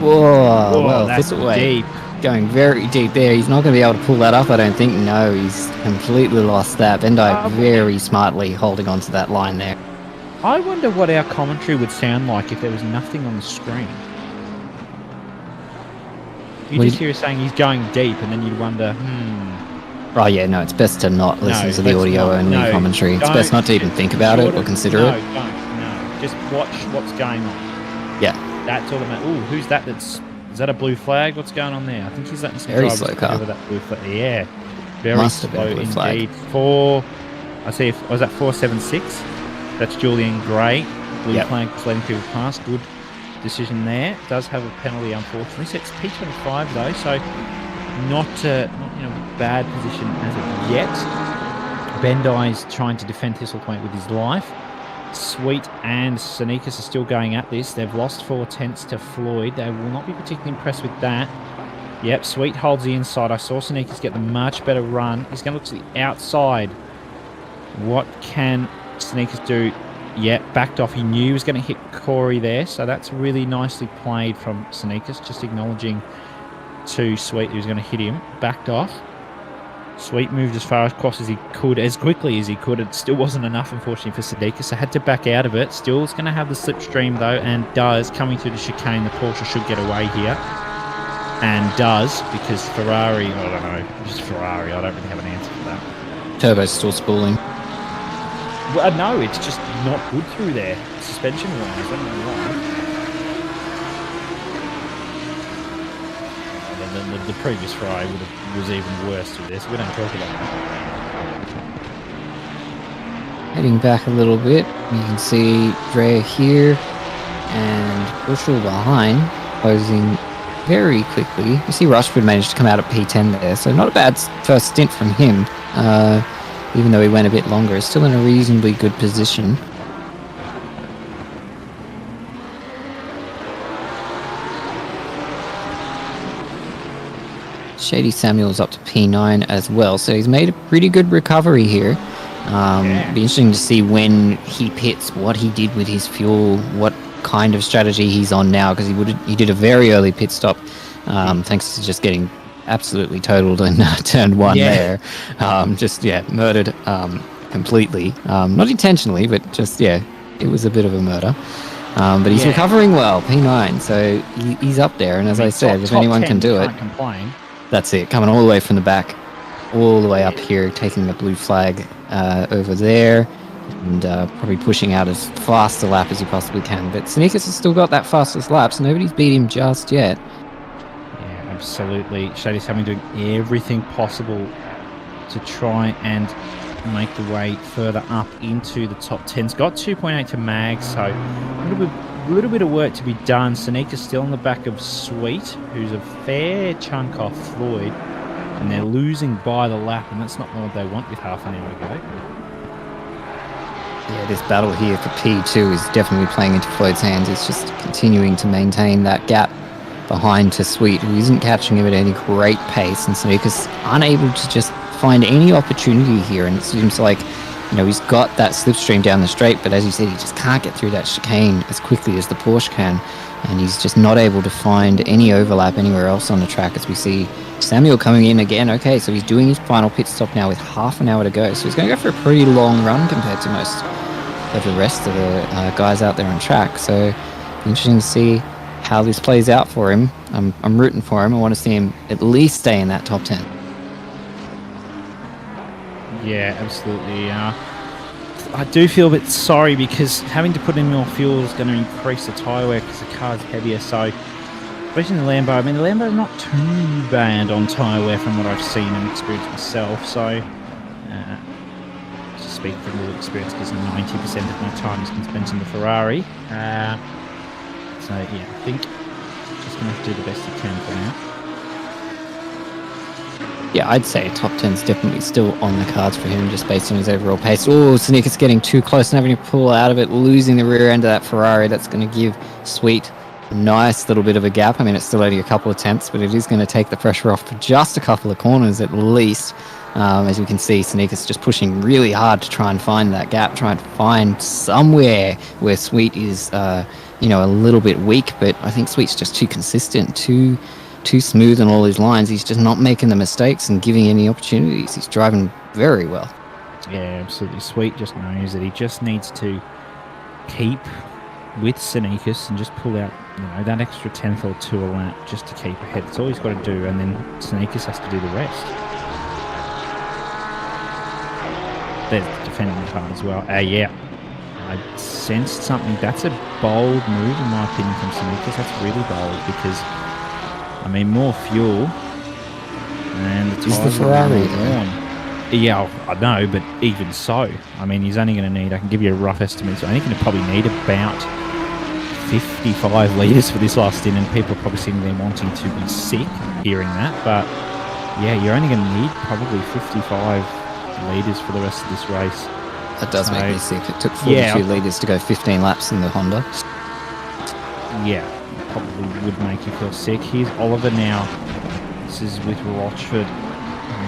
Whoa, well, that's put away. deep. Going very deep there. He's not going to be able to pull that up, I don't think. No, he's completely lost that. Bendai very smartly holding on to that line there. I wonder what our commentary would sound like if there was nothing on the screen. You just hear us saying he's going deep, and then you'd wonder, Oh, yeah, no, it's best to not listen to the audio-only commentary. It's best not to even think about it or consider it. No. Just watch what's going on. Yeah. That's all that matters. Ooh, who's that? Is that a blue flag? What's going on there? I think he's letting some Very drivers slow car. over that blue flag. Yeah. Very Must have slow been a blue indeed. flag. Was that 476? That's Julian Gray. Blue flag letting people pass. Good decision there. Does have a penalty, unfortunately. So it's P25 though, so not in a bad position as of yet. Bendai's trying to defend Thistle Point with his life. Sweet and Sneakers are still going at this. They've lost 4 tenths to Floyd. They will not be particularly impressed with that. Yep, Sweet holds the inside. I saw Sneakers get the much better run. He's going to look to the outside. What can Sneakers do? Yeah, backed off. He knew he was going to hit Corey there, so that's really nicely played from Sneakers, just acknowledging to Sweet who was going to hit him. Backed off. Sweet moved as far across as he could, as quickly as he could. It still wasn't enough, unfortunately, for Sneakers, so had to back out of it. Still is going to have the slipstream, though, and does. Coming through the chicane, the Porsche should get away here. And does, because Ferrari, I don't know, just Ferrari, I don't really have an answer for that. Turbo's still spooling. Well, no, it's just not good through there, suspension-wise. I don't know why. The previous Ferrari was even worse through this. We don't talk about that. Heading back a little bit, you can see Drea here and Bushel behind, closing very quickly. You see Rushford managed to come out at P10 there, so not a bad first stint from him. Even though he went a bit longer, still in a reasonably good position. Shady Samuel's up to P9 as well, so he's made a pretty good recovery here. Be interesting to see when he pits what he did with his fuel, what kind of strategy he's on now, because he did a very early pit stop, thanks to just getting absolutely totaled in turn 1 there. Murdered completely. Not intentionally, but just, it was a bit of a murder. But he's recovering well, P9, so he's up there, and as I said, if anyone can do it, complain. That's it, coming all the way from the back, all the way up here, taking the blue flag over there, and probably pushing out as fast a lap as he possibly can. But Sneakers has still got that fastest lap, so nobody's beat him just yet. Yeah, absolutely. Shady Samuel doing everything possible to try and make the way further up into the top 10. It's got 2.8 to Mag, so a little bit of work to be done. Sanika's still on the back of Sweet, who's a fair chunk off Floyd, and they're losing by the lap, and that's not what they want with half an hour to go. Yeah, this battle here for P2 is definitely playing into Floyd's hands. He's just continuing to maintain that gap behind to Sweet, who isn't catching him at any great pace, and Sanika's unable to just find any opportunity here, and it seems like he's got that slipstream down the straight, but as you said, he just can't get through that chicane as quickly as the Porsche can, and he's just not able to find any overlap anywhere else on the track, as we see Samuel coming in again. Okay, so he's doing his final pit stop now with half an hour to go, so he's going to go for a pretty long run compared to most of the rest of the guys out there on track, so interesting to see how this plays out for him. I'm rooting for him. I want to see him at least stay in that top 10. Yeah, absolutely. I do feel a bit sorry because having to put in more fuel is going to increase the tyre wear because the car's heavier. So, especially in the Lambo, the Lambo's not too bad on tyre wear from what I've seen and experienced myself. So, just speaking from little experience because 90% of my time has been spent in the Ferrari. I think just going to have to do the best you can for now. Yeah, I'd say top 10's definitely still on the cards for him, just based on his overall pace. Oh, Sneaker's getting too close and having to pull out of it, losing the rear end of that Ferrari. That's going to give Sweet a nice little bit of a gap. It's still only a couple of tenths, but it is going to take the pressure off for just a couple of corners at least. As we can see, Sneaker's just pushing really hard to try and find that gap, try and find somewhere where Sweet is, a little bit weak, but I think Sweet's just too consistent, too smooth in all his lines. He's just not making the mistakes and giving any opportunities. He's driving very well. Yeah, absolutely. Sweet just knows that he just needs to keep with Sneakers and just pull out, that extra tenth or two a lap just to keep ahead. That's all he's got to do, and then Sneakers has to do the rest. There's the defending part as well. I sensed something. That's a bold move, in my opinion, from Sneakers. That's really bold because more fuel, and the the Ferrari on. Yeah, I know, but even so, he's only going to need, I can give you a rough estimate, so I think he's going to probably need about 55 litres for this last stint, and people are probably sitting there wanting to be sick hearing that, but yeah, you're only going to need probably 55 litres for the rest of this race. That does make me sick. It took 42 litres to go 15 laps in the Honda. Yeah. Probably would make you feel sick. Here's Oliver now. This is with Rochford.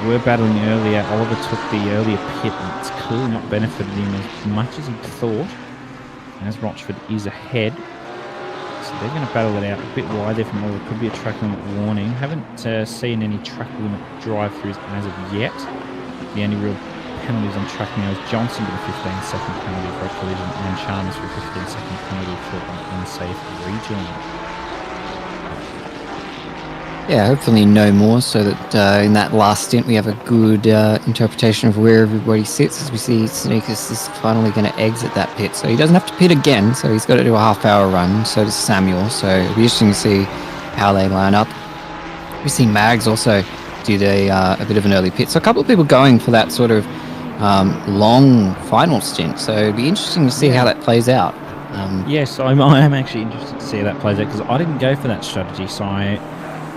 We were battling earlier. Oliver took the earlier pit, and it's clearly not benefited him as much as he thought. As Rochford is ahead, so they're going to battle it out a bit wide there from Oliver. Could be a track limit warning. Haven't seen any track limit drive-throughs as of yet. The only real penalties on track now is Johnson with a 15-second penalty for a collision, and Chalmers for a 15-second penalty for an unsafe rejoin. Yeah, hopefully no more, so that in that last stint we have a good interpretation of where everybody sits, as we see Sneakers is finally going to exit that pit. So he doesn't have to pit again, so he's got to do a half-hour run, so does Samuel. So it'll be interesting to see how they line up. We see Mags also did a bit of an early pit. So a couple of people going for that sort of long final stint. So it'll be interesting to see how that plays out. Yes, I am actually interested to see how that plays out, because I didn't go for that strategy, so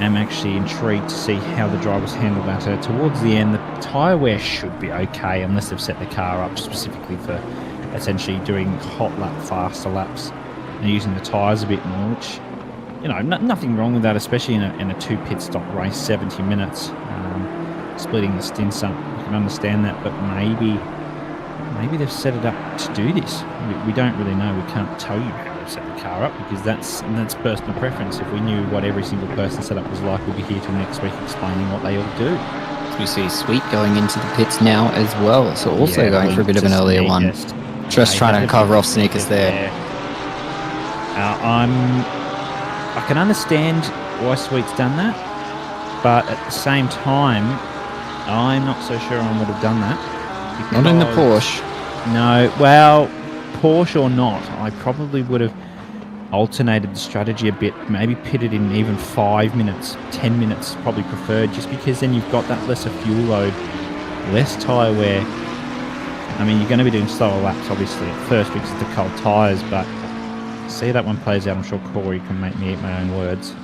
am actually intrigued to see how the drivers handle that. Towards the end, the tyre wear should be okay, unless they've set the car up specifically for essentially doing hot lap, faster laps, and using the tyres a bit more, which, you know, nothing wrong with that, especially in a 2 pit stop race, 70 minutes, splitting the stints up. You can understand that, but maybe they've set it up to do this. We don't really know. We can't tell you how they've set the car up, because that's personal preference. If we knew what every single person setup was like, we'd be here till next week explaining what they all do. We see Sweet going into the pits now as well, so also going for a bit of an earlier one. Just trying to cover off Sneakers there. I can understand why Sweet's done that, but at the same time, I'm not so sure I would have done that. Not in the Porsche. No, well, Porsche or not, I probably would have alternated the strategy a bit, maybe pitted in even 5 minutes, 10 minutes, probably preferred, just because then you've got that lesser fuel load, less tyre wear. I mean, you're going to be doing slower laps, obviously, at first because of the cold tyres, but see how that one plays out. I'm sure Corey can make me eat my own words.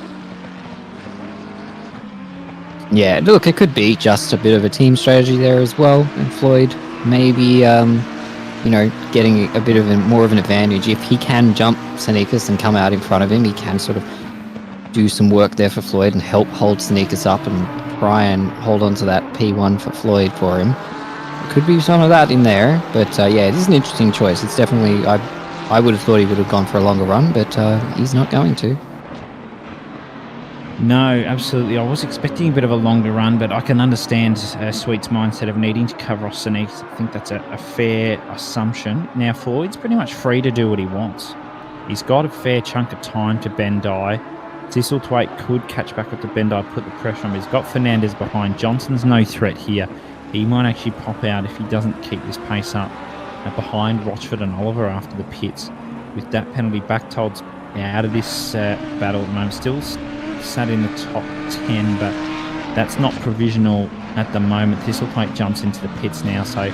Yeah, look, it could be just a bit of a team strategy there as well, and Floyd maybe, you know, getting a bit of more of an advantage. If he can jump Sneakers and come out in front of him, he can sort of do some work there for Floyd and help hold Sneakers up and try and hold on to that P1 for Floyd for him. Could be some of that in there, but yeah, it is an interesting choice. It's definitely, I would have thought he would have gone for a longer run, but he's not going to. No, absolutely. I was expecting a bit of a longer run, but I can understand Sweet's mindset of needing to cover off Sneaks. I think that's a fair assumption. Now, Floyd's pretty much free to do what he wants. He's got a fair chunk of time to Bendai. Thistlethwaite could catch back up to Bendai, put the pressure on him. He's got Fernandez behind. Johnson's no threat here. He might actually pop out if he doesn't keep this pace up behind Rochford and Oliver after the pits. With that penalty, Bachtold's out of this battle at the moment. Still sat in the top 10, but that's not provisional at the moment. Thistlethwaite jumps into the pits now, so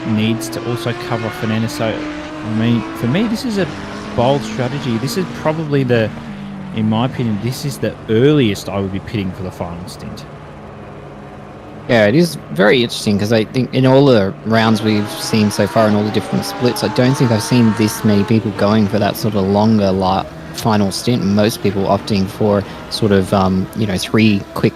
needs to also cover off Fernandez. So, I mean, for me, this is a bold strategy. This is probably in my opinion, this is the earliest I would be pitting for the final stint. Yeah, it is very interesting, because I think in all the rounds we've seen so far and all the different splits, I don't think I've seen this many people going for that sort of longer final stint. Most people opting for sort of, you know, 3 quick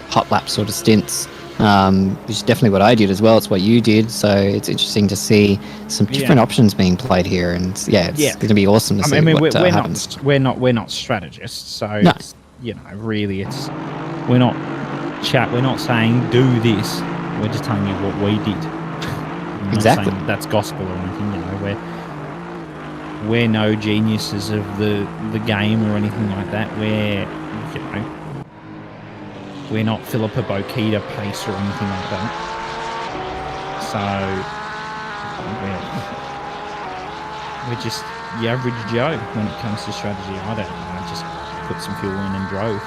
hot lap sort of stints, which is definitely what I did as well. It's what you did, so it's interesting to see some different options being played here, and it's going to be awesome to see what happens. We're not strategists, so no. It's, you know, really, we're not saying do this. We're just telling you what we did. We're exactly. Not saying that's gospel or anything. You know, we're no geniuses of the game or anything like that. We're not Philippa Bokita pace or anything like that. So we're just the average Joe when it comes to strategy. I don't know. I just put some fuel in and drove.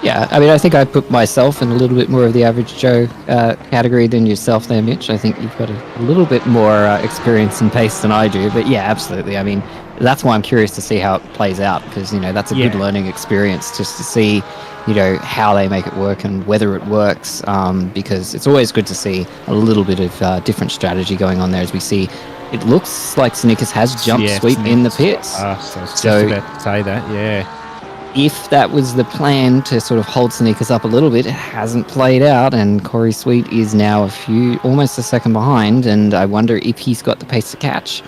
Yeah, I mean, I think I put myself in a little bit more of the average Joe category than yourself there, Mitch. I think you've got a little bit more experience and pace than I do. But yeah, absolutely. I mean, that's why I'm curious to see how it plays out, because, you know, that's a good learning experience just to see, you know, how they make it work and whether it works, because it's always good to see a little bit of different strategy going on there, as we see. It looks like Sneakers has jumped Sweet in the pits. So I was just about to say that, yeah. If that was the plan to sort of hold Sneakers up a little bit, it hasn't played out, and Corey Sweet is now almost a second behind, and I wonder if he's got the pace to catch.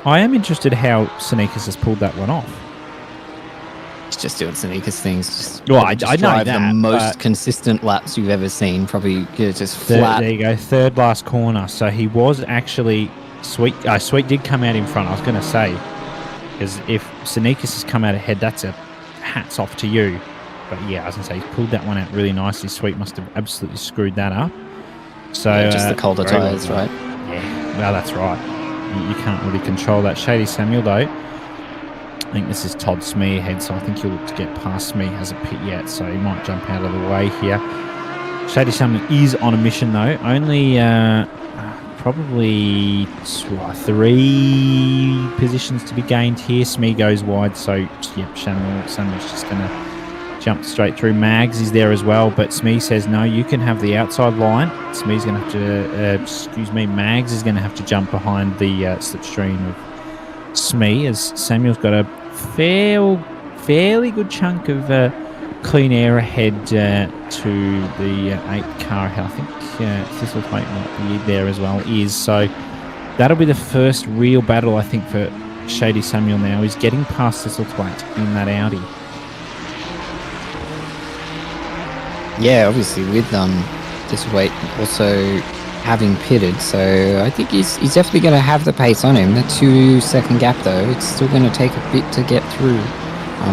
I am interested how Sneakers has pulled that one off. He's just doing Sneakers things. I know that. The most consistent laps you've ever seen, probably just flat. There you go, third last corner. So he was actually Sweet. Sweet did come out in front. I was going to say, because if Sneakers has come out ahead, that's a hats off to you. But yeah, I was going to say, he's pulled that one out really nicely. Sweet must have absolutely screwed that up. So just the colder tyres, right? Yeah, well, that's right. You can't really control that. Shady Samuel, though, I think this is Todd Smee ahead, so I think he'll look to get past Smee. Hasn't pit yet, so he might jump out of the way here. Shady Samuel is on a mission, though. Only probably 3 positions to be gained here. Smee goes wide, so yep, Samuel's just going to jumped straight through. Mags is there as well, but Smee says, no, you can have the outside line. Smee's going to have to, Mags is going to have to jump behind the slipstream of Smee, as Samuel's got a fairly good chunk of clean air ahead to the 8 car. I think Thistlethwaite might be there as well. So that'll be the first real battle, I think, for Shady Samuel now. He's getting past Thistlethwaite in that Audi. Yeah, obviously with Thistlethwaite also having pitted, so I think he's definitely going to have the pace on him. The 2-second gap though, it's still going to take a bit to get through.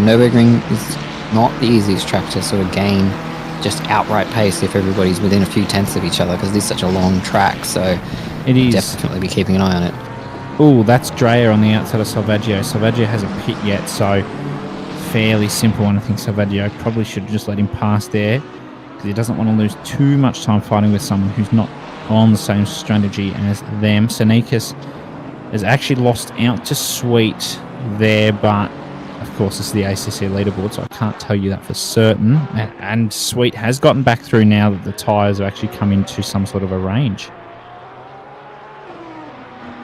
Nurburgring is not the easiest track to sort of gain just outright pace if everybody's within a few tenths of each other, because it's such a long track, so it is. Definitely be keeping an eye on it. Oh, that's Dreyer on the outside of Salvaggio. Salvaggio hasn't pit yet, so fairly simple, and I think Salvaggio probably should have just let him pass there, because he doesn't want to lose too much time fighting with someone who's not on the same strategy as them. Sanikas has actually lost out to Sweet there, but of course it's the ACC leaderboard, so I can't tell you that for certain. And Sweet has gotten back through now that the tyres have actually come into some sort of a range.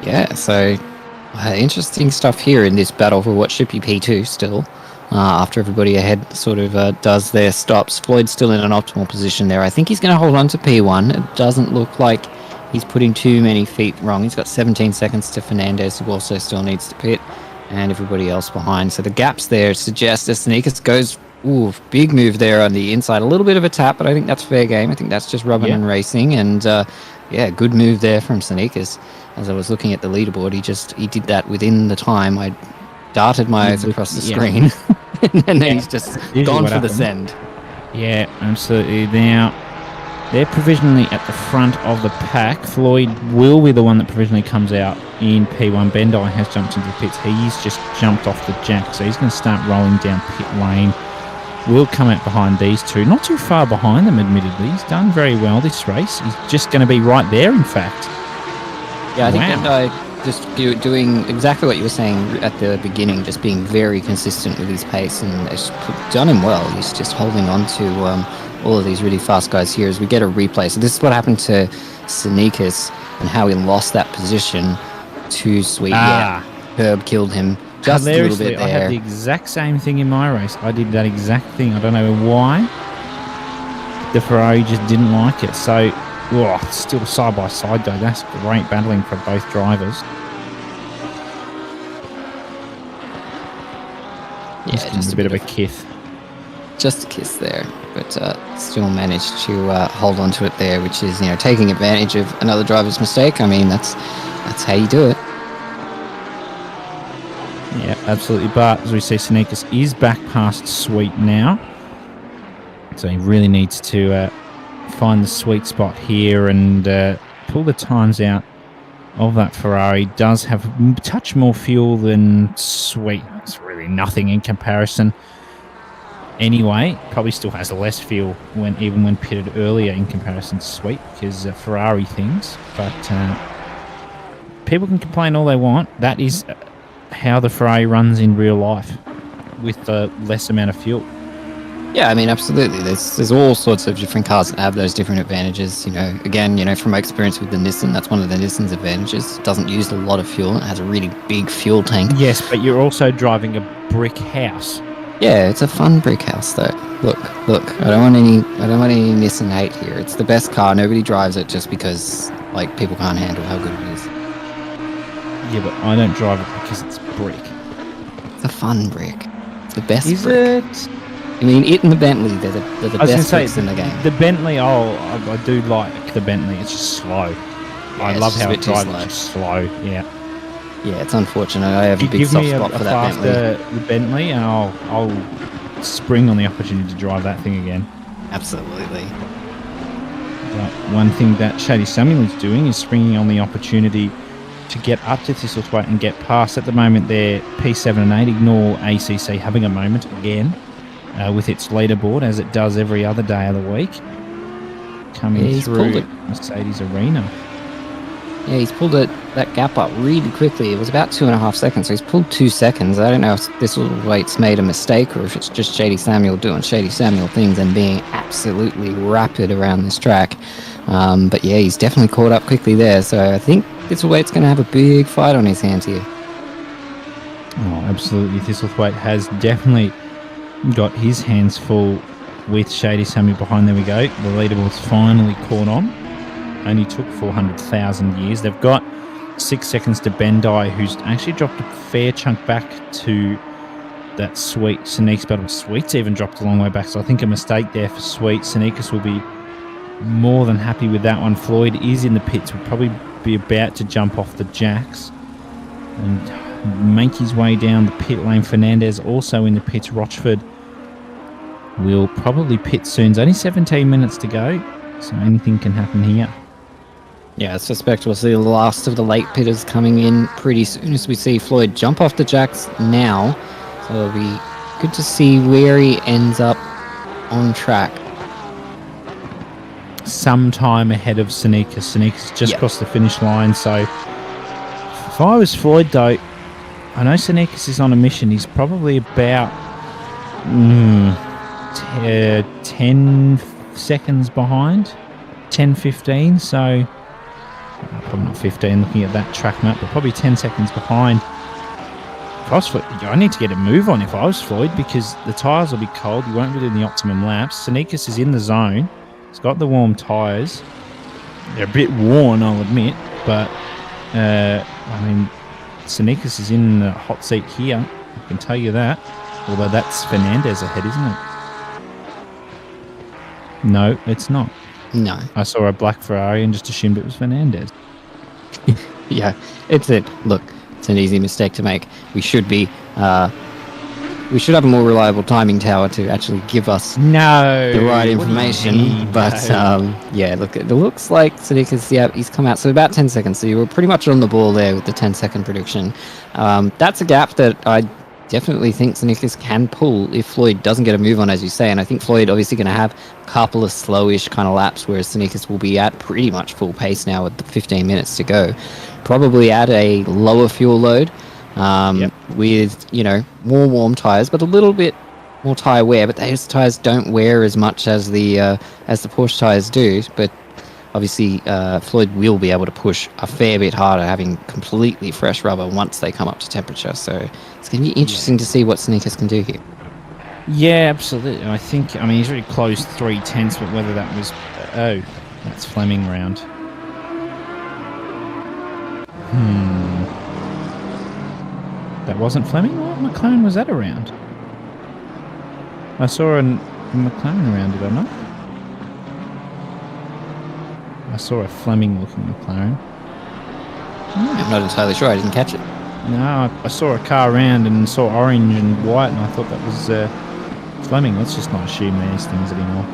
Yeah, so interesting stuff here in this battle for what should be P2 still. After everybody ahead sort of does their stops. Floyd's still in an optimal position there. I think he's going to hold on to P1. It doesn't look like he's putting too many feet wrong. He's got 17 seconds to Fernandez, who also still needs to pit, and everybody else behind. So the gaps there suggest that Sneakers goes, big move there on the inside. A little bit of a tap, but I think that's fair game. I think that's just rubbing and racing, and good move there from Sneakers. As I was looking at the leaderboard, he did that within the time I darted my eyes across the screen, and then he's just gone for the send. Yeah, absolutely. Now, they're provisionally at the front of the pack. Floyd will be the one that provisionally comes out in P1. Bendai has jumped into the pits. He's just jumped off the jack, so he's going to start rolling down pit lane. Will come out behind these two. Not too far behind them, admittedly. He's done very well this race. He's just going to be right there, in fact. Yeah, I think Bendai just doing exactly what you were saying at the beginning, just being very consistent with his pace, and it's done him well. He's just holding on to all of these really fast guys here as we get a replay. So this is what happened to Sanikas and how he lost that position to Sweet. Yeah, Herb killed him just a little bit there. I had the exact same thing in my race. I did that exact thing. I don't know why. The Ferrari just didn't like it. So, still side by side though. That's great battling for both drivers. Yeah, just a bit of a kiss. Just a kiss there, but still managed to hold on to it there, which is, taking advantage of another driver's mistake. I mean, that's how you do it. Yeah, absolutely. But as we see, Sneakers is back past Sweet now, so he really needs to find the sweet spot here and pull the times out of that Ferrari. Does have a touch more fuel than Sweet. It's really nothing in comparison. Anyway, probably still has less fuel even when pitted earlier in comparison to Sweet, because Ferrari things. But people can complain all they want. That is how the Ferrari runs in real life, with the less amount of fuel. Yeah, I mean, absolutely. There's all sorts of different cars that have those different advantages. Again, from my experience with the Nissan, that's one of the Nissan's advantages. It doesn't use a lot of fuel. It has a really big fuel tank. Yes, but you're also driving a brick house. Yeah, it's a fun brick house though. Look. I don't want any Nissan hate here. It's the best car. Nobody drives it just because people can't handle how good it is. Yeah, but I don't drive it because it's brick. It's a fun brick. It's the best Is brick. It? I mean, it and the Bentley, they're the best bricks in the game. The Bentley, I do like the Bentley. It's just slow. Yeah, I love how it drives. It's just slow, yeah. Yeah, it's unfortunate. I have a big soft spot for that Bentley. The Bentley, and I'll spring on the opportunity to drive that thing again. Absolutely. But one thing that Shady Samuel is doing is springing on the opportunity to get up to Thistlethwaite and get past. At the moment, they're P7 and 8. Ignore ACC having a moment again with its leaderboard, as it does every other day of the week. Coming through Mercedes Arena. Yeah, he's pulled that gap up really quickly. It was about 2.5 seconds, so he's pulled 2 seconds. I don't know if this little weight's made a mistake or if it's just Shady Samuel doing Shady Samuel things and being absolutely rapid around this track. But yeah, he's definitely caught up quickly there, so I think Thistlethwaite's going to have a big fight on his hands here. Oh, absolutely. Thistlethwaite has definitely got his hands full with Shady Samuel behind. There we go. The leaderboard's finally caught on. Only took 400,000 years. They've got 6 seconds to Bendai, who's actually dropped a fair chunk back to that Sweet. Sneaks battle. Sweet's even dropped a long way back, so I think a mistake there for Sweet. Sneakus will be more than happy with that one. Floyd is in the pits. Will probably be about to jump off the jacks and make his way down the pit lane. Fernandez also in the pits. Rochford will probably pit soon. There's only 17 minutes to go, so anything can happen here. Yeah, I suspect we'll see the last of the late pitters coming in pretty soon as we see Floyd jump off the jacks now. So it'll be good to see where he ends up on track. Sometime ahead of Sneakus. Sneakus just crossed the finish line, so if I was Floyd though, I know Sneakus is on a mission. He's probably about 10 seconds behind, 10, 15, so probably not 15 looking at that track map, but probably 10 seconds behind. If I was Floyd, I need to get a move on if I was Floyd, because the tyres will be cold. You won't be doing the optimum laps. Sneakus is in the zone. He's got the warm tyres. They're a bit worn, I'll admit, but I mean, Sneakus is in the hot seat here. I can tell you that. Although that's Fernandez ahead, isn't it? No, it's not. No. I saw a black Ferrari and just assumed it was Fernandez. Yeah, it's it. Look, it's an easy mistake to make. We should have a more reliable timing tower to actually give us the right information. But yeah, look, it looks like Sadiq's, he's come out. So about 10 seconds. So you were pretty much on the ball there with the 10-second prediction. That's a gap that I definitely think Sneakers can pull if Floyd doesn't get a move on, as you say. And I think Floyd obviously going to have a couple of slowish kind of laps, whereas Sneakers will be at pretty much full pace now with the 15 minutes to go. Probably at a lower fuel load with, more warm tyres, but a little bit more tyre wear. But those tyres don't wear as much as the Porsche tyres do. But obviously, Floyd will be able to push a fair bit harder, having completely fresh rubber once they come up to temperature. So it's going to be interesting to see what Sneakers can do here. Yeah, absolutely. I mean, he's already closed 3/10, but whether that was... that's Fleming round. That wasn't Fleming? What McLaren was that around? I saw a McLaren around, did I not? I saw a Fleming-looking McLaren. I'm not entirely sure. I didn't catch it. No, I saw a car around and saw orange and white, and I thought that was Fleming. Let's just not assume these things anymore.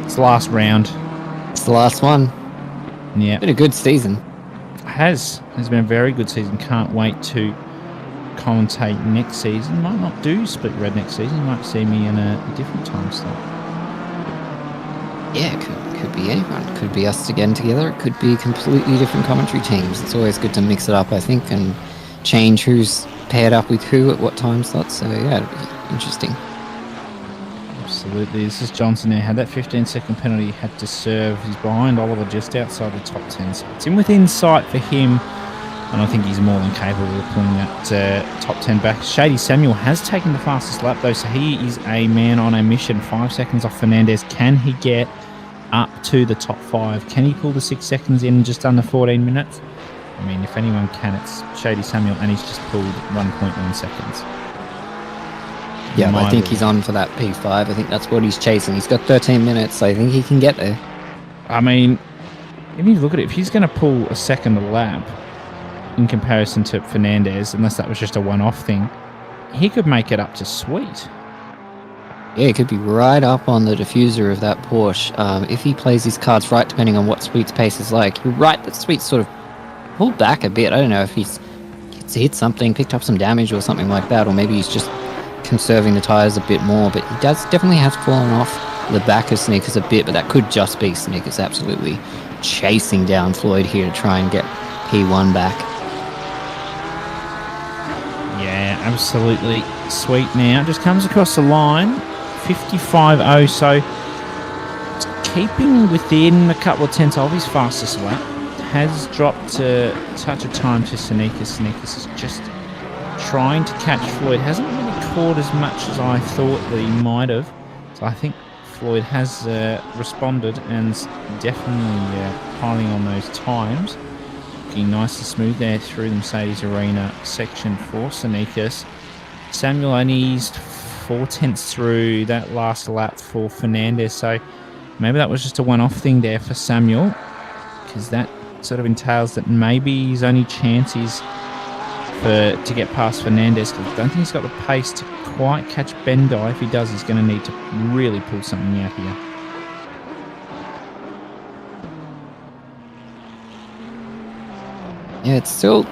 It's the last round. It's the last one. Yeah. Been a good season. Has been a very good season. Can't wait to commentate next season. Might not do Split Red next season. You might see me in a different time slot. Yeah, it could be anyone. Could be us again together. It could be completely different commentary teams. It's always good to mix it up, I think, and change who's paired up with who at what time slots. So yeah, it'll be interesting. Absolutely. This is Johnson there. Had that 15-second penalty, had to serve. He's behind Oliver just outside the top 10. So it's in within sight for him. And I think he's more than capable of pulling that top 10 back. Shady Samuel has taken the fastest lap, though, so he is a man on a mission. 5 seconds off Fernandez. Can he get up to the top 5? Can he pull the 6 seconds in just under 14 minutes? I mean, if anyone can, it's Shady Samuel, and he's just pulled 1.1 seconds. Yeah, I think he's on for that P5. I think that's what he's chasing. He's got 13 minutes, so I think he can get there. I mean, if you look at it, if he's going to pull a second a lap in comparison to Fernandez, unless that was just a one-off thing, he could make it up to Sweet. Yeah, he could be right up on the diffuser of that Porsche. If he plays his cards right, depending on what Sweet's pace is like. You're right that Sweet's sort of pulled back a bit. I don't know if he's hit something, picked up some damage or something like that, or maybe he's just conserving the tyres a bit more, but he definitely has fallen off the back of Sneakers a bit, but that could just be Sneakers, absolutely. chasing down Floyd here to try and get P1 back. Yeah, absolutely sweet now. Just comes across the line, 55.0, so keeping within a couple of tenths of his fastest lap. Has dropped a touch of time to Sneakers. Sneakers is just trying to catch Floyd. Hasn't really caught as much as I thought that he might have. So I think Floyd has responded and definitely piling on those times. Looking nice and smooth there through the Mercedes Arena section for Sneakers. Samuel only eased 4 tenths through that last lap for Fernandez. So maybe that was just a one-off thing there for Samuel, because that sort of entails that maybe his only chance is to get past Fernandez, because I don't think he's got the pace to quite catch Bendai. If he does, he's going to need to really pull something out here. Yeah, it's still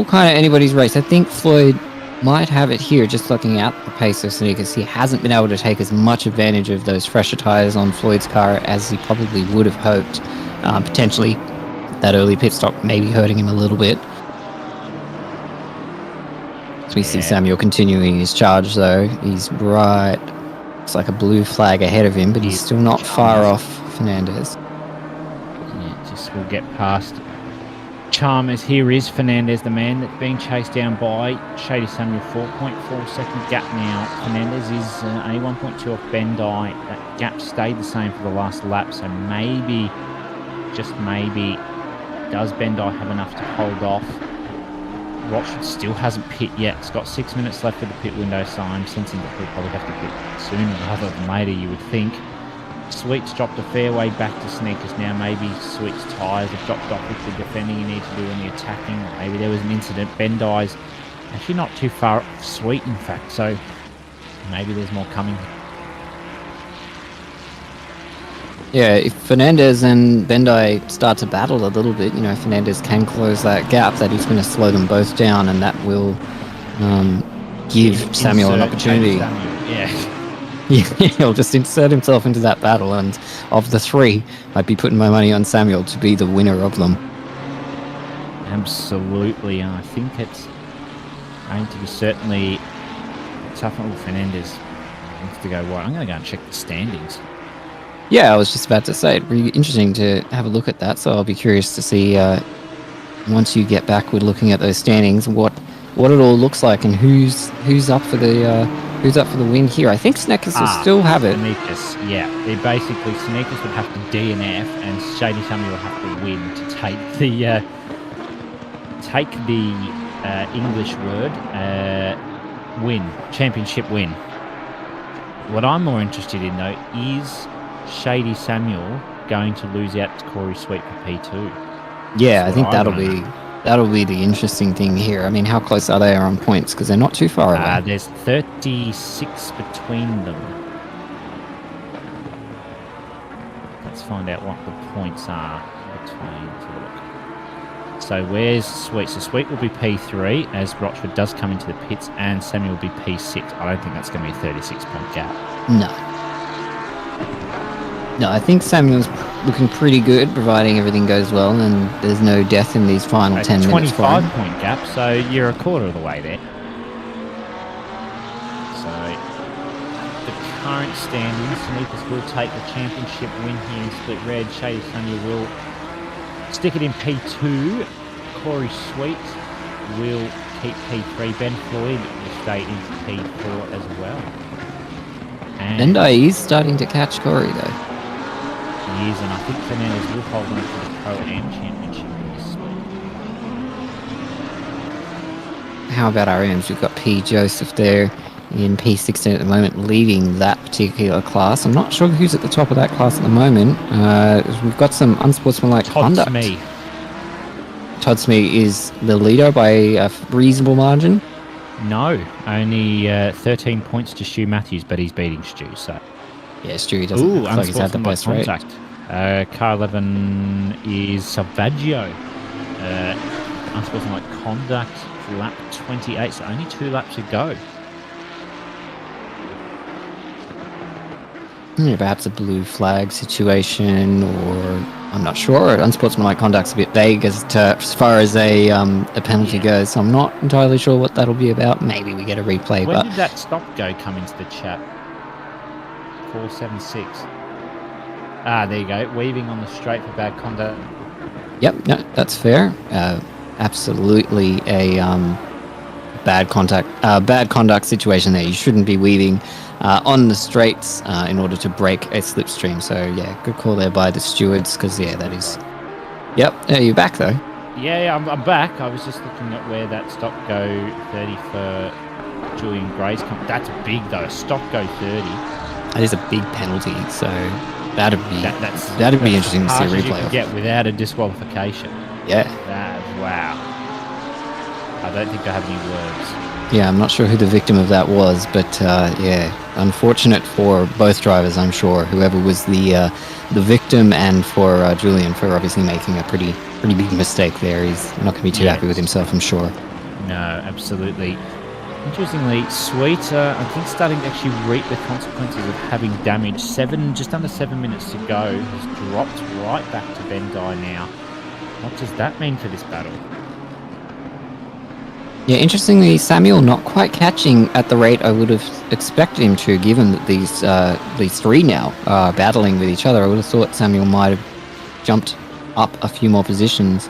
kind of anybody's race. I think Floyd might have it here, just looking at the pace of Sneakers. He hasn't been able to take as much advantage of those fresher tyres on Floyd's car as he probably would have hoped. Potentially, that early pit stop maybe hurting him a little bit. So we see Samuel continuing his charge, though. He's right. It's like a blue flag ahead of him, but he's still not far off Fernandez. Yeah, just will get past Chalmers. Here is Fernandez, the man that's being chased down by Shady Samuel. 4.4 second gap now. Fernandez is only 1.2 off Bendai. That gap stayed the same for the last lap, so maybe, just maybe, does Bendai have enough to hold off? Rochford still hasn't pit yet. It's got 6 minutes left of the pit window, so I'm sensing that he'll probably have to pit sooner rather than later, you would think. Sweet's dropped a fair way back to Sneakers now. Maybe Sweet's tyres have dropped off with the defending you need to do and the attacking. Or maybe there was an incident. Bendai's actually not too far off Sweet, in fact, so maybe there's more coming. Yeah, if Fernandez and Bendai start to battle a little bit, Fernandez can close that gap. That he's going to slow them both down, and that will give Samuel an opportunity. Yeah, he'll just insert himself into that battle, and of the three, I'd be putting my money on Samuel to be the winner of them. Absolutely, and I think it's going to be certainly tough on Fernandez. Needs to go wide. I'm going to go and check the standings. Yeah, I was just about to say, it'd be interesting to have a look at that, so I'll be curious to see, once you get back with looking at those standings, what it all looks like and who's up for the win here. I think Sneakers will still have it. Sneakers, yeah. Basically, Sneakers would have to DNF and Shady Samuel will have to win to take the English word, championship win. What I'm more interested in, though, is Shady Samuel going to lose out to Corey Sweet for P2? Yeah, I think that'll be the interesting thing here. I mean, how close are they on points? Because they're not too far away. There's 36 between them. Let's find out what the points are between. So where's Sweet? So Sweet will be P3 as Rochford does come into the pits, and Samuel will be P6. I don't think that's going to be a 36-point gap. No, I think Samuel's looking pretty good, providing everything goes well and there's no death in these final 10 minutes. 25-point gap, so you're a quarter of the way there. So the current standings, Sneakers will take the championship win here in Split Red. Shady Samuel will stick it in P2. Corey Sweet will keep P3. Ben Floyd will stay in P4 as well. And Bendai is starting to catch Corey though. He is, and I think Fernandez will hold on to the Pro-Am Championship in this split. How about our M's? We've got P. Joseph there in P16 at the moment, leading that particular class. I'm not sure who's at the top of that class at the moment. We've got some unsportsmanlike conduct. Todd Smee is the leader by a reasonable margin. No, only 13 points to Stu Matthews, but he's beating Stu, so... Yeah, Stu doesn't look like he's had the best rate. Car 11 is Salvaggio. Unsportsmanlike conduct, lap 28, so only 2 laps to go. Yeah, perhaps a blue flag situation, or I'm not sure. Unsportsmanlike conduct's a bit vague as far as a penalty goes, so I'm not entirely sure what that'll be about. Maybe we get a replay. When but did that stop go come into the chat? 476. There you go. Weaving on the straight for bad conduct. Yep, no, that's fair. Absolutely a bad conduct situation there. You shouldn't be weaving on the straights in order to break a slipstream. So yeah, good call there by the stewards, because yeah, that is. Yep, yeah, you're back though. Yeah, I'm back. I was just looking at where that stop go 30 for Julian Gray's come. That's big though. Stop go 30. That is a big penalty. So that'd be interesting to see a replay of. Get without a disqualification. Yeah. Wow. I don't think I have any words. Yeah, I'm not sure who the victim of that was, but yeah, unfortunate for both drivers, I'm sure. Whoever was the victim, and for Julian for obviously making a pretty big mistake there. He's not going to be too happy with himself, I'm sure. No, absolutely. Interestingly, Sweet, I think starting to actually reap the consequences of having damage. Just under 7 minutes to go, has dropped right back to Bendai now. What does that mean for this battle? Yeah, interestingly, Samuel not quite catching at the rate I would have expected him to, given that these three now are battling with each other. I would have thought Samuel might have jumped up a few more positions.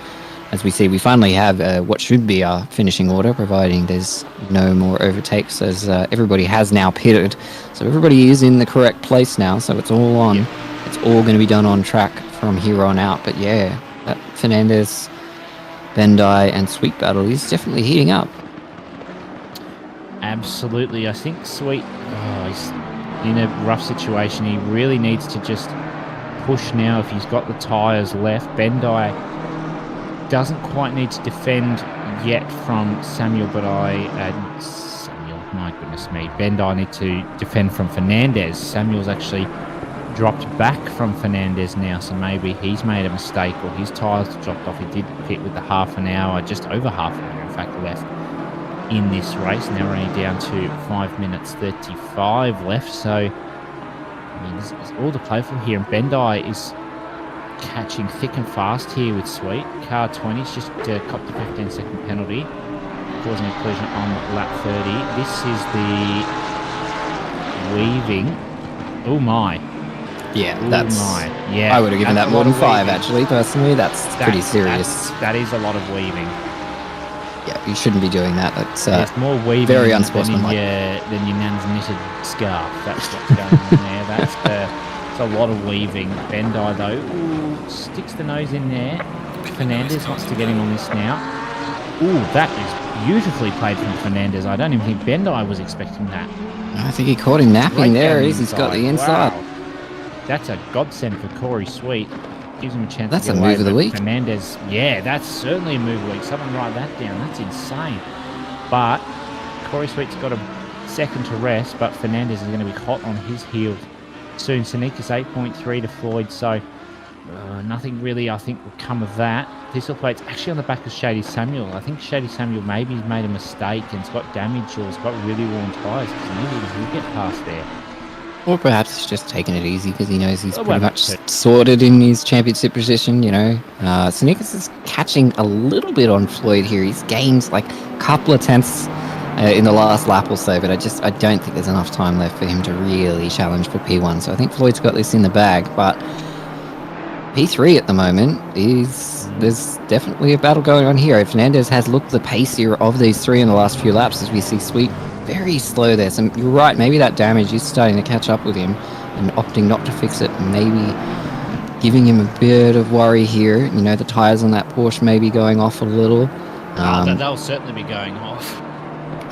As we see, we finally have what should be our finishing order, providing there's no more overtakes, as everybody has now pitted. So everybody is in the correct place now, so it's all on. Yep. It's all going to be done on track from here on out. But yeah, that Fernandez, Bendai and Sweet battle is definitely heating up. Absolutely. I think Sweet he's in a rough situation. He really needs to just push now if he's got the tyres left. Bendai doesn't quite need to defend yet from Samuel, but my goodness me, Bendai need to defend from Fernandez. Samuel's actually dropped back from Fernandez now, so maybe he's made a mistake or his tyres dropped off. He did pit with the half an hour, just over half an hour in fact left in this race. Now we're only down to 5 minutes 35 left, so I mean there's all to play for here, and Bendai is catching thick and fast here with Sweet. Car 20's just copped a 15-second penalty, causing a collision on lap 30. This is the weaving. Oh my. Yeah, that's. Yeah, I would have given that more than 5, actually, personally. That's pretty serious. That is a lot of weaving. Yeah, you shouldn't be doing that. That's more weaving very unsportsmanlike. Than your nan's knitted scarf. That's what's going on there. That's a lot of weaving. Bendai, though, sticks the nose in there. Fernandez wants to get him on this now. Ooh, that is beautifully played from Fernandez. I don't even think Bendai was expecting that. I think he caught him napping there. He's got the inside. Wow. That's a godsend for Corey Sweet. Gives him a chance to get away. That's a move of the week. Fernandez, yeah, that's certainly a move of the week. Someone write that down. That's insane. But Corey Sweet's got a second to rest, but Fernandez is going to be hot on his heels soon. Sanika's 8.3 to Floyd, so nothing really, I think, will come of that. Thistle Plate's actually on the back of Shady Samuel. I think Shady Samuel maybe has made a mistake and has got damage or has got really worn tyres, because maybe he will get past there. Or perhaps he's just taking it easy because he knows he's pretty much sorted in his championship position, you know. Sanikas is catching a little bit on Floyd here. He's gained like a couple of tenths in the last lap or so, but I don't think there's enough time left for him to really challenge for P1. So I think Floyd's got this in the bag, but P3 at the moment there's definitely a battle going on here. Fernandez has looked the pacier of these three in the last few laps, as we see Sweet very slow there. So you're right, maybe that damage is starting to catch up with him and opting not to fix it, maybe giving him a bit of worry here. You know, the tyres on that Porsche may be going off a little. They'll certainly be going off.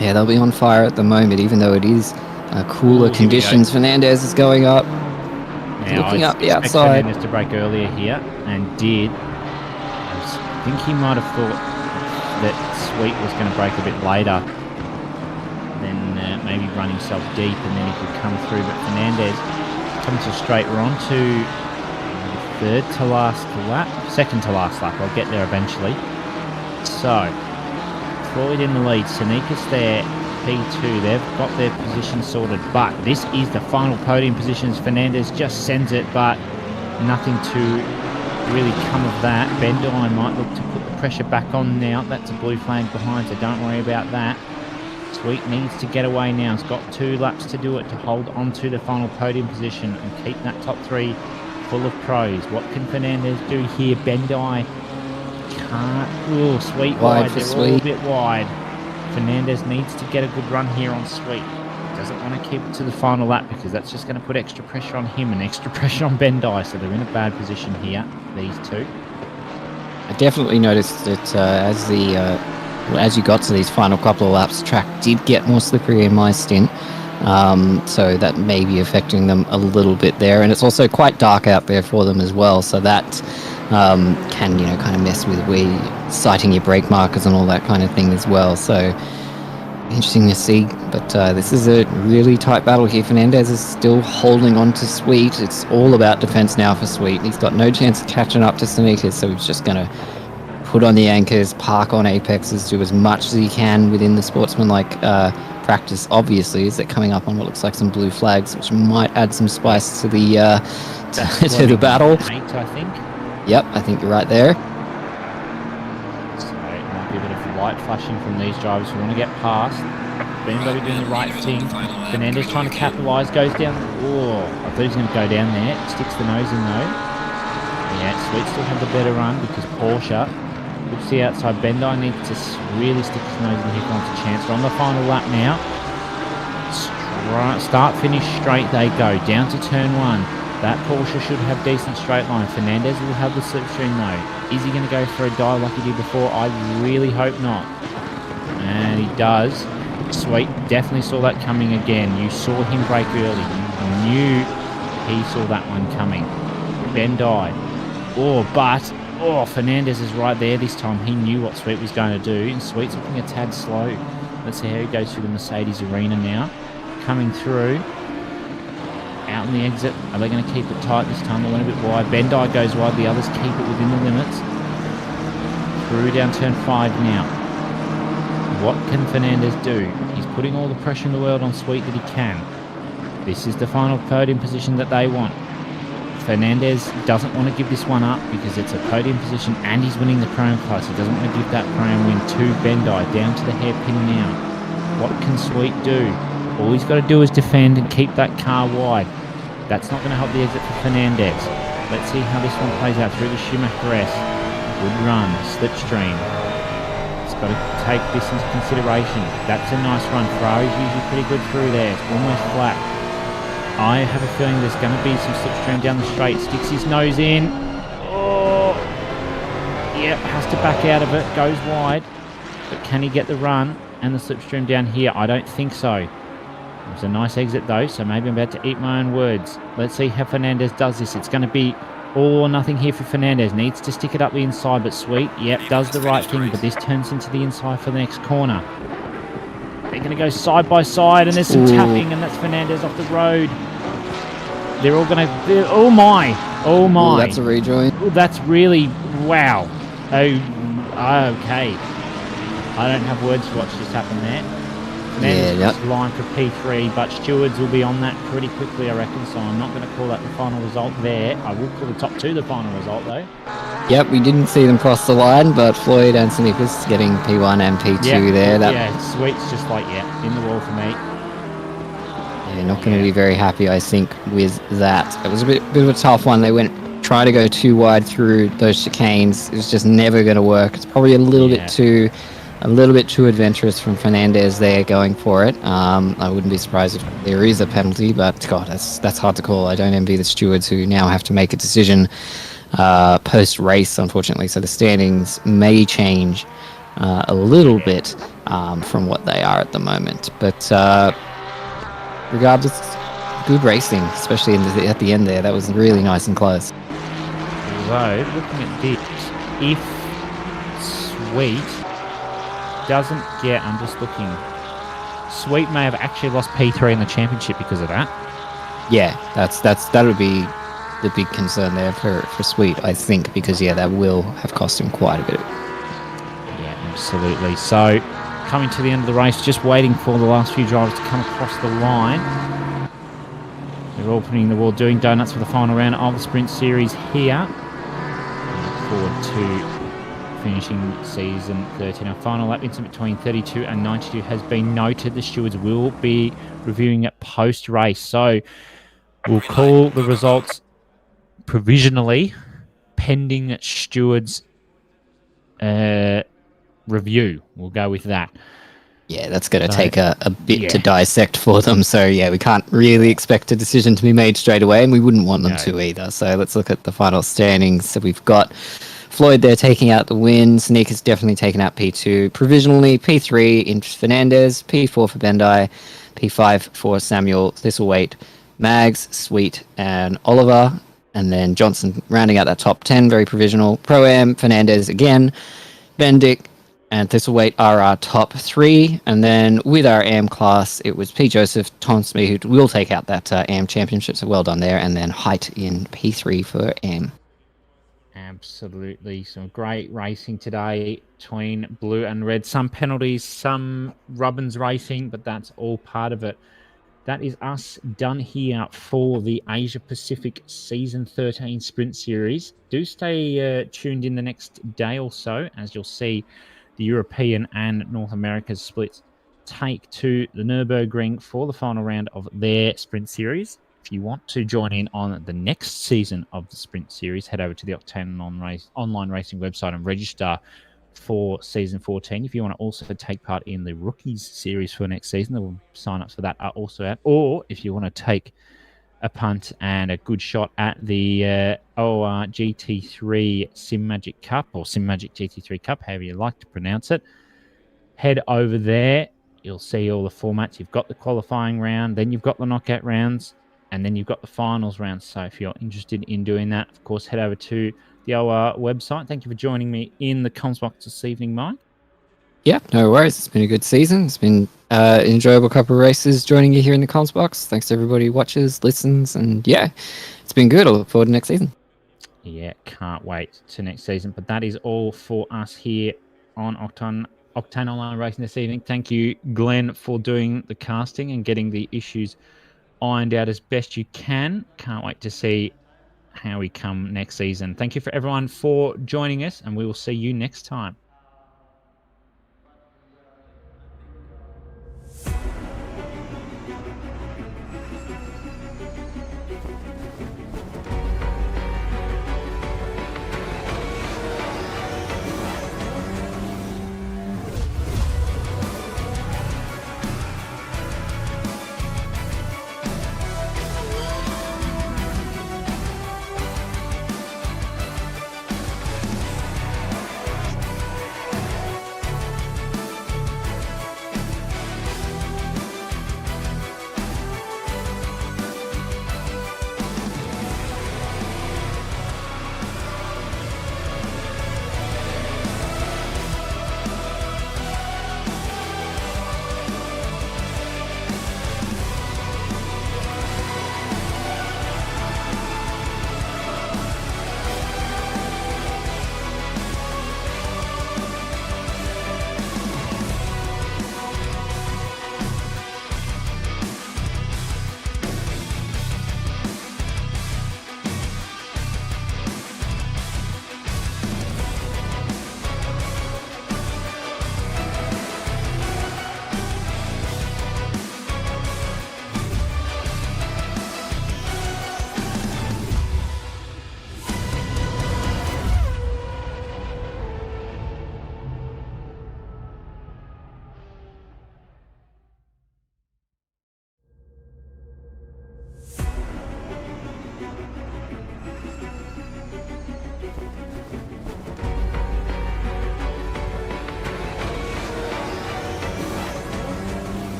Yeah, they'll be on fire at the moment, even though it is cooler conditions. Fernandez is going up, looking up the outside. Fernandez to break earlier here, and did. I think he might have thought that Sweet was going to break a bit later, then maybe run himself deep and then he could come through. But Fernandez comes to straight. We're on to second to last lap. I'll get there eventually. So Floyd in the lead, Sanika's there, P2. They've got their position sorted, but this is the final podium positions. Fernandez just sends it, but nothing to really come of that. Bendai might look to put the pressure back on now. That's a blue flag behind, so don't worry about that. Sweet needs to get away now. He's got 2 laps to do it to hold on to the final podium position and keep that top 3 full of pros. What can Fernandez do here? Bendai can't. Oh, Sweet wide. They're all a bit wide. Fernandez needs to get a good run here on Sweet. Doesn't want to keep it to the final lap because that's just going to put extra pressure on him and extra pressure on Bendai. So they're in a bad position here, these two. I definitely noticed that as you got to these final couple of laps, the track did get more slippery in my stint. So that may be affecting them a little bit there. And it's also quite dark out there for them as well. So that can, kind of mess with where you're sighting your brake markers and all that kind of thing as well. So interesting to see. But this is a really tight battle here. Fernandez is still holding on to Sweet. It's all about defense now for Sweet. He's got no chance of catching up to Sneakers, so he's just going to put on the anchors, park on apexes, do as much as he can within the sportsmanlike practice. Obviously, is that coming up on what looks like some blue flags, which might add some spice to the to the battle. 8, I think. Yep, I think you're right there. So it might be a bit of light flashing from these drivers who want to get past. Everybody doing the right thing. Fernandez trying to capitalise, goes down. Oh, I thought he was going to go down there. Sticks the nose in though. Yeah, Sweet still had the better run because Porsche looks the outside. Bendai needs to really stick his nose in here if he wants a chance. We're on the final lap now. Start, finish, straight they go. Down to turn 1. That Porsche should have decent straight line. Fernandez will have the slipstream though. Is he going to go for a dive like he did before? I really hope not. And he does. Sweet definitely saw that coming again. You saw him break early. You knew he saw that one coming. Bendai. Fernandez is right there this time. He knew what Sweet was going to do, and Sweet's looking a tad slow. Let's see how he goes through the Mercedes arena now. Coming through. Out in the exit. Are they going to keep it tight this time? They went a bit wide. Bendai goes wide. The others keep it within the limits. Through down turn 5 now. What can Fernandez do? He's putting all the pressure in the world on Sweet that he can. This is the final podium position that they want. Fernandez doesn't want to give this one up because it's a podium position and he's winning the Pro-Am class. He doesn't want to give that Pro-Am win to Bendai, down to the hairpin now. What can Sweet do? All he's got to do is defend and keep that car wide. That's not going to help the exit for Fernandez. Let's see how this one plays out through the Schumacher S. Good run, slipstream. It's got to take this into consideration. That's a nice run. Ferrari's usually pretty good through there. It's almost flat. I have a feeling there's going to be some slipstream down the straight. Sticks his nose in. Oh, yep, has to back out of it. Goes wide. But can he get the run and the slipstream down here? I don't think so. It's a nice exit though, so maybe I'm about to eat my own words. Let's see how Fernandez does this. It's going to be all or nothing here for Fernandez. Needs to stick it up the inside, but Sweet, yep, does the right thing, but this turns into the inside for the next corner. They're going to go side by side, and there's some tapping, and that's Fernandez off the road. They're all going to... Oh my! Ooh, that's a rejoin. Oh, that's really... Wow. Oh, okay. I don't have words for what's just happened there. Fernandez line for P3, but stewards will be on that pretty quickly, I reckon, so I'm not going to call that the final result there. I will call the top 2 the final result, though. Yep, we didn't see them cross the line, but Floyd and Snippers getting P1 and P2 there. Sweet's just like, in the wall for me. Yeah, not going to be very happy, I think, with that. It was a bit of a tough one. They tried to go too wide through those chicanes. It was just never going to work. It's probably a little bit too adventurous from Fernandez there going for it. I wouldn't be surprised if there is a penalty, but God, that's hard to call. I don't envy the stewards who now have to make a decision post-race, unfortunately. So the standings may change a little bit from what they are at the moment. But regardless, good racing, especially at the end there. That was really nice and close. So, looking at this, if Sweet doesn't get... I'm just looking. Sweet may have actually lost P3 in the championship because of that. Yeah, that would be the big concern there for Sweet, I think, because that will have cost him quite a bit. Yeah, absolutely. So, coming to the end of the race, just waiting for the last few drivers to come across the line. They're all putting the wall, doing donuts for the final round of the Sprint Series here. forward to finishing season 13. Our final lap incident between 32 and 92 has been noted. The stewards will be reviewing it post-race. So we'll call the results provisionally pending stewards review. We'll go with that. Yeah, that's going to So, take a bit yeah. to dissect for them. So, yeah, we can't really expect a decision to be made straight away, and we wouldn't want them to either. So, let's look at the final standings. So, we've got Floyd there taking out the win. Sneaker's definitely taken out P2 provisionally. P3 in Fernandez. P4 for Bendai. P5 for Samuel, Thistlethwaite, Mags, Sweet, and Oliver. And then Johnson rounding out that top 10, very provisional. Pro-Am, Fernandez again. Bendick and Thistlethwaite are our top 3. And then with our AM class, it was P. Joseph, Tom Smee, who will take out that AM championship. So well done there. And then Height in P3 for AM. Absolutely. Some great racing today between blue and red. Some penalties, some Robbins racing, but that's all part of it. That is us done here for the Asia Pacific Season 13 Sprint Series. Do stay tuned in the next day or so, as you'll see the European and North America's splits take to the Nurburgring for the final round of their Sprint Series. If you want to join in on the next season of the Sprint Series, head over to the Octane Online Racing website and register for Season 14. If you want to also take part in the Rookies Series for next season, the sign-ups for that are also out. Or if you want to take a punt and a good shot at the OR GT3 Sim Magic Cup, or Sim Magic GT3 Cup, however you like to pronounce it, head over there. You'll see all the formats. You've got the qualifying round, then you've got the knockout rounds, and then you've got the finals round. So if you're interested in doing that, of course, head over to the OR website. Thank you for joining me in the comms box this evening, Mike. Yeah, no worries. It's been a good season. It's been an enjoyable couple of races joining you here in the comms box. Thanks to everybody who watches, listens, and yeah, it's been good. I'll look forward to next season. Yeah, can't wait to next season. But that is all for us here on Octane Online Racing this evening. Thank you, Glenn, for doing the casting and getting the issues ironed out as best you can. Can't wait to see how we come next season. Thank you for everyone for joining us, and we will see you next time.